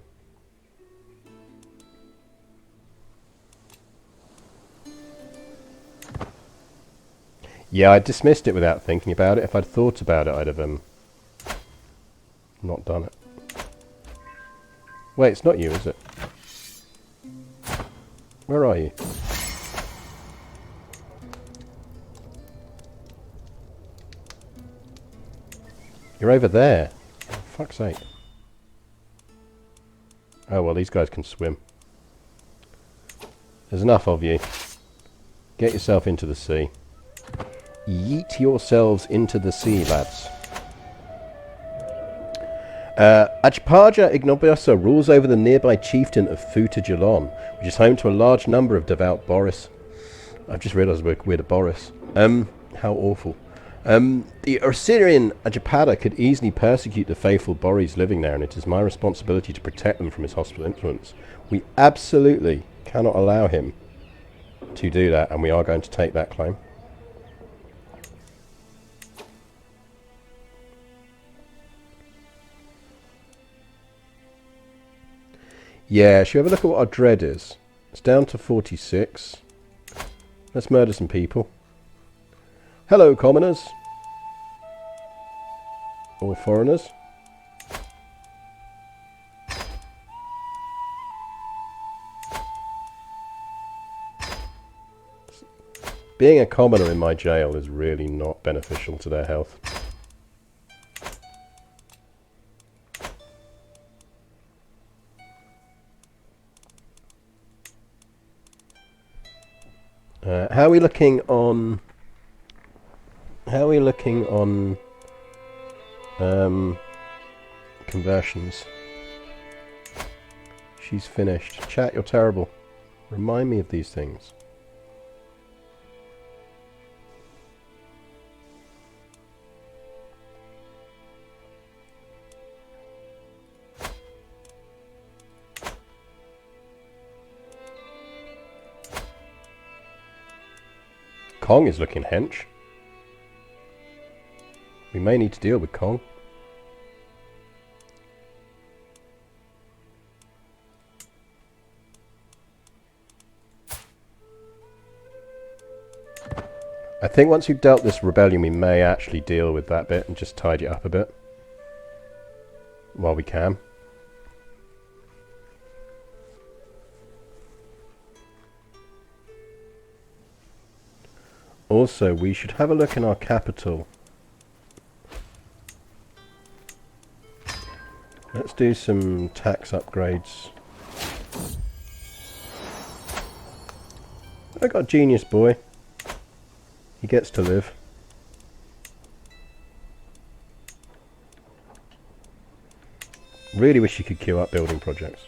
Yeah, I dismissed it without thinking about it. If I'd thought about it, I'd have not done it. Wait, it's not you, is it? Where are you? You're over there. For fuck's sake. Oh well, these guys can swim. There's enough of you. Get yourself into the sea. Yeet yourselves into the sea, lads. Ajpaja Ignobiosa rules over the nearby chieftain of Futa Jalon, which is home to a large number of devout Boris. I've just realised we're to Boris. How awful. The Assyrian Ajapada could easily persecute the faithful Boris living there, and it is my responsibility to protect them from his hostile influence. We absolutely cannot allow him to do that, and we are going to take that claim. Yeah, should we have a look at what our dread is? It's down to 46. Let's murder some people. Hello, commoners. Or foreigners. Being a commoner in my jail is really not beneficial to their health. How are we looking on... How are we looking on... conversions? She's finished. Chat, you're terrible. Remind me of these things. Kong is looking hench. We may need to deal with Kong. I think once we've dealt this rebellion, we may actually deal with that bit and just tidy it up a bit. While we can. Also, we should have a look in our capital. Let's do some tax upgrades. I got a genius boy. He gets to live. Really wish you could queue up building projects.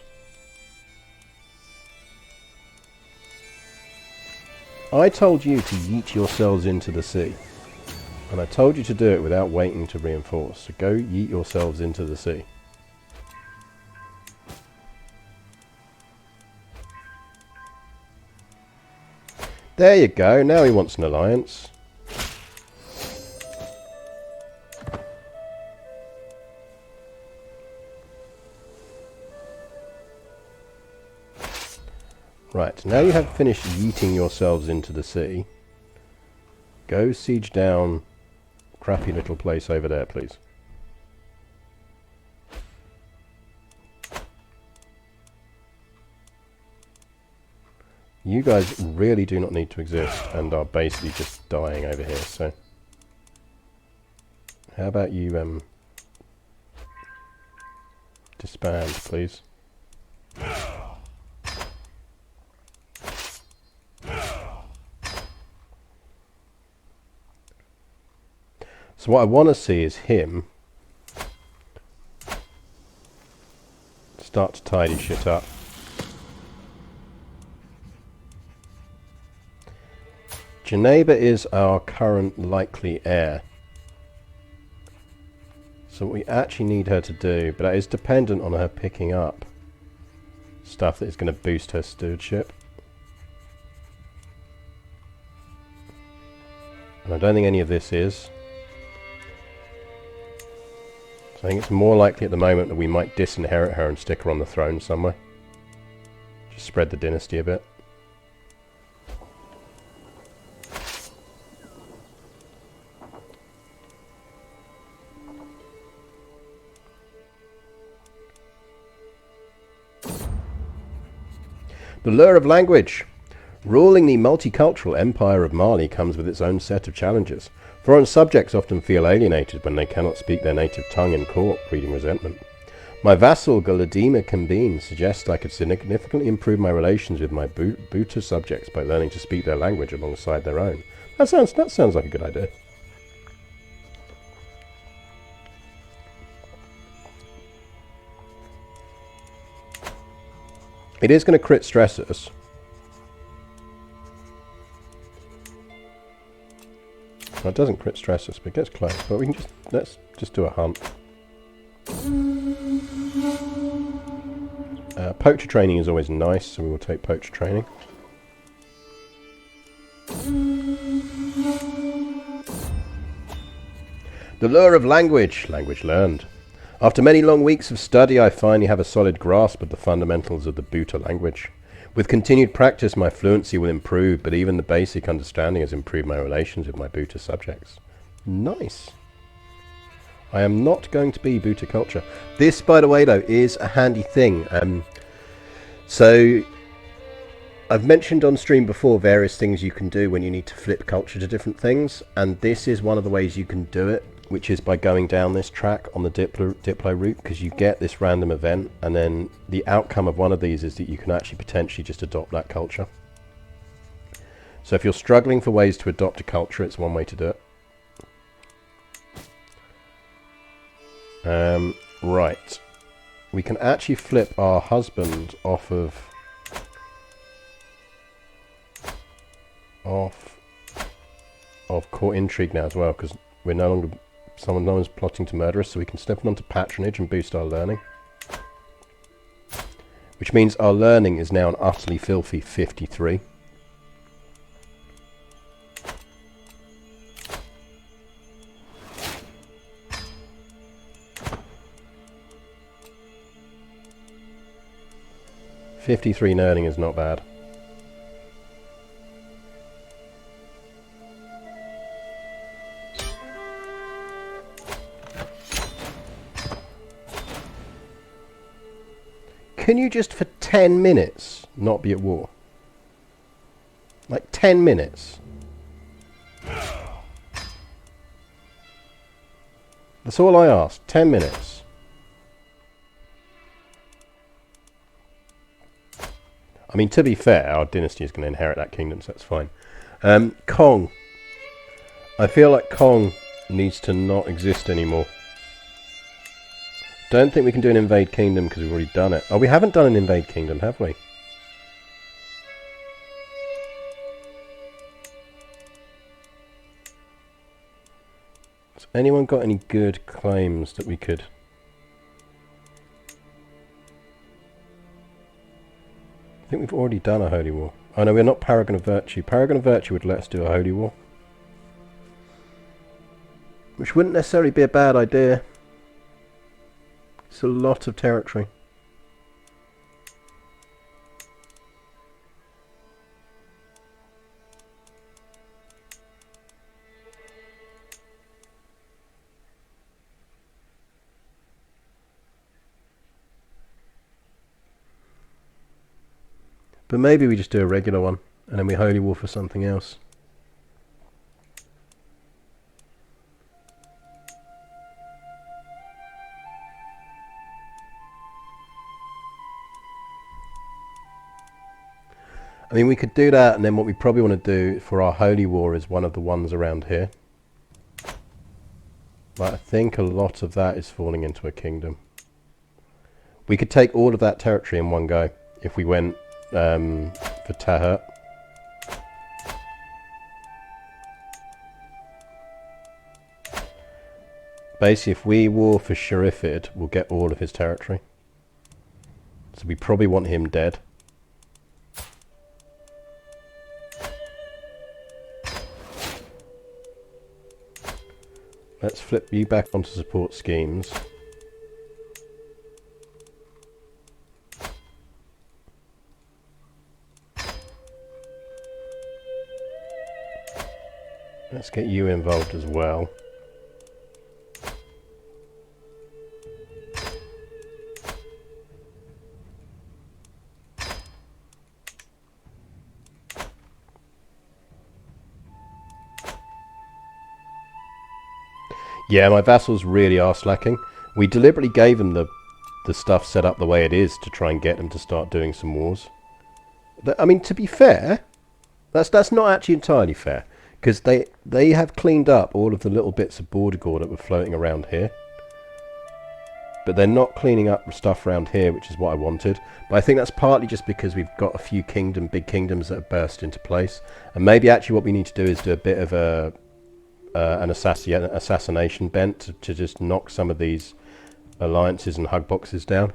I told you to yeet yourselves into the sea. And I told you to do it without waiting to reinforce. So go yeet yourselves into the sea. There you go. Now he wants an alliance. Right, now you have finished yeeting yourselves into the sea. Go siege down crappy little place over there, please. You guys really do not need to exist and are basically just dying over here, so... How about you, disband, please? So what I want to see is him start to tidy shit up. Geneva is our current likely heir. So what we actually need her to do, but that is dependent on her picking up stuff that is going to boost her stewardship. And I don't think any of this is. So I think it's more likely at the moment that we might disinherit her and stick her on the throne somewhere. Just spread the dynasty a bit. The lure of language. Ruling the multicultural empire of Mali comes with its own set of challenges. Foreign subjects often feel alienated when they cannot speak their native tongue in court, breeding resentment. My vassal Galadima Kambine suggests I could significantly improve my relations with my Buta subjects by learning to speak their language alongside their own. That sounds like a good idea. It is going to crit stress us. Well, it doesn't crit stress us, but it gets close. But we can just, let's just do a hunt. Poacher training is always nice, so we will take poacher training. The lure of language. Language learned. After many long weeks of study, I finally have a solid grasp of the fundamentals of the Buta language. With continued practice, my fluency will improve, but even the basic understanding has improved my relations with my Buta subjects. Nice. I am not going to be Buta culture. This, by the way, though, is a handy thing. So, I've mentioned on stream before various things you can do when you need to flip culture to different things, and this is one of the ways you can do it, which is by going down this track on the Diplo route, because you get this random event, and then the outcome of one of these is that you can actually potentially just adopt that culture. So if you're struggling for ways to adopt a culture, it's one way to do it. Right. We can actually flip our husband off of court intrigue now as well, because we're no longer no one's plotting to murder us, so we can step onto patronage and boost our learning. Which means our learning is now an utterly filthy 53. .53 learning is not bad. Can you just for 10 minutes not be at war? Like 10 minutes. That's all I ask. 10 minutes. I mean, to be fair, our dynasty is going to inherit that kingdom, so that's fine. Kong. I feel like Kong needs to not exist anymore. Don't think we can do an invade kingdom because we've already done it. Oh, we haven't done an invade kingdom, have we? Has anyone got any good claims that we could... I think we've already done a holy war. Oh no, we're not Paragon of Virtue. Paragon of Virtue would let us do a holy war. Which wouldn't necessarily be a bad idea. It's a lot of territory. But maybe we just do a regular one, and then we holy war for something else. I mean, we could do that, and then what we probably want to do for our holy war is one of the ones around here. But I think a lot of that is falling into a kingdom. We could take all of that territory in one go if we went for Tahert. Basically, if we war for Sharifid, we'll get all of his territory. So we probably want him dead. Let's flip you back onto support schemes. Let's get you involved as well. Yeah, my vassals really are slacking. We deliberately gave them the stuff set up the way it is to try and get them to start doing some wars. I mean, to be fair, that's not actually entirely fair, because they have cleaned up all of the little bits of border gore that were floating around here. But they're not cleaning up stuff around here, which is what I wanted. But I think that's partly just because we've got a few big kingdoms that have burst into place. And maybe actually what we need to do is do a bit of a an assassination bent to just knock some of these alliances and hug boxes down.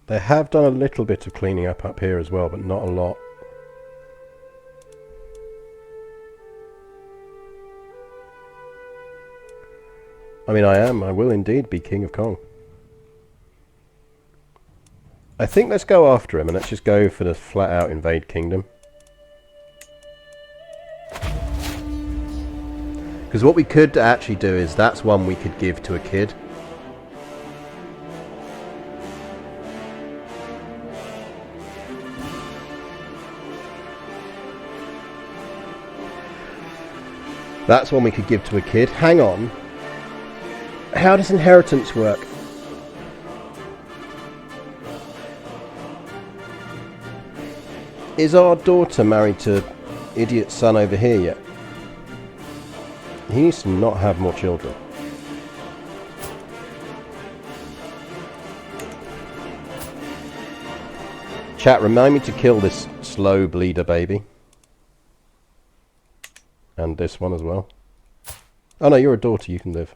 They have done a little bit of cleaning up here as well, but not a lot. I mean, I will indeed be King of Kong. I think let's go after him and let's just go for the flat out invade kingdom. Because what we could actually do is that's one we could give to a kid. That's one we could give to a kid. Hang on. How does inheritance work? Is our daughter married to idiot son over here yet? He needs to not have more children. Chat, remind me to kill this slow bleeder baby. And this one as well. Oh no, you're a daughter, you can live.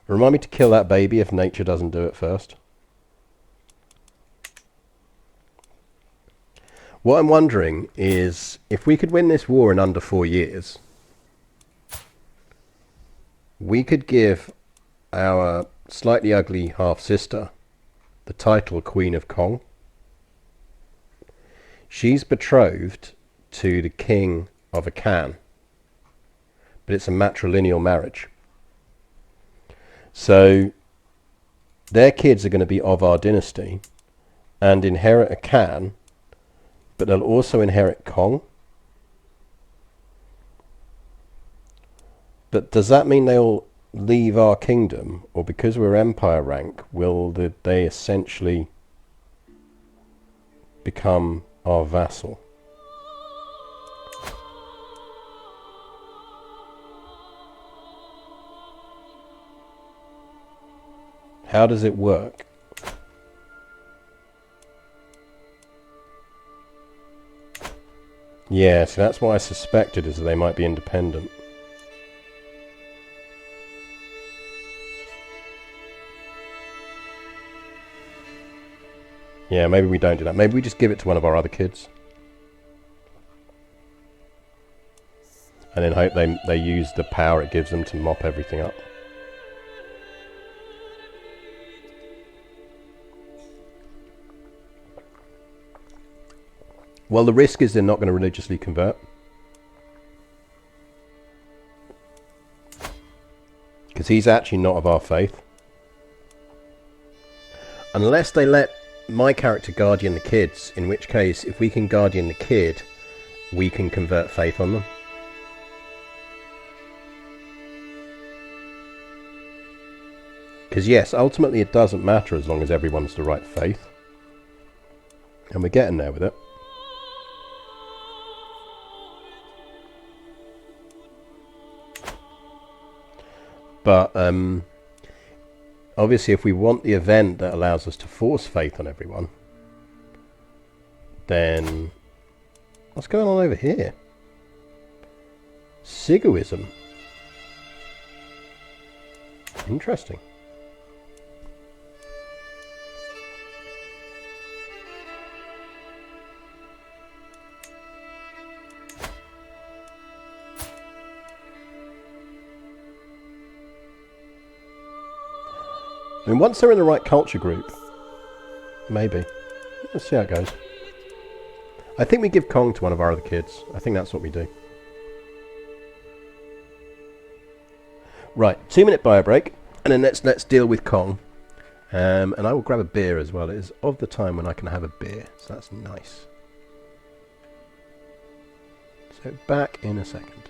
Remind me to kill that baby if nature doesn't do it first. What I'm wondering is, if we could win this war in under 4 years, we could give our slightly ugly half-sister the title Queen of Kong. She's betrothed to the king of Akan, but it's a matrilineal marriage. So their kids are going to be of our dynasty and inherit Akan, but they'll also inherit Kong. But does that mean they'll leave our kingdom, or because we're empire rank, will they essentially become our vassal? How does it work? Yeah, so that's what I suspected, is that they might be independent. Yeah, maybe we don't do that. Maybe we just give it to one of our other kids. And then hope they use the power it gives them to mop everything up. Well, the risk is they're not going to religiously convert. Because he's actually not of our faith. Unless they let my character guardian the kids, in which case, if we can guardian the kid, we can convert faith on them. Because yes, ultimately it doesn't matter as long as everyone's the right faith. And we're getting there with it. But obviously if we want the event that allows us to force faith on everyone, then what's going on over here? Sigoism. Interesting. I mean, once they're in the right culture group, maybe. Let's see how it goes. I think we give Kong to one of our other kids. I think that's what we do. Right, 2-minute bio break, and then let's deal with Kong. And I will grab a beer as well. It is of the time when I can have a beer, so that's nice. So back in a second.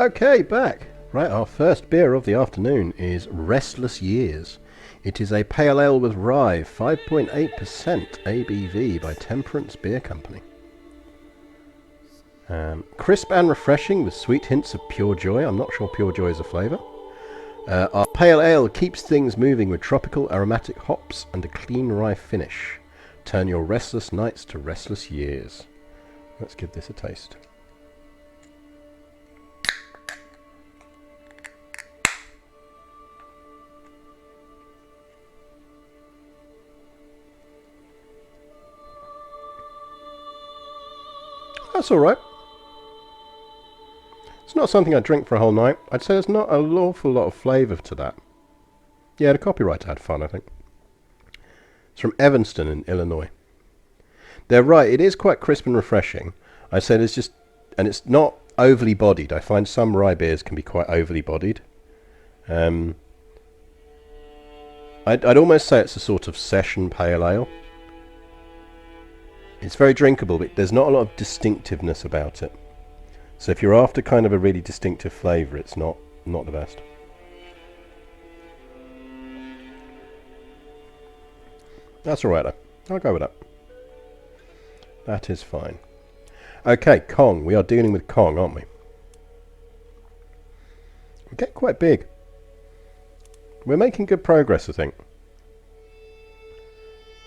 Okay, back. Right, our first beer of the afternoon is Restless Years. It is a pale ale with rye, 5.8% ABV by Temperance Beer Company. Crisp and refreshing with sweet hints of pure joy. I'm not sure pure joy is a flavour. Our pale ale keeps things moving with tropical aromatic hops and a clean rye finish. Turn your restless nights to restless years. Let's give this a taste. That's alright. It's not something I'd drink for a whole night. I'd say there's not an awful lot of flavour to that. Yeah, the copywriter had fun, I think. It's from Evanston in Illinois. They're right, it is quite crisp and refreshing. I said it's just, and it's not overly bodied. I find some rye beers can be quite overly bodied. I'd almost say it's a sort of session pale ale. It's very drinkable, but there's not a lot of distinctiveness about it. So if you're after kind of a really distinctive flavour, it's not the best. That's alright though. I'll go with that. That is fine. Okay, Kong. We are dealing with Kong, aren't we? We're getting quite big. We're making good progress, I think.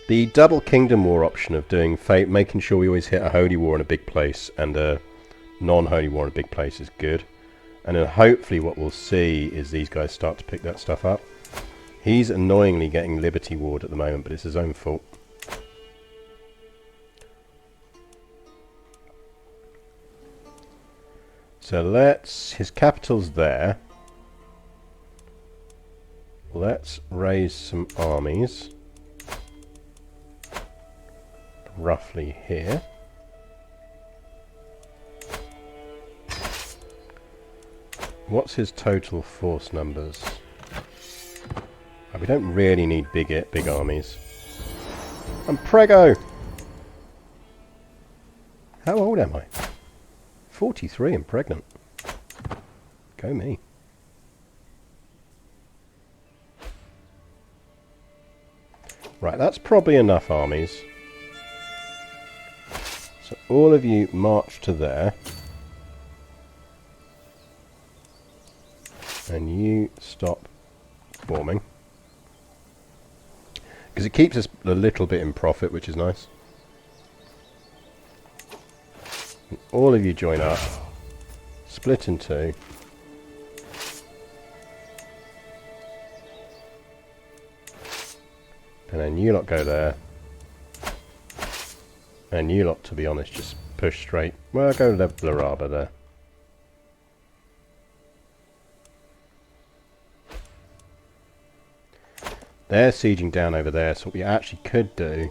The double Kingdom War option of doing making sure we always hit a Holy War in a big place and a non-Holy War in a big place is good. And then hopefully what we'll see is these guys start to pick that stuff up. He's annoyingly getting Liberty Ward at the moment, but it's his own fault. So his capital's there. Let's raise some armies. Roughly here. What's his total force numbers? Oh, we don't really need big armies. I'm preggo! How old am I? 43 and pregnant. Go me. Right, that's probably enough armies. So all of you march to there. And you stop forming. Because it keeps us a little bit in profit, which is nice. And all of you join up. Split in two. And then you lot go there. And you lot, to be honest, just push straight. Well, I'll go to Blaraba there. They're sieging down over there, so what we actually could do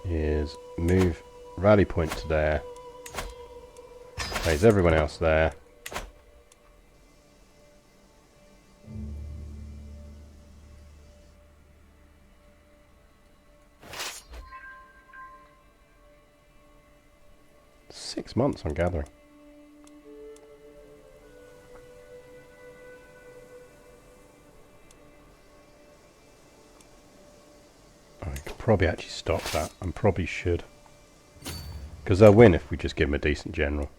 is move rally point to there. Raise everyone else there. Six months on gathering. I could probably actually stop that. I probably should. Because they'll win if we just give them a decent general.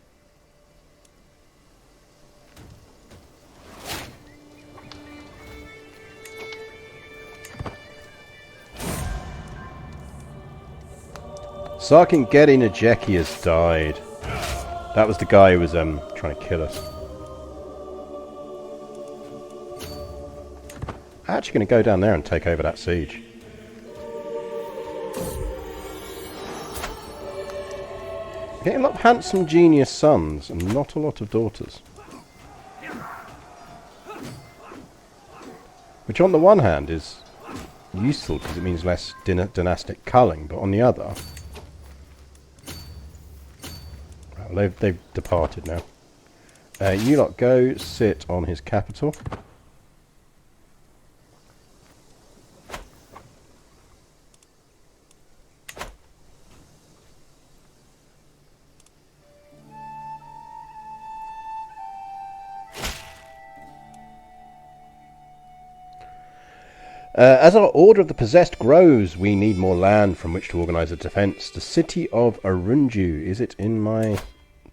Sarkin Gedi Najeki has died. That was the guy who was trying to kill us. I'm actually going to go down there and take over that siege. Getting a lot of handsome genius sons and not a lot of daughters. Which on the one hand is useful because it means less dynastic culling, but on the other... Well, they've departed now. You lot go sit on his capital. As our Order of the Possessed grows, we need more land from which to organise a defence. The city of Arunju, is it in my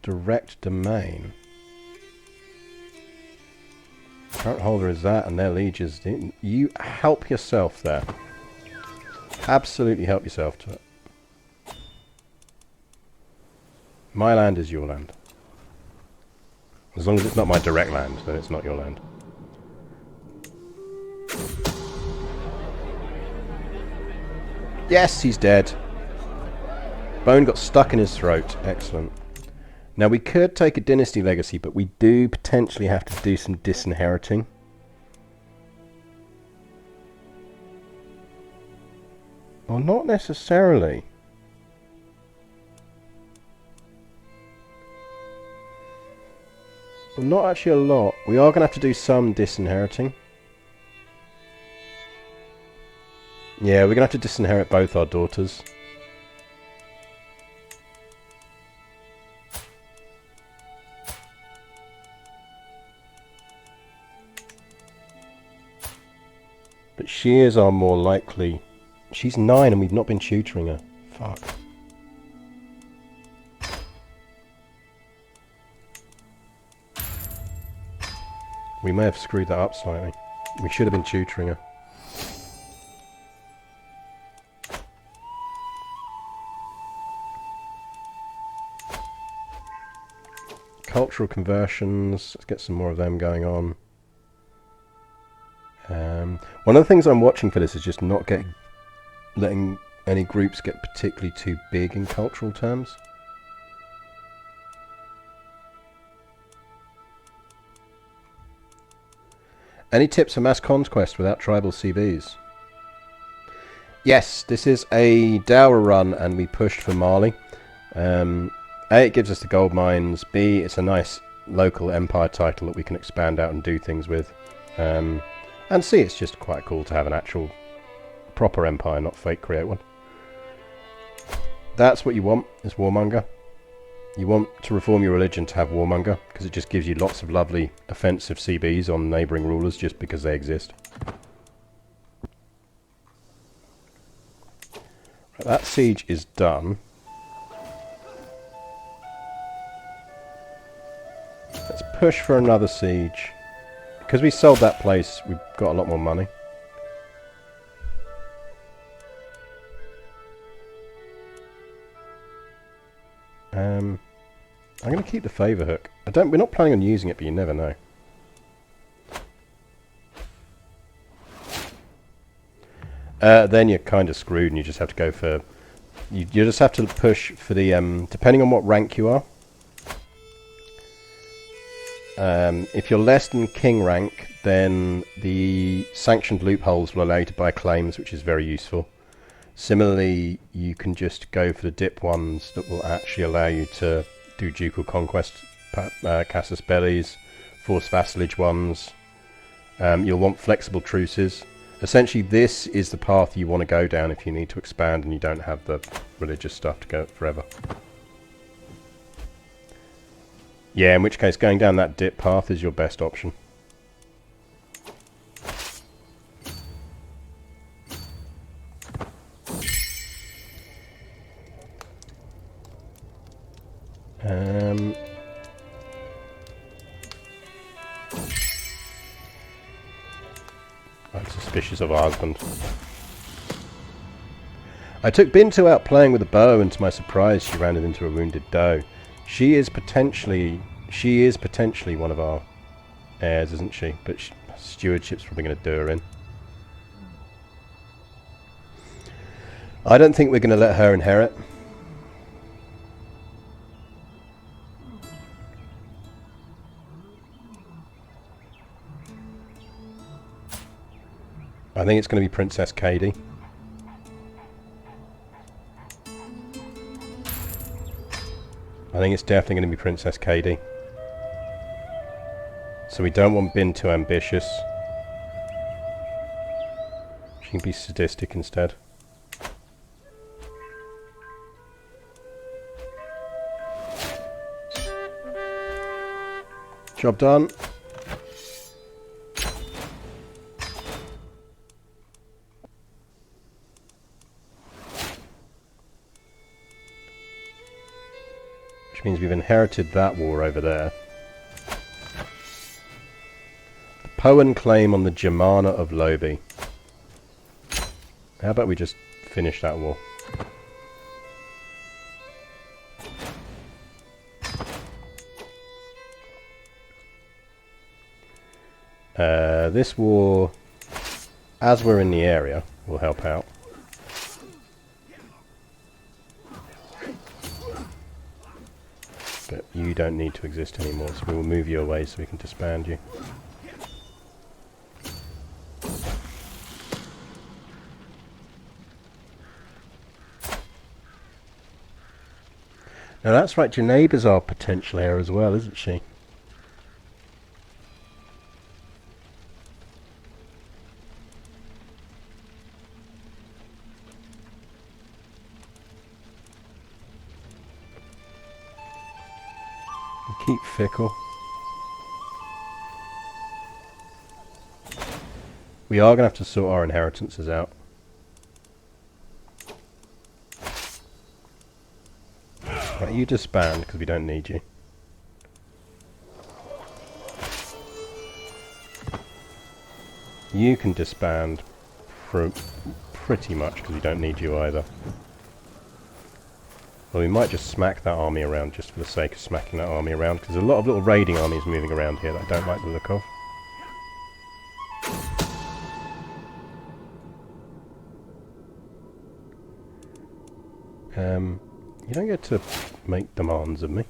direct domain? Current holder is that, and their lieges. You help yourself there. Absolutely help yourself to it. My land is your land. As long as it's not my direct land, then it's not your land. Yes, he's dead. Bone got stuck in his throat. Excellent. Now we could take a dynasty legacy, but we do potentially have to do some disinheriting. Or not necessarily. Well, not actually a lot. We are going to have to do some disinheriting. Yeah, we're going to have to disinherit both our daughters. But she is our more likely... She's 9 and we've not been tutoring her. Fuck. We may have screwed that up slightly. We should have been tutoring her. Cultural conversions. Let's get some more of them going on. One of the things I'm watching for this is just not letting any groups get particularly too big in cultural terms. Any tips for mass conquest without tribal CBs? Yes, this is a dower run and we pushed for Mali. A, it gives us the gold mines. B, it's a nice local empire title that we can expand out and do things with. And C, it's just quite cool to have an actual proper empire, not fake create one. That's what you want, is warmonger. You want to reform your religion to have warmonger, because it just gives you lots of lovely offensive CBs on neighbouring rulers just because they exist. Right, that siege is done. Let's push for another siege. Because we sold that place, we've got a lot more money. I'm going to keep the favour hook. We're not planning on using it, but you never know. Then you're kind of screwed, and you just have to go for. You just have to push for the. Depending on what rank you are. If you're less than king rank, then the sanctioned loopholes will allow you to buy claims, which is very useful. Similarly, you can just go for the dip ones that will actually allow you to do ducal conquest, casus bellis, forced vassalage ones. You'll want flexible truces. Essentially, this is the path you want to go down if you need to expand and you don't have the religious stuff to go forever. Yeah, in which case going down that dip path is your best option. I'm suspicious of her husband. I took Bintu out playing with a bow, and to my surprise she ran it into a wounded doe. She is potentially one of our heirs, isn't she? But stewardship's probably going to do her in. I don't think we're going to let her inherit. I think it's going to be Princess Katie. I think it's definitely going to be Princess Katie. So we don't want Bin too ambitious. She can be sadistic instead. Job done. which means we've inherited that war over there. The Poan claim on the Germana of Lobi. How about we just finish that war? This war, as we're in the area, will help out. But you don't need to exist anymore, so we will move you away so we can disband you. Now that's right, Geneva's our potential heir as well, isn't she? Keep fickle. We are going to have to sort our inheritances out. Right, you disband because we don't need you. You can disband pretty much because we don't need you either. Well, we might just smack that army around just for the sake of smacking that army around, because there's a lot of little raiding armies moving around here that I don't like the look of. You don't get to make demands of me.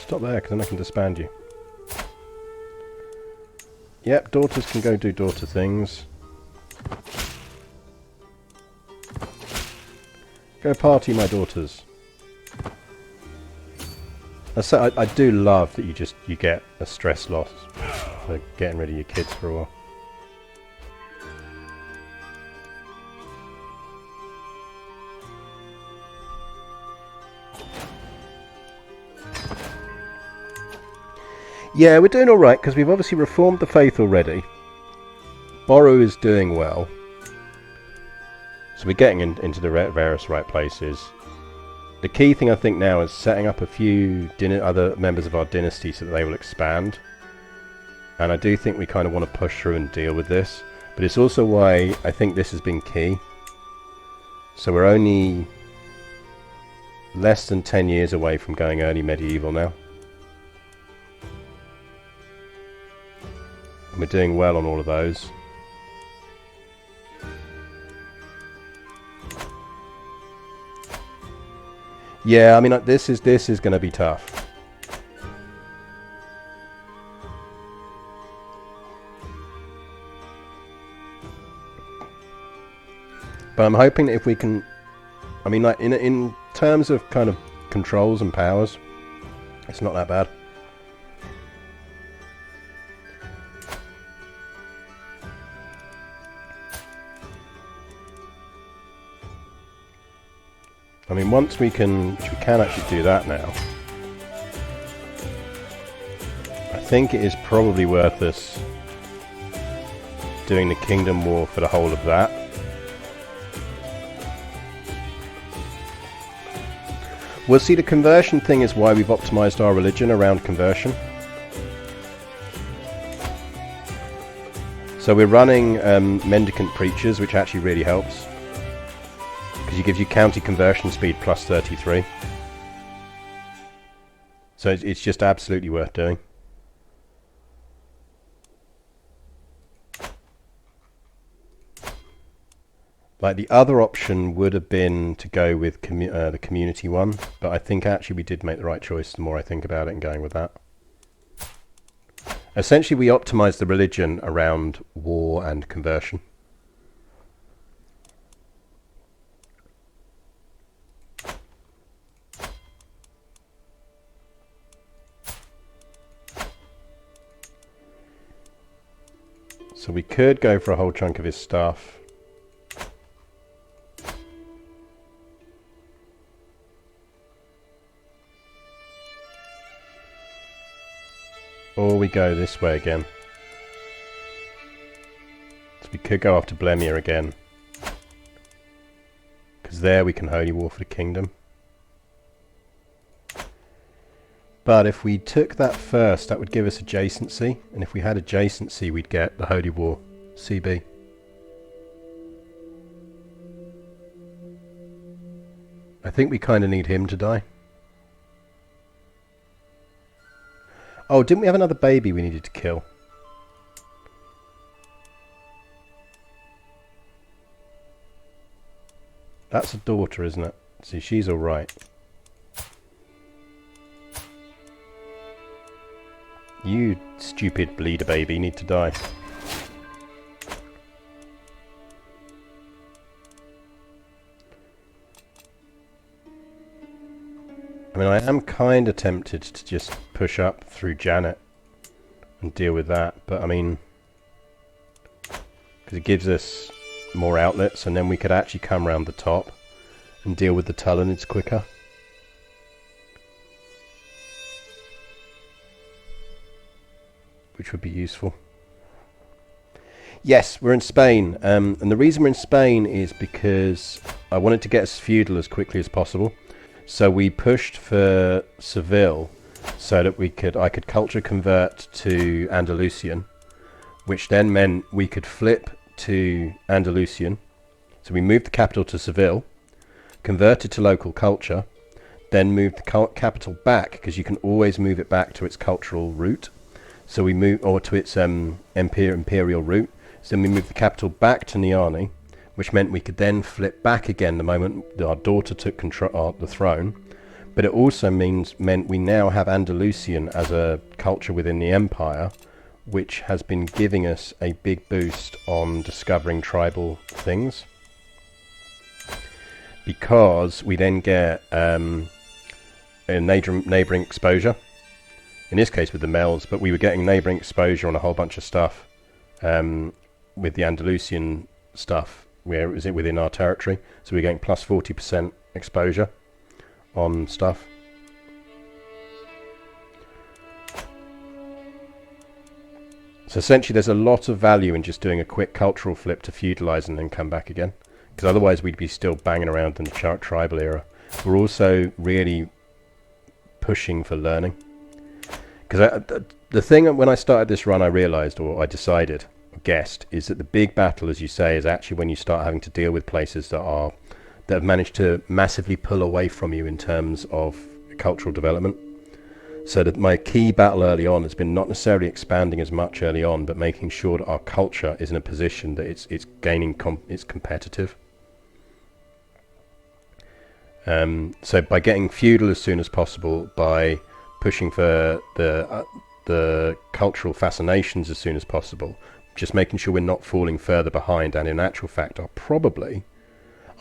Stop there, because then I can disband you. Yep, daughters can go do daughter things. Go party, my daughters. I do love that you get a stress loss for getting rid of your kids for a while. Yeah, we're doing alright, because we've obviously reformed the faith already. Boru is doing well. So we're getting into the various right places. The key thing I think now is setting up a few other members of our dynasty so that they will expand. And I do think we kind of want to push through and deal with this. But it's also why I think this has been key. So we're only less than 10 years away from going early medieval now. We're doing well on all of those. Yeah, I mean, this is going to be tough. But I'm hoping that if we can, I mean, like in terms of kind of controls and powers, it's not that bad. I mean, once we can actually do that now, I think it is probably worth us doing the Kingdom War for the whole of that. Well, see, the conversion thing is why we've optimized our religion around conversion. So we're running mendicant preachers, which actually really helps. Because it gives you county conversion speed plus 33. So it's just absolutely worth doing. Like the other option would have been to go with the community one, but I think actually we did make the right choice the more I think about it and going with that. Essentially we optimized the religion around war and conversion. So we could go for a whole chunk of his stuff. or we go this way again. So we could go after Blemir again, because there we can holy war for the kingdom. But if we took that first, that would give us adjacency, and if we had adjacency, we'd get the holy war CB. I think we kind of need him to die. Oh, didn't we have another baby we needed to kill? That's a daughter, isn't it? See, she's alright. You stupid bleeder baby need to die. I mean, I am kind of tempted to just push up through Janet and deal with that, but I mean, because it gives us more outlets, and then we could actually come around the top and deal with the Tullanids quicker. Which would be useful. Yes, we're in Spain, and the reason we're in Spain is because I wanted to get as feudal as quickly as possible. So we pushed for Seville so that I could culture convert to Andalusian, which then meant we could flip to Andalusian. So we moved the capital to Seville, converted to local culture, then moved the capital back, because you can always move it back to its cultural root. So we moved, or to its imperial route. So then we moved the capital back to Niani, which meant we could then flip back again the moment our daughter took control the throne. But it also meant we now have Andalusian as a culture within the empire, which has been giving us a big boost on discovering tribal things. Because we then get a neighbouring exposure. In this case with the Mels, but we were getting neighbouring exposure on a whole bunch of stuff with the Andalusian stuff, where is it within our territory. So we're getting plus 40% exposure on stuff. So essentially there's a lot of value in just doing a quick cultural flip to feudalise and then come back again, because otherwise we'd be still banging around in the tribal era. We're also really pushing for learning. Because the thing, when I started this run, I realised, or I decided, or guessed, is that the big battle, as you say, is actually when you start having to deal with places that have managed to massively pull away from you in terms of cultural development. So that my key battle early on has been not necessarily expanding as much early on, but making sure that our culture is in a position that it's gaining, it's competitive. So by getting feudal as soon as possible, by pushing for the cultural fascinations as soon as possible, just making sure we're not falling further behind, and in actual fact are probably,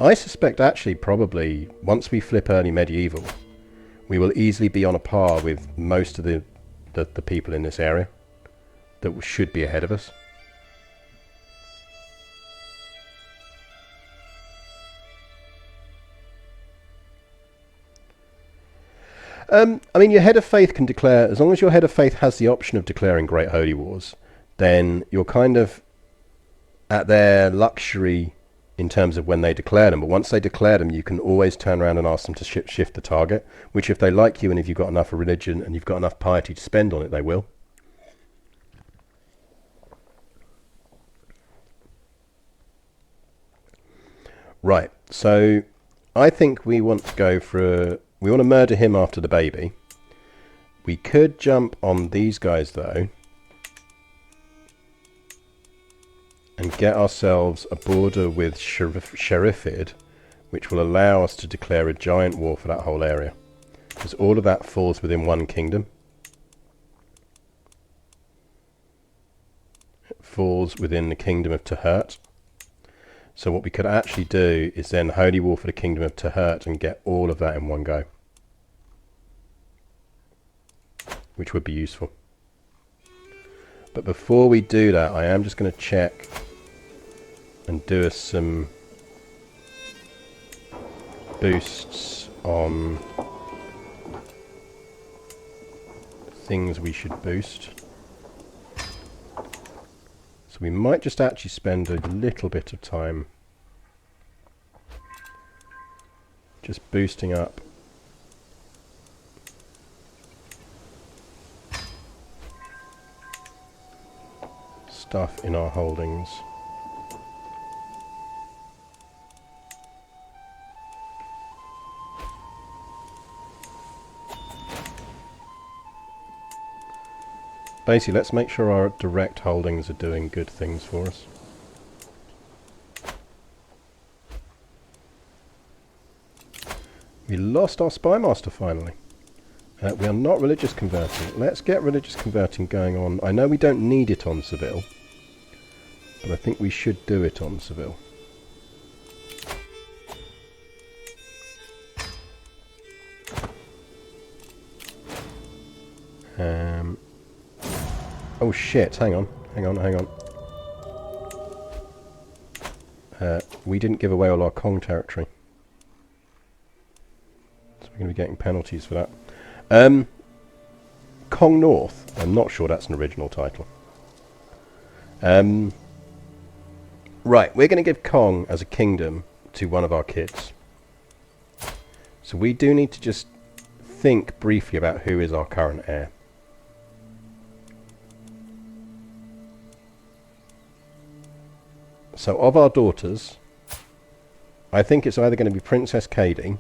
I suspect actually probably, once we flip early medieval, we will easily be on a par with most of the people in this area that should be ahead of us. I mean, your head of faith can declare, as long as your head of faith has the option of declaring great holy wars, then you're kind of at their luxury in terms of when they declare them. But once they declare them, you can always turn around and ask them to shift the target, which if they like you and if you've got enough religion and you've got enough piety to spend on it, they will. Right, so I think we want to go for we want to murder him after the baby. We could jump on these guys though and get ourselves a border with Sheriffid, which will allow us to declare a giant war for that whole area, because all of that falls within one kingdom. It falls within the kingdom of Tehert. So what we could actually do is then holy war for the kingdom of Tehert and get all of that in one go, which would be useful. But before we do that, I am just going to check and do us some boosts on things we should boost. So we might just actually spend a little bit of time just boosting up stuff in our holdings. Basically, let's make sure our direct holdings are doing good things for us. We lost our Spy Master finally. We are not religious converting. Let's get religious converting going on. I know we don't need it on Seville, but I think we should do it on Seville. Oh shit, hang on. We didn't give away all our Kong territory. So we're going to be getting penalties for that. Kong North. I'm not sure that's an original title. Right, we're going to give Kong as a kingdom to one of our kids. So we do need to just think briefly about who is our current heir. So of our daughters, I think it's either going to be Princess Katie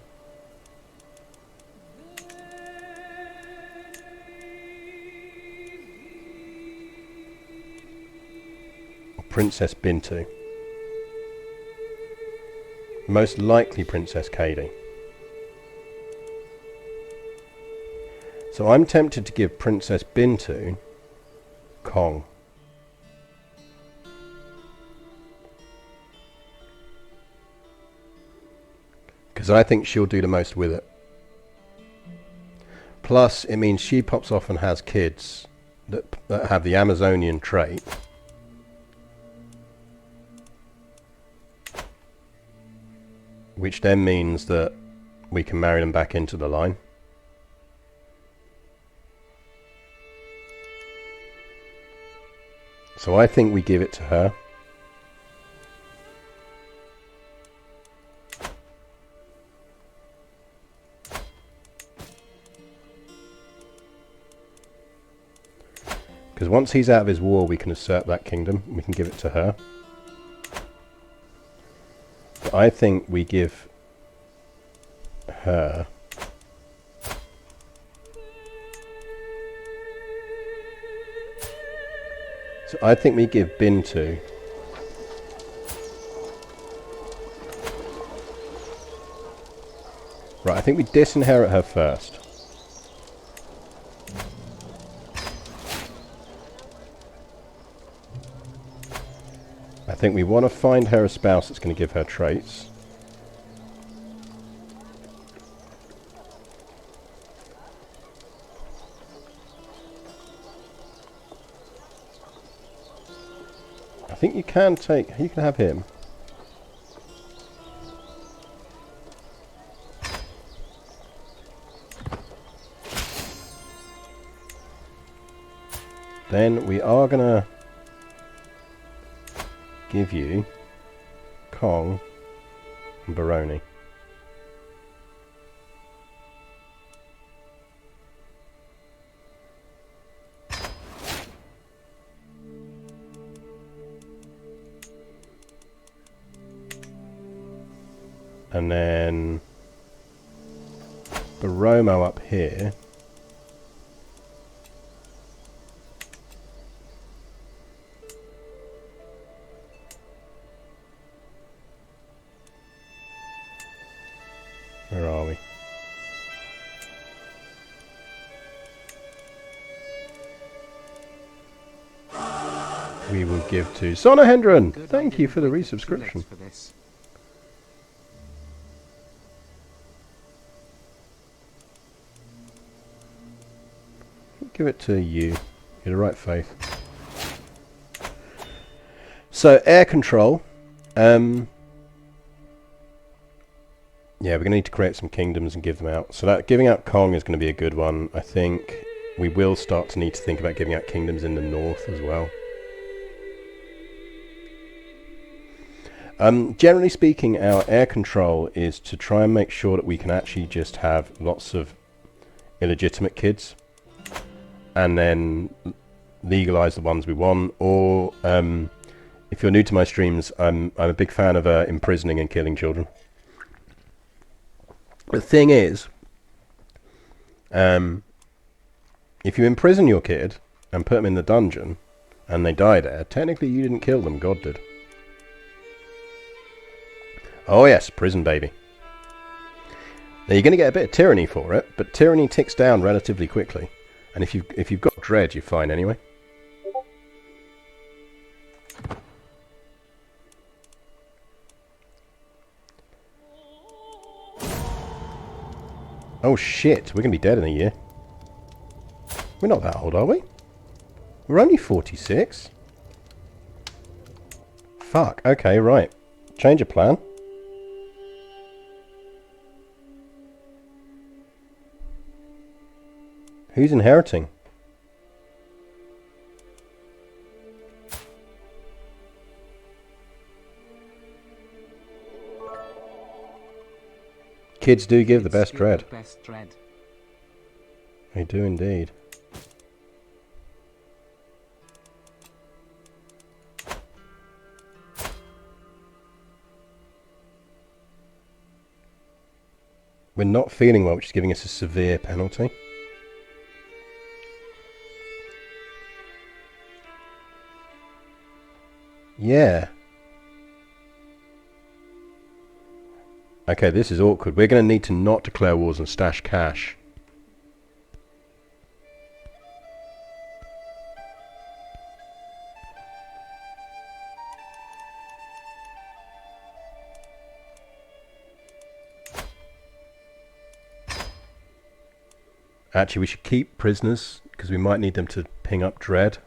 or Princess Bintu. Most likely Princess Katie. So I'm tempted to give Princess Bintu Kong. Because I think she'll do the most with it. Plus, it means she pops off and has kids that have the Amazonian trait. Which then means that we can marry them back into the line. So I think we give it to her. Because once he's out of his war, we can usurp that kingdom. We can give it to her. But I think we give her so I think we give Bintu right, I think we disinherit her first. I think we want to find her a spouse that's going to give her traits. I think you can have him. Then we are going to give you Kong and Baroni. And then Baromo up here. Where are we? We will give to Sonahendran. Thank you for the resubscription. Give it to you. You're the right faith. So air control. Yeah, we're going to need to create some kingdoms and give them out. So that giving out Kong is going to be a good one. I think we will start to need to think about giving out kingdoms in the north as well. Generally speaking, our air control is to try and make sure that we can actually just have lots of illegitimate kids, and then legalize the ones we want. Or if you're new to my streams, I'm a big fan of imprisoning and killing children. The thing is, if you imprison your kid and put them in the dungeon and they die there, technically you didn't kill them, God did. Oh yes, prison baby. Now you're going to get a bit of tyranny for it, but tyranny ticks down relatively quickly. And if you've got dread, you're fine anyway. Oh shit, we're going to be dead in a year. We're not that old, are we? We're only 46. Fuck, okay, right. Change of plan. Who's inheriting? Kids do give the best dread. They do indeed. We're not feeling well, which is giving us a severe penalty. Yeah. Okay, this is awkward. We're going to need to not declare wars and stash cash. Actually, we should keep prisoners, because we might need them to ping up dread.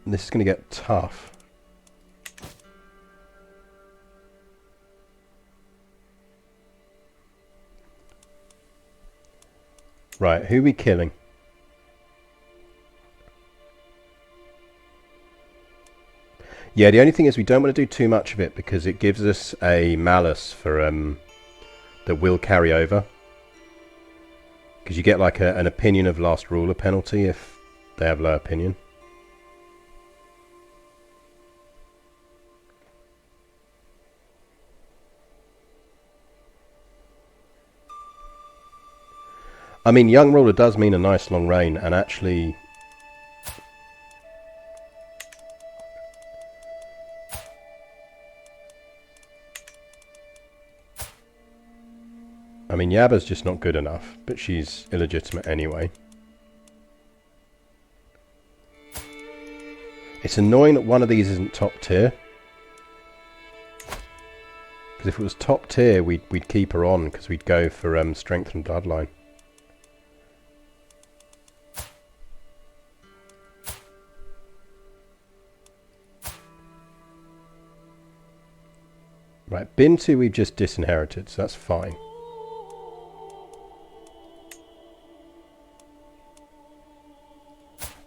And this is going to get tough. Right, who are we killing? Yeah, the only thing is we don't want to do too much of it, because it gives us a malus for that will carry over. Because you get like an opinion of last ruler penalty if they have low opinion. I mean, young ruler does mean a nice long reign, and actually I mean, Yaba's just not good enough, but she's illegitimate anyway. It's annoying that one of these isn't top tier. Because if it was top tier, we'd keep her on, because we'd go for strength and bloodline. Right, Bintu we've just disinherited, so that's fine.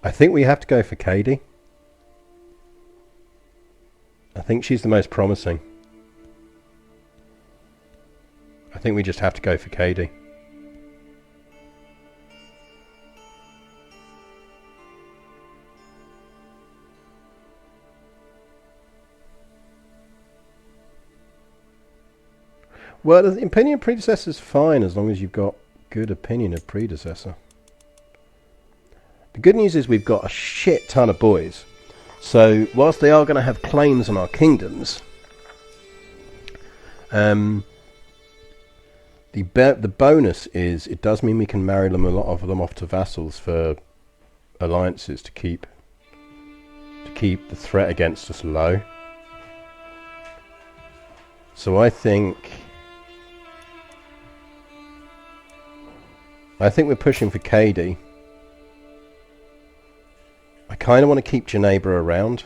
I think we have to go for Katie. I think she's the most promising. I think we just have to go for Katie. Well, the opinion of predecessor is fine as long as you've got good opinion of predecessor. The good news is we've got a shit ton of boys. So, whilst they are going to have claims on our kingdoms, the bonus is it does mean we can marry them, a lot of them, off to vassals for alliances to keep the threat against us low. So I think we're pushing for KD. I kind of want to keep Genebra around,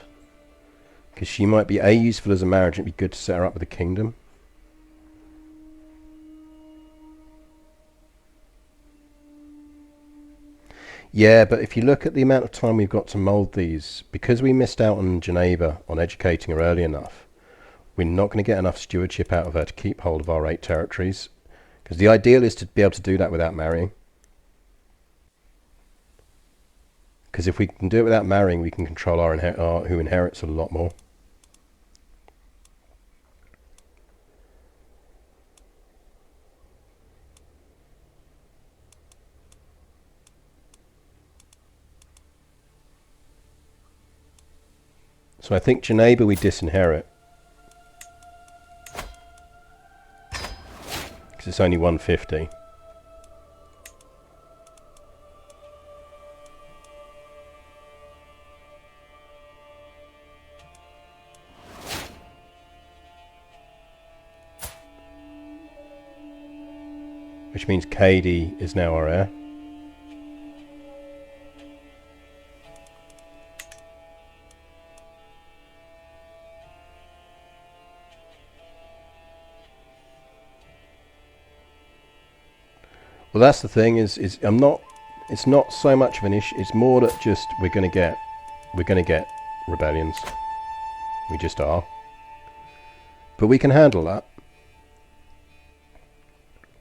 because she might be useful as a marriage, and it'd be good to set her up with a kingdom. Yeah, but if you look at the amount of time we've got to mould these, because we missed out on Geneva on educating her early enough, we're not going to get enough stewardship out of her to keep hold of our 8 territories. Because the ideal is to be able to do that without marrying. Because if we can do it without marrying, we can control our who inherits a lot more. So I think Geneva we disinherit. Because it's only 150. Which means Cady is now our heir. Well, that's the thing is it's not so much of an issue. It's more that just we're going to get rebellions. We just are. But we can handle that.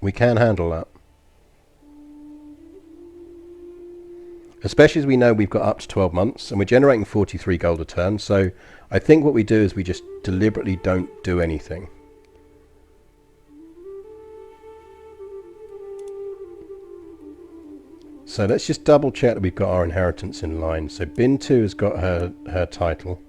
We can handle that. Especially as we know we've got up to 12 months and we're generating 43 gold a turn. So I think what we do is we just deliberately don't do anything. So let's just double check that we've got our inheritance in line. So Bintu has got her title.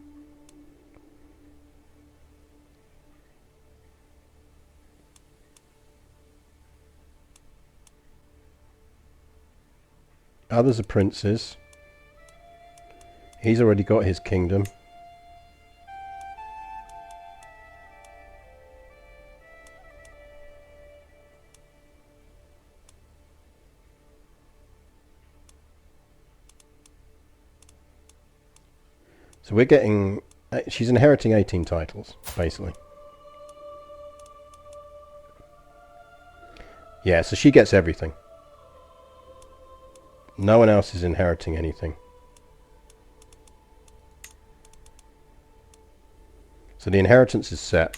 Others are princes. He's already got his kingdom. So we're getting... she's inheriting 18 titles, basically. Yeah, so she gets everything. No one else is inheriting anything. So the inheritance is set.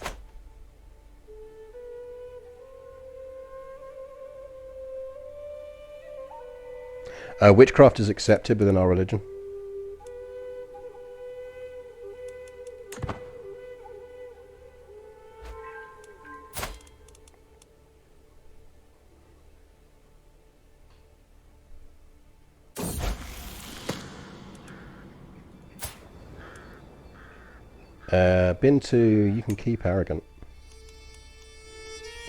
Witchcraft is accepted within our religion. Bintu, you can keep arrogant.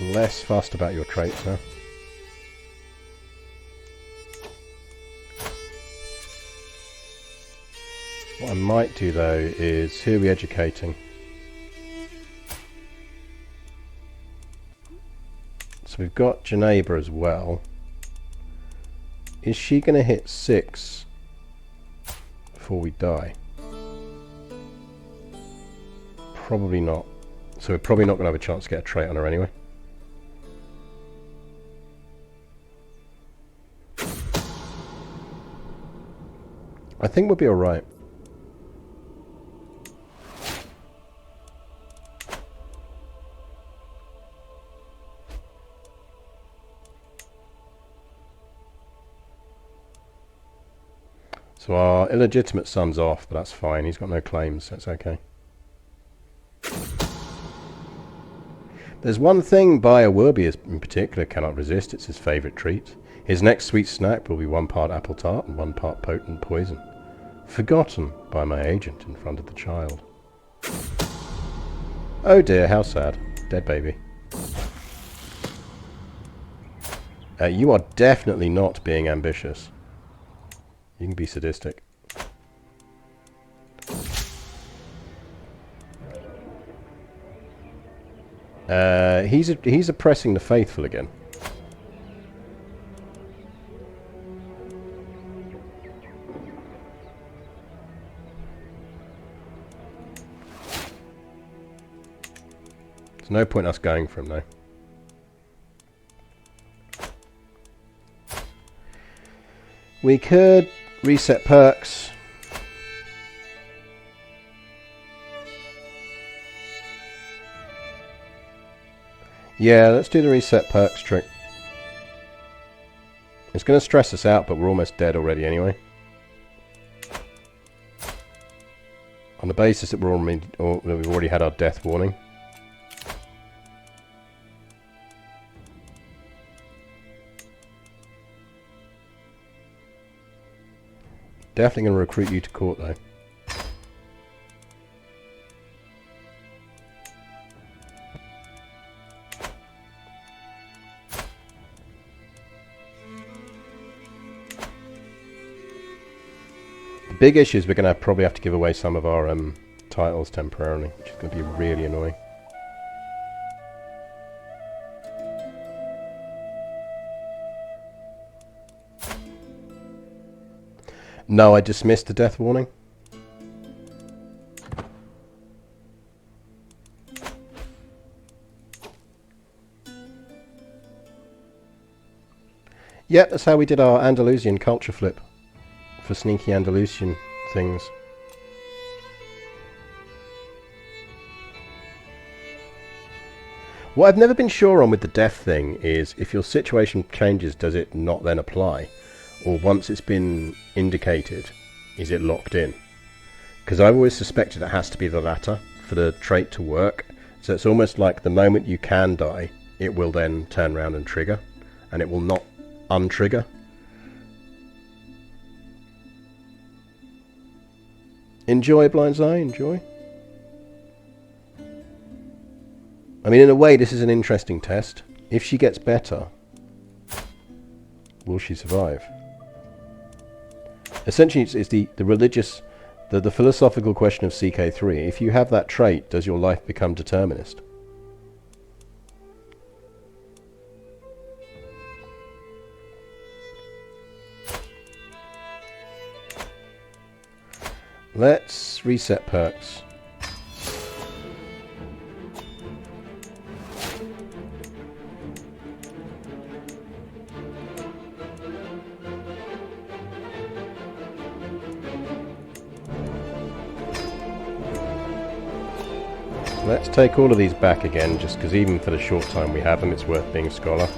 Less fussed about your traits now. What I might do though is, who are we educating? So we've got Geneva as well. Is she going to hit 6 before we die? Probably not. So we're probably not going to have a chance to get a trait on her anyway. I think we'll be alright. So our illegitimate son's off, but that's fine. He's got no claims, so it's okay. There's one thing Bayer Werby in particular cannot resist. It's his favourite treat. His next sweet snack will be 1 part apple tart and 1 part potent poison. Forgotten by my agent in front of the child. Oh dear, how sad. Dead baby. You are definitely not being ambitious. You can be sadistic. He's oppressing the faithful again. There's no point us going for him though. We could reset perks. Yeah, let's do the reset perks trick. It's going to stress us out, but we're almost dead already anyway. On the basis that we've already had our death warning. Definitely going to recruit you to court though. The big issue is we're going to probably have to give away some of our titles temporarily, which is going to be really annoying. No, I dismissed the death warning. Yep, that's how we did our Andalusian culture flip. For sneaky Andalusian things. What I've never been sure on with the death thing is if your situation changes, does it not then apply? Or once it's been indicated, is it locked in? Because I've always suspected it has to be the latter for the trait to work. So it's almost like the moment you can die, it will then turn around and trigger. And it will not untrigger. Enjoy, Blind's Eye, enjoy. I mean, in a way, this is an interesting test. If she gets better, will she survive? Essentially, it's the religious, the philosophical question of CK3. If you have that trait, does your life become determinist? Let's reset perks. Let's take all of these back again, just because even for the short time we have them, it's worth being scholar.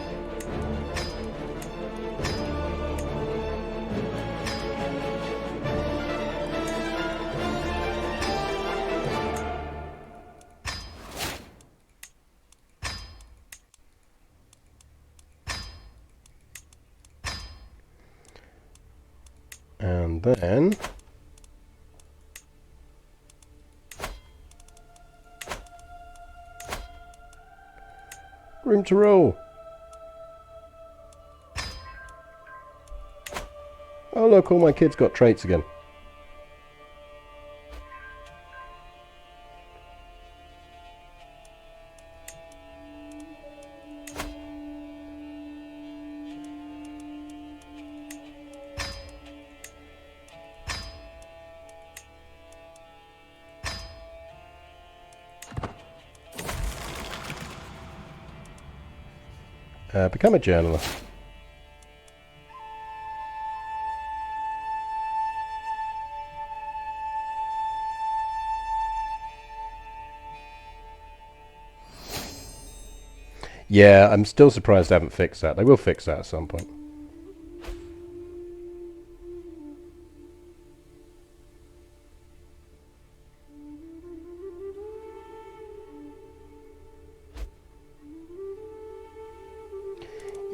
And then room to roll. Oh look, all my kids got traits again. Become a journalist. Yeah, I'm still surprised they haven't fixed that. They will fix that at some point.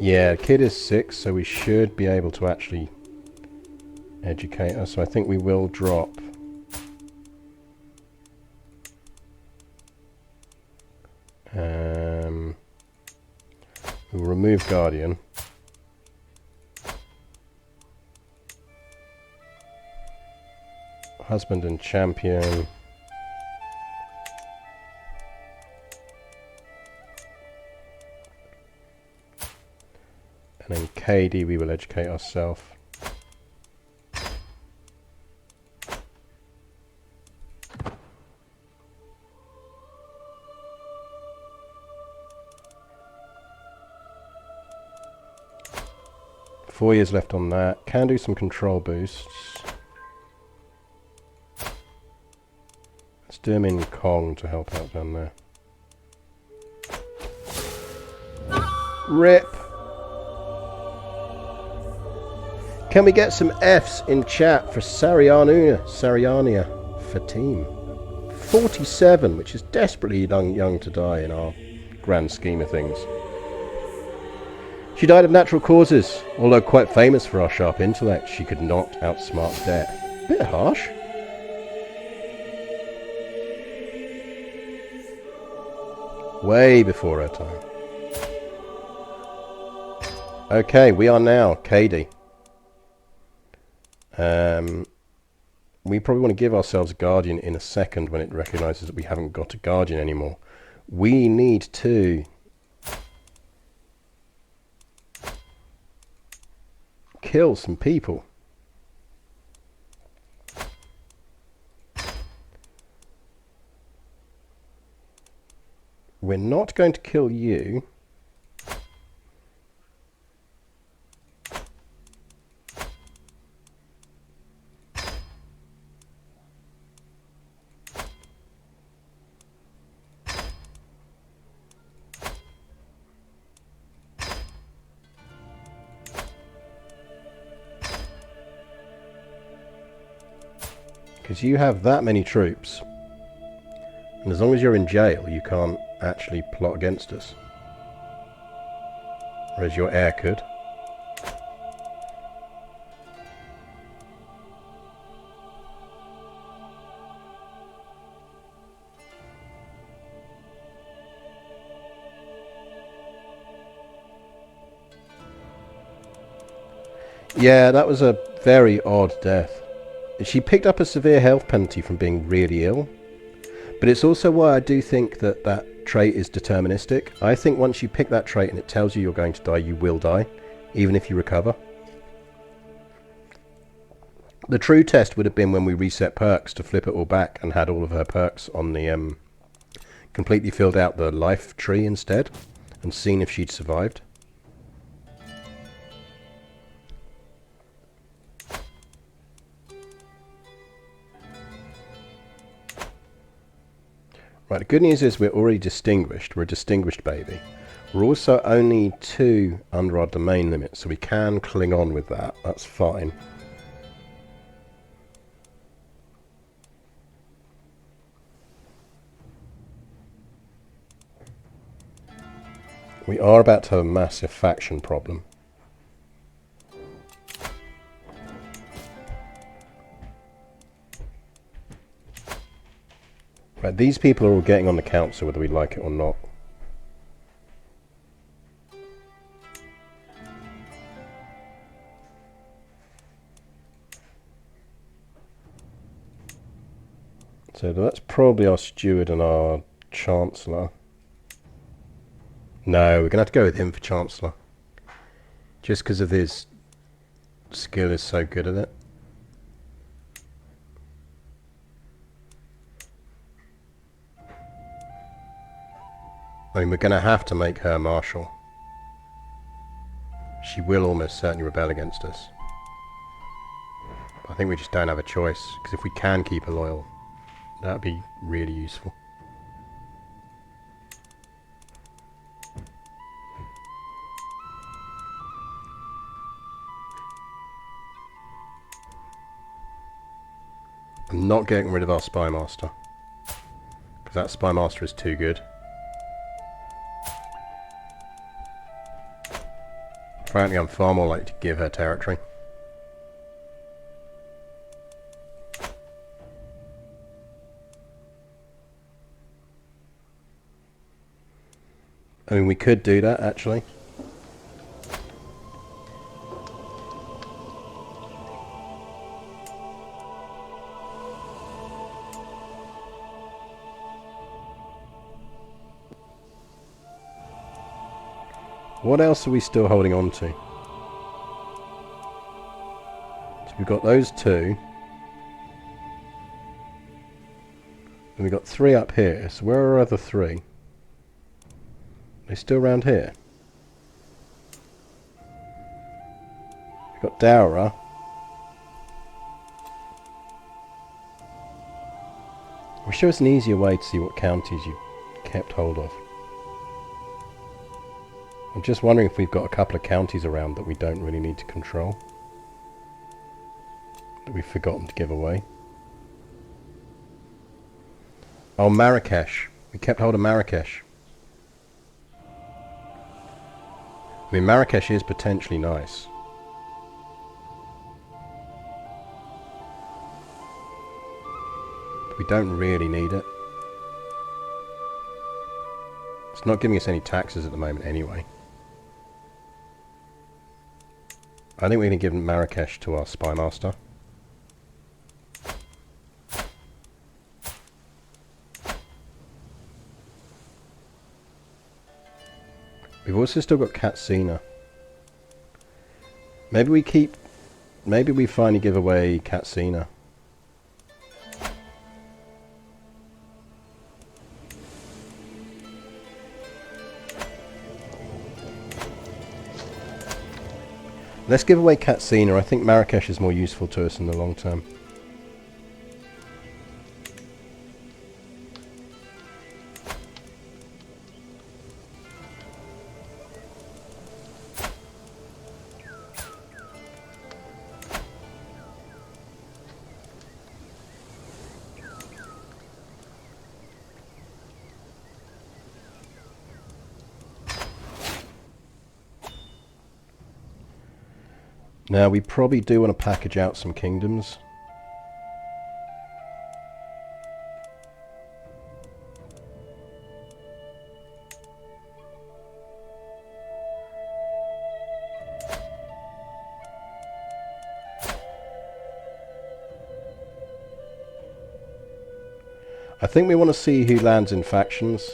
Yeah, kid is 6, so we should be able to actually educate her. So I think we will drop we'll remove Guardian. Husband and Champion. And then KD we will educate ourselves. 4 years left on that. Can do some control boosts. Let's do him in Kong to help out down there. RIP! Can we get some Fs in chat for Sariania for team? 47, which is desperately young to die in our grand scheme of things. She died of natural causes, although quite famous for our sharp intellect. She could not outsmart death. Bit harsh. Way before her time. Okay, we are now Katie. We probably want to give ourselves a guardian in a second when it recognises that we haven't got a guardian anymore. We need to kill some people. We're not going to kill you. Because you have that many troops, and as long as you're in jail, you can't actually plot against us. Whereas your heir could. Yeah, that was a very odd death. She picked up a severe health penalty from being really ill. But it's also why I do think that that trait is deterministic. I think once you pick that trait and it tells you you're going to die, you will die, even if you recover. The true test would have been when we reset perks to flip it all back and had all of her perks on the completely filled out the life tree instead and seen if she'd survived. Right, the good news is we're already distinguished. We're a distinguished baby. We're also only 2 under our domain limit, so we can cling on with that. That's fine. We are about to have a massive faction problem. Right, these people are all getting on the council whether we like it or not. So that's probably our steward and our chancellor. No, we're going to have to go with him for chancellor. Just because of his skill is so good at it. I mean, we're going to have to make her marshal. She will almost certainly rebel against us. But I think we just don't have a choice, because if we can keep her loyal, that would be really useful. I'm not getting rid of our spy master, because that spy master is too good. Frankly, I'm far more likely to give her territory. I mean, we could do that, actually. What else are we still holding on to? So we've got those 2. And we've got 3 up here. So where are our other 3? Are they still around here? Got Dowra. I wish there was an easier way to see what counties you kept hold of. I'm just wondering if we've got a couple of counties around that we don't really need to control, that we've forgotten to give away. Oh, Marrakesh. We kept hold of Marrakesh. I mean, Marrakesh is potentially nice. But we don't really need it. It's not giving us any taxes at the moment anyway. I think we're going to give Marrakesh to our spy master. We've also still got Katsina. Maybe we finally give away Katsina. Let's give away Katsina. I think Marrakesh is more useful to us in the long term. Now, we probably do want to package out some kingdoms. I think we want to see who lands in factions.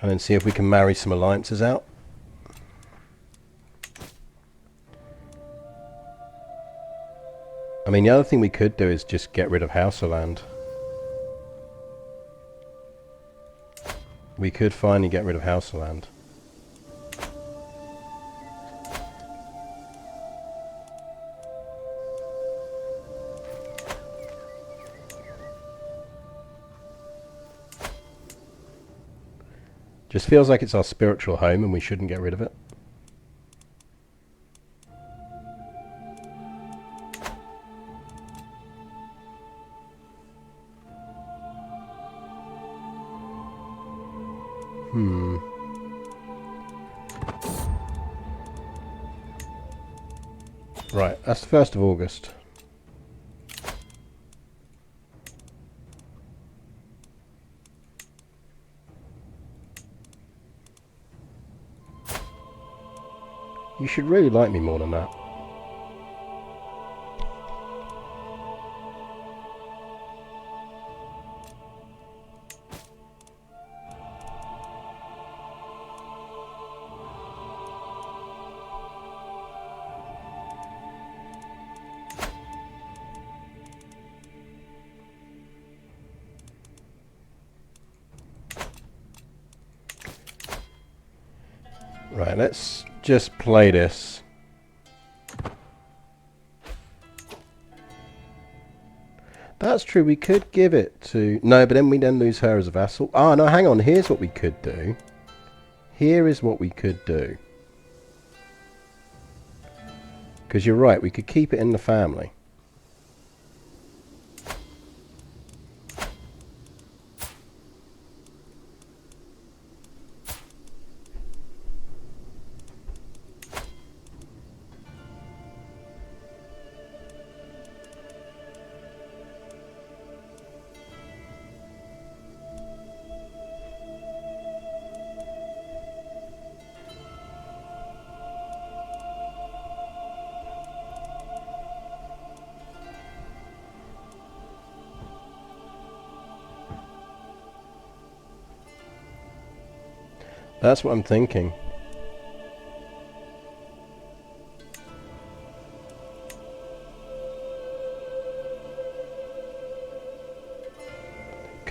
And then see if we can marry some alliances out. I mean, the other thing we could do is just get rid of Hausa land. We could finally get rid of Hausa land. Just feels like it's our spiritual home and we shouldn't get rid of it. Right, that's the 1st of August. You should really like me more than that. Right, let's just play this. That's true, we could give it to... No, but then we lose her as a vassal. Ah, no, hang on, here's what we could do. Here is what we could do. Because you're right, we could keep it in the family. That's what I'm thinking.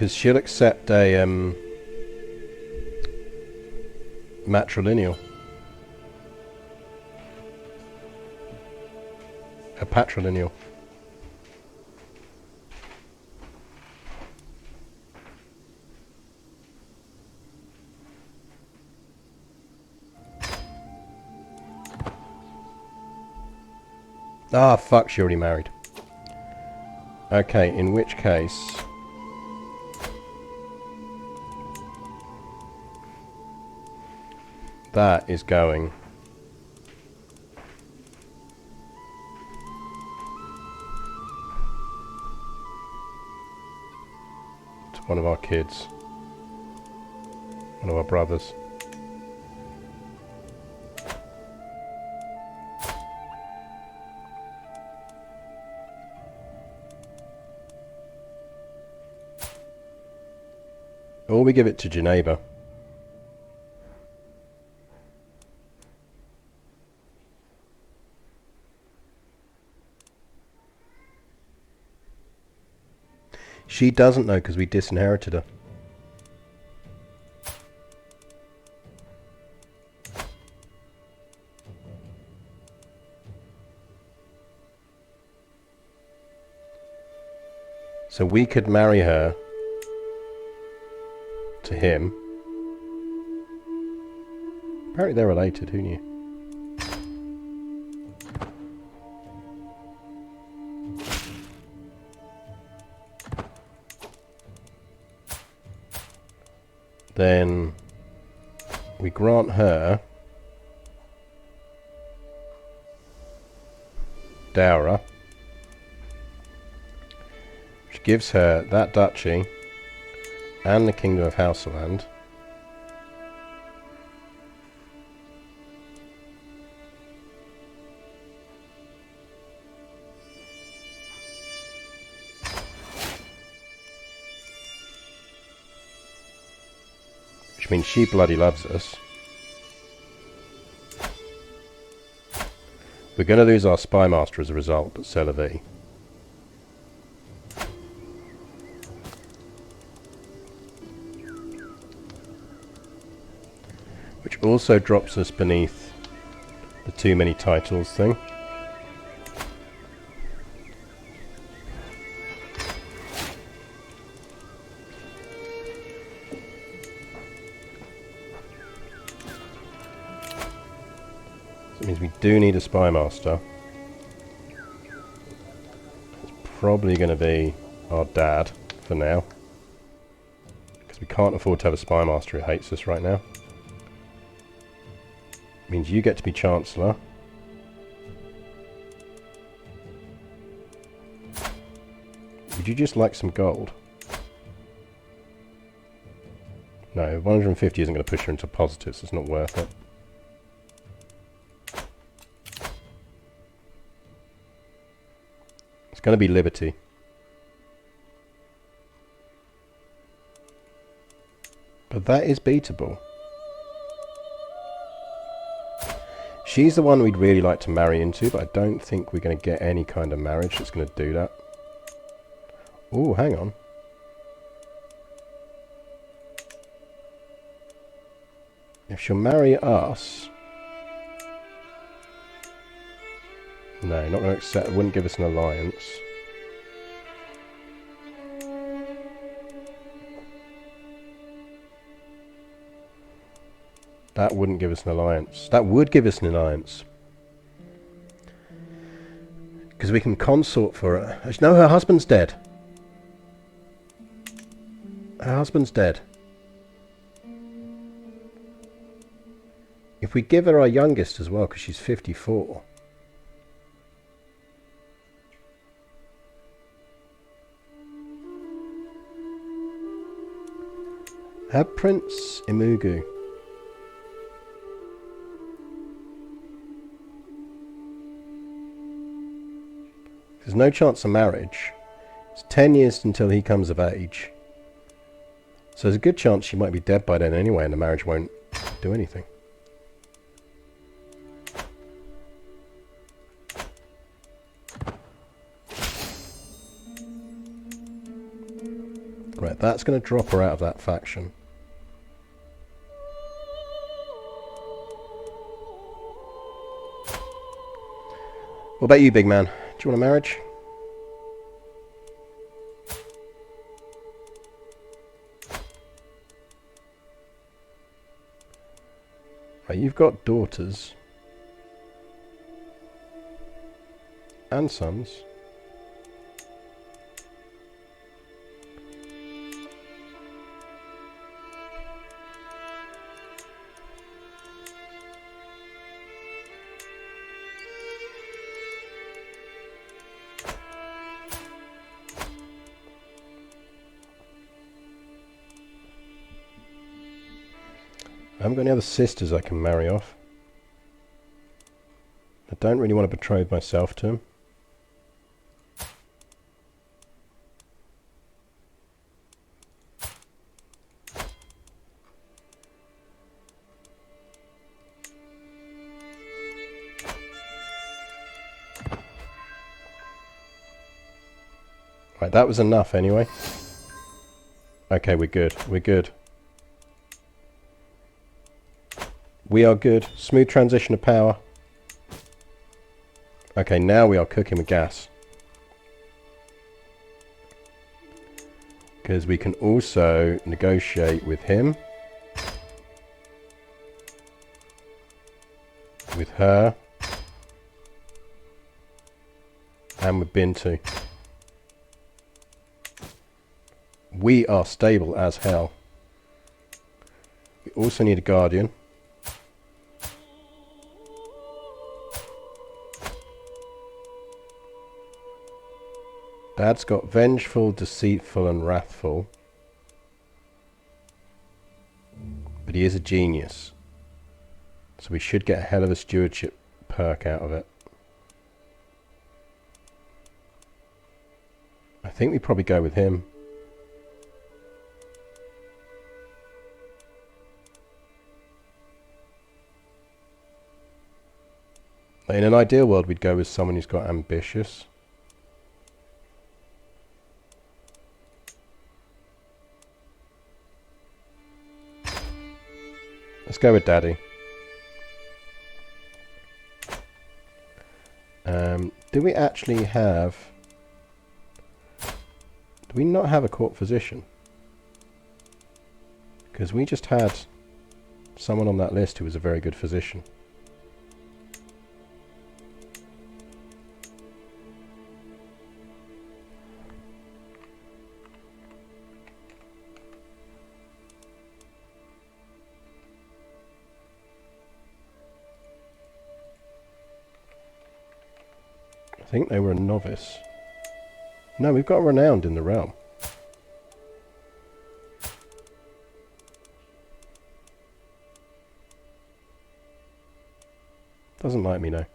because she'll accept a matrilineal. A patrilineal. Ah, fuck, she already married. Okay, in which case... that is going... to one of our kids. One of our brothers. Or we give it to Geneva. She doesn't know because we disinherited her. So we could marry her to him. Apparently they're related, who knew? Then we grant her dowry, which gives her that duchy and the Kingdom of Hausa. Which means she bloody loves us. We're going to lose our spy master as a result, but c'est la vie. Which also drops us beneath the too many titles thing. It means we do need a spy master. It's probably going to be our dad for now, because we can't afford to have a spy master who hates us right now. It means you get to be Chancellor. Would you just like some gold? No, 150 isn't going to push her into positives. It's not worth it. It's going to be Liberty. But that is beatable. She's the one we'd really like to marry into, but I don't think we're going to get any kind of marriage that's going to do that. Oh, hang on. If she'll marry us... No, not going to accept. Wouldn't give us an alliance. That wouldn't give us an alliance. That would give us an alliance. Because we can consort for her. No, her husband's dead. Her husband's dead. If we give her our youngest as well, because she's 54... Have Prince Imugu. There's no chance of marriage. It's 10 years until he comes of age. So there's a good chance she might be dead by then anyway, and the marriage won't do anything. Right, that's going to drop her out of that faction. What about you, big man? Do you want a marriage? Right, you've got daughters. And sons. I haven't got any other sisters I can marry off. I don't really want to betroth myself to him. Right, that was enough anyway. Okay, we're good. We're good. We are good. Smooth transition of power. Okay, now we are cooking with gas. Because we can also negotiate with him. With her. And with Bintu. We are stable as hell. We also need a guardian. Dad's got vengeful, deceitful and wrathful. But he is a genius. So we should get a hell of a stewardship perk out of it. I think we probably go with him. In an ideal world we'd go with someone who's got ambitious. Let's go with Daddy. Do we actually have... Do we not have a court physician? Because we just had someone on that list who was a very good physician. I think they were a novice. No, we've got a renowned in the realm. Doesn't like me now.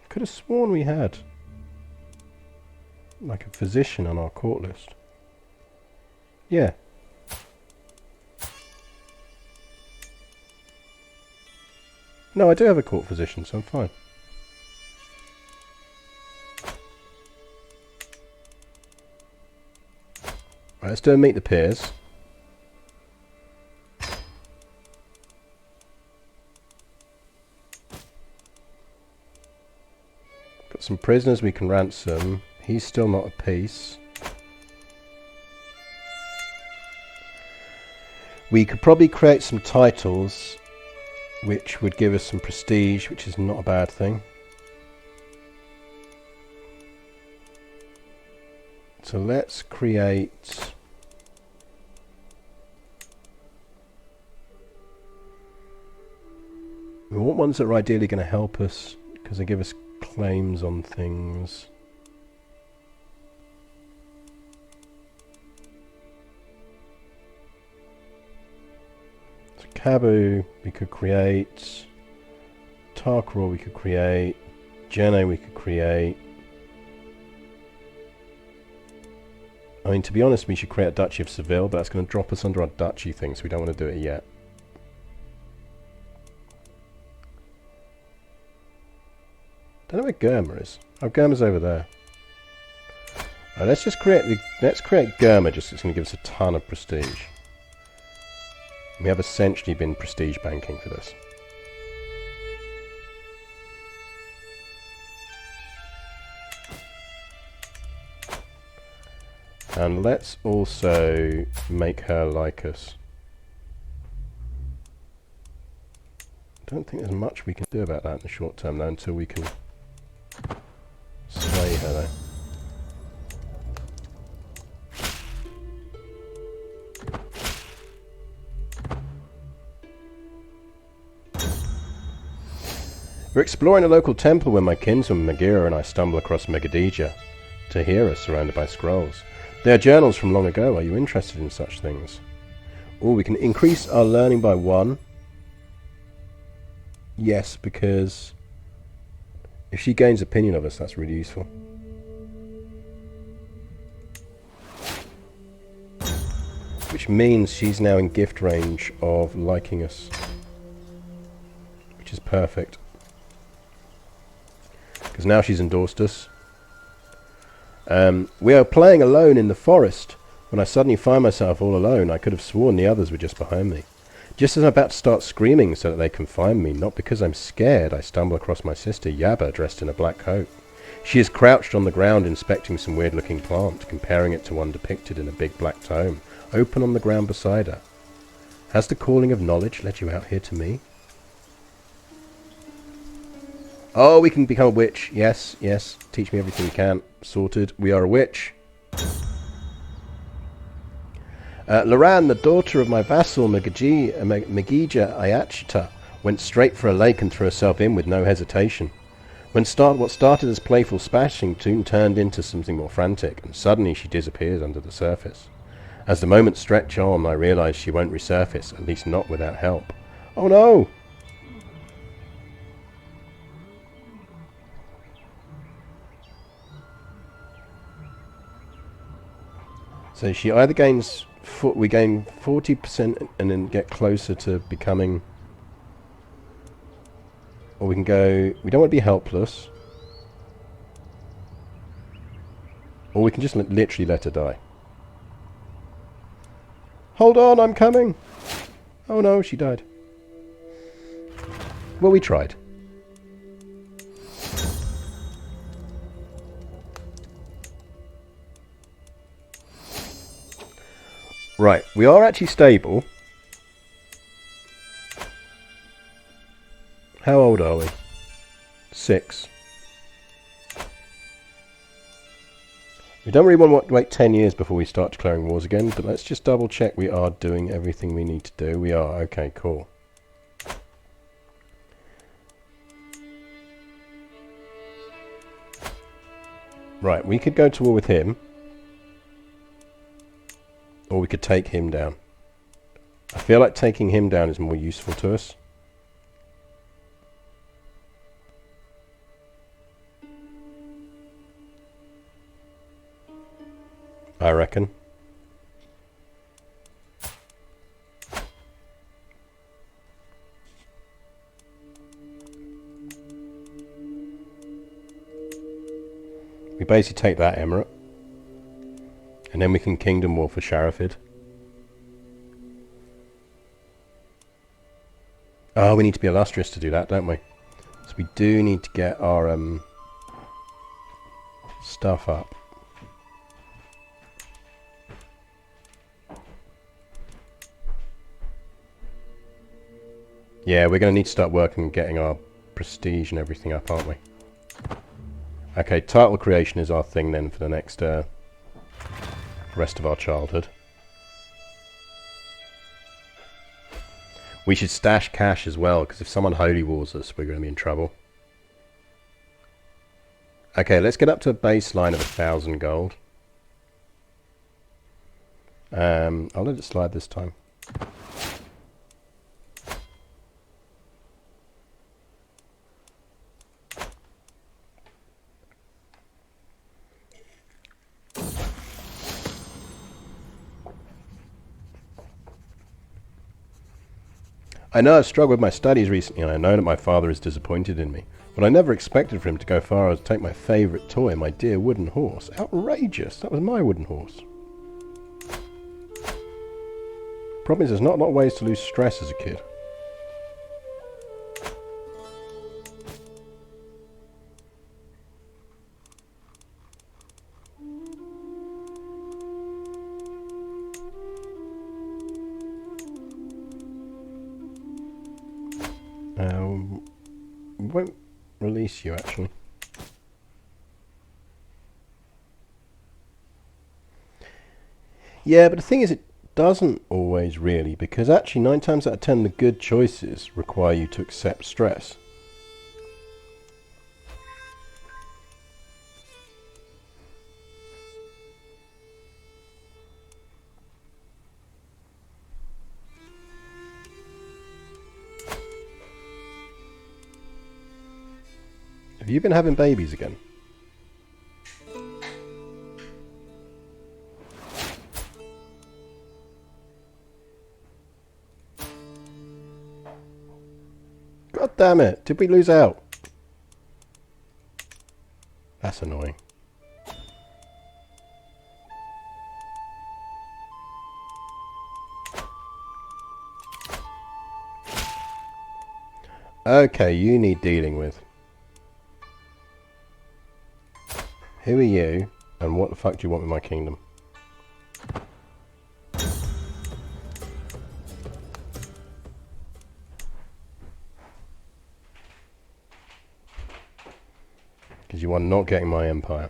Could have sworn we had like a physician on our court list. Yeah. No, I do have a court physician, so I'm fine. Right, let's do a meet the peers. Got some prisoners we can ransom. He's still not at peace. We could probably create some titles which would give us some prestige, which is not a bad thing. So let's create... We want ones that are ideally going to help us, because they give us claims on things. So Cabu, we could create Tarkor we could create. Jene we could create. I mean, to be honest, we should create a Duchy of Seville, but that's going to drop us under our duchy thing, so we don't want to do it yet. Don't know where Germa is. Oh, Germa's over there. Let's just create Germa, just 'cause it's going to give us a ton of prestige. We have essentially been prestige banking for this. And let's also make her like us. I don't think there's much we can do about that in the short term though, until we can sway her though. We're exploring a local temple when my kinsman Magira and I stumble across Megadija. Tahira surrounded by scrolls. They are journals from long ago. Are you interested in such things? Oh, we can increase our learning by 1. Yes, because if she gains opinion of us, that's really useful. Which means she's now in gift range of liking us. Which is perfect. Because now she's endorsed us. We are playing alone in the forest. When I suddenly find myself all alone, I could have sworn the others were just behind me. Just as I'm about to start screaming so that they can find me, not because I'm scared, I stumble across my sister Yaba dressed in a black coat. She is crouched on the ground inspecting some weird-looking plant, comparing it to one depicted in a big black tome, open on the ground beside her. Has the calling of knowledge led you out here to me? Oh, we can become a witch. Yes, yes. Teach me everything you can. Sorted. We are a witch. Loran, the daughter of my vassal Megija Ayachita, went straight for a lake and threw herself in with no hesitation. What started as playful splashing soon turned into something more frantic, and suddenly she disappears under the surface. As the moments stretch on, I realize she won't resurface, at least not without help. Oh no! So she either gains, we gain 40% and then get closer to becoming, or we can go, we don't want to be helpless, or we can just literally let her die. Hold on, I'm coming! Oh no, she died. Well, we tried. Right, we are actually stable. How old are we? 6. We don't really want to wait 10 years before we start declaring wars again, but let's just double check we are doing everything we need to do. We are. Okay, cool. Right, we could go to war with him. Or we could take him down. I feel like taking him down is more useful to us. I reckon. We basically take that emirate. And then we can Kingdom War for Sharafid. Oh, we need to be illustrious to do that, don't we? So we do need to get our stuff up. Yeah, we're going to need to start working on getting our prestige and everything up, aren't we? Okay, title creation is our thing then for the next rest of our childhood. We should stash cash as well, because if someone holy wars us, we're going to be in trouble. Okay, let's get up to a baseline of 1,000 gold. I'll let it slide this time. I know I've struggled with my studies recently, and I know that my father is disappointed in me. But I never expected for him to go far as to take my favourite toy, my dear wooden horse. Outrageous! That was my wooden horse. Problem is, there's not a lot of ways to lose stress as a kid. Won't release you actually. Yeah, but the thing is, it doesn't always really, because actually 9 times out of 10 the good choices require you to accept stress. Have you been having babies again? God damn it! Did we lose out? That's annoying. Okay, you need dealing with. Who are you, and what the fuck do you want with my kingdom? Because you are not getting my empire.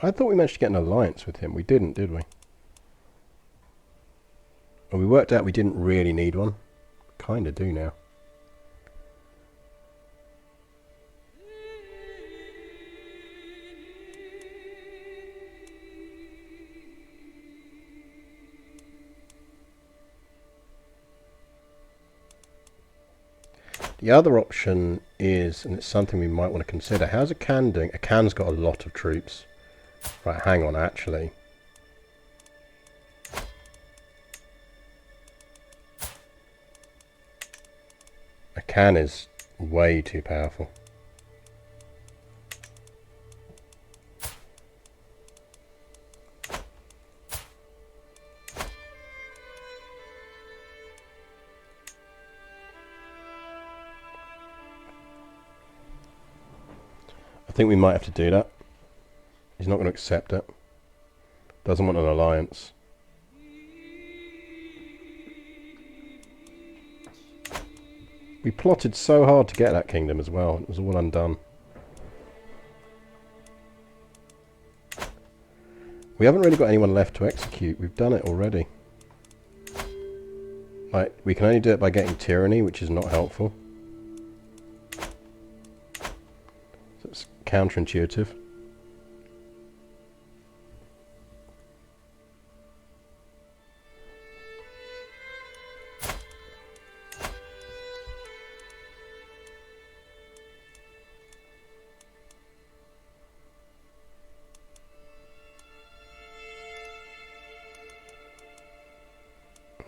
I thought we managed to get an alliance with him. We didn't, did we? Well, we worked out we didn't really need one. Kinda do now. The other option is, and it's something we might want to consider, how's a Khan doing? A Khan's got a lot of troops. Right, hang on, actually. A Khan is way too powerful. I think we might have to do that. He's not going to accept it. Doesn't want an alliance. We plotted so hard to get that kingdom as well. It was all undone. We haven't really got anyone left to execute. We've done it already. Like, we can only do it by getting tyranny, which is not helpful. So it's counterintuitive.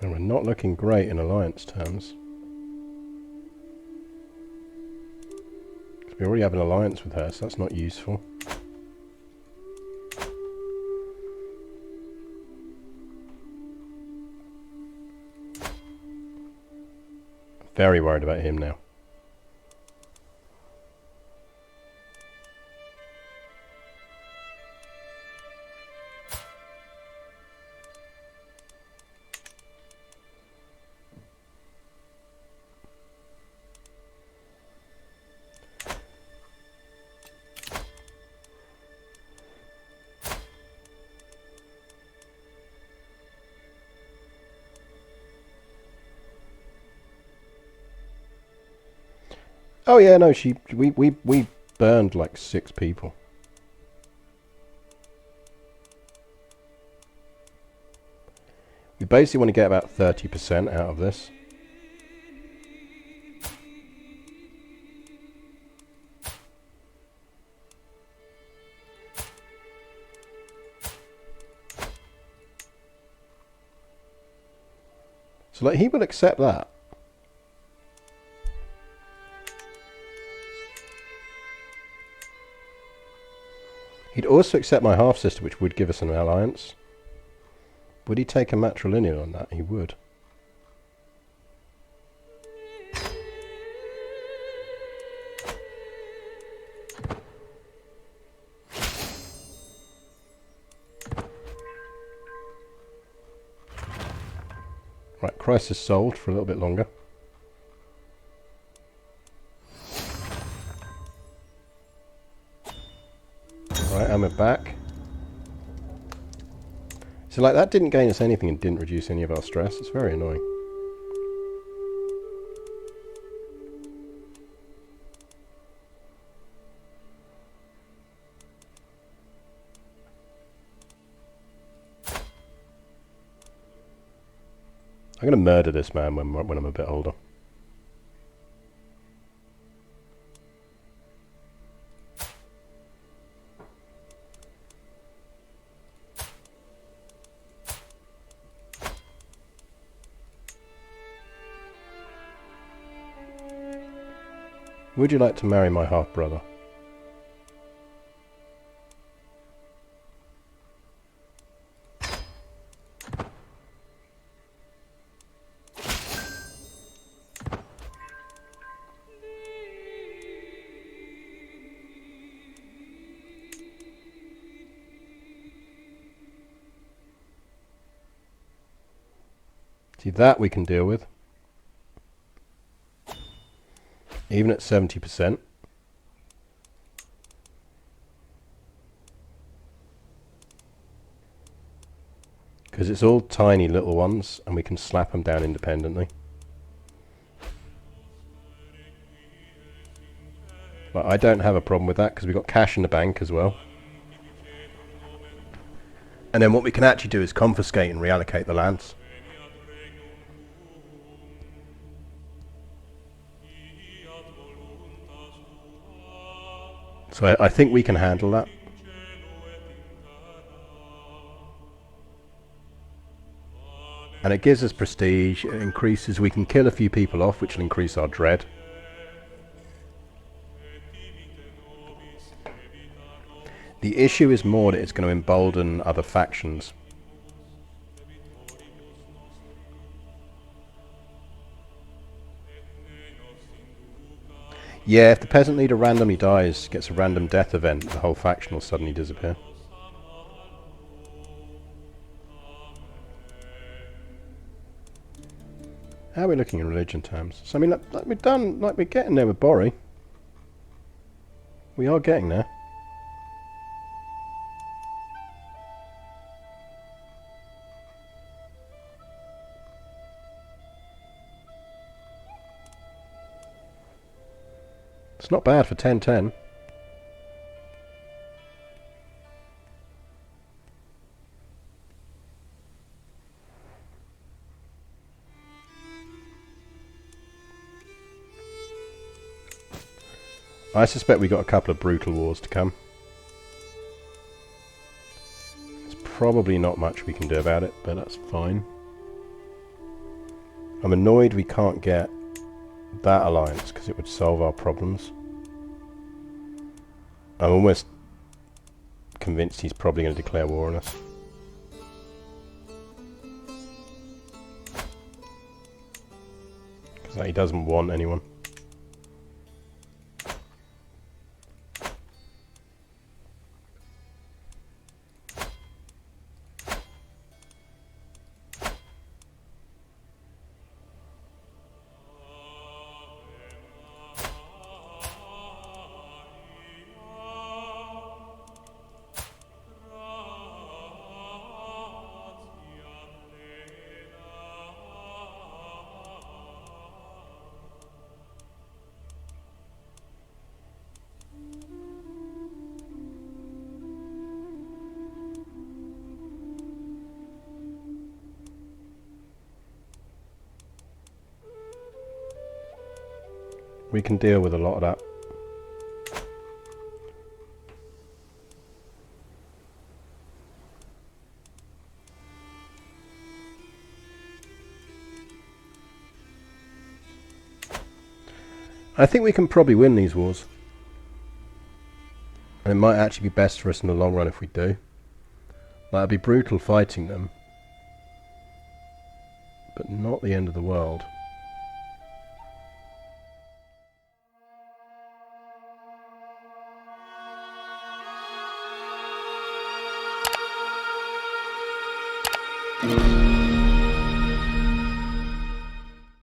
And we're not looking great in alliance terms. We already have an alliance with her, so that's not useful. Very worried about him now. Oh yeah, no, we burned like 6 people. We basically want to get about 30% out of this. So like he will accept that. He'd also accept my half-sister, which would give us an alliance. Would he take a matrilineal on that? He would. Right, crisis solved for a little bit longer. Right, and we're back. So like that didn't gain us anything and didn't reduce any of our stress. It's very annoying. I'm going to murder this man when I'm a bit older. Would you like to marry my half-brother? See, that we can deal with. Even at 70%. Because it's all tiny little ones, and we can slap them down independently. But I don't have a problem with that, because we've got cash in the bank as well. And then what we can actually do is confiscate and reallocate the lands. So I think we can handle that. And it gives us prestige, it increases, we can kill a few people off, which will increase our dread. The issue is more that it's going to embolden other factions. Yeah, if the peasant leader randomly dies, gets a random death event, the whole faction will suddenly disappear. How are we looking in religion terms? So I mean, like we're done, like we're getting there with Bori. We are getting there. It's not bad for 10-10. I suspect we got a couple of brutal wars to come. There's probably not much we can do about it, but that's fine. I'm annoyed we can't get that alliance because it would solve our problems. I'm almost convinced he's probably going to declare war on us. Because he doesn't want anyone. We can deal with a lot of that. I think we can probably win these wars. And it might actually be best for us in the long run if we do. Like, it'd be brutal fighting them. But not the end of the world.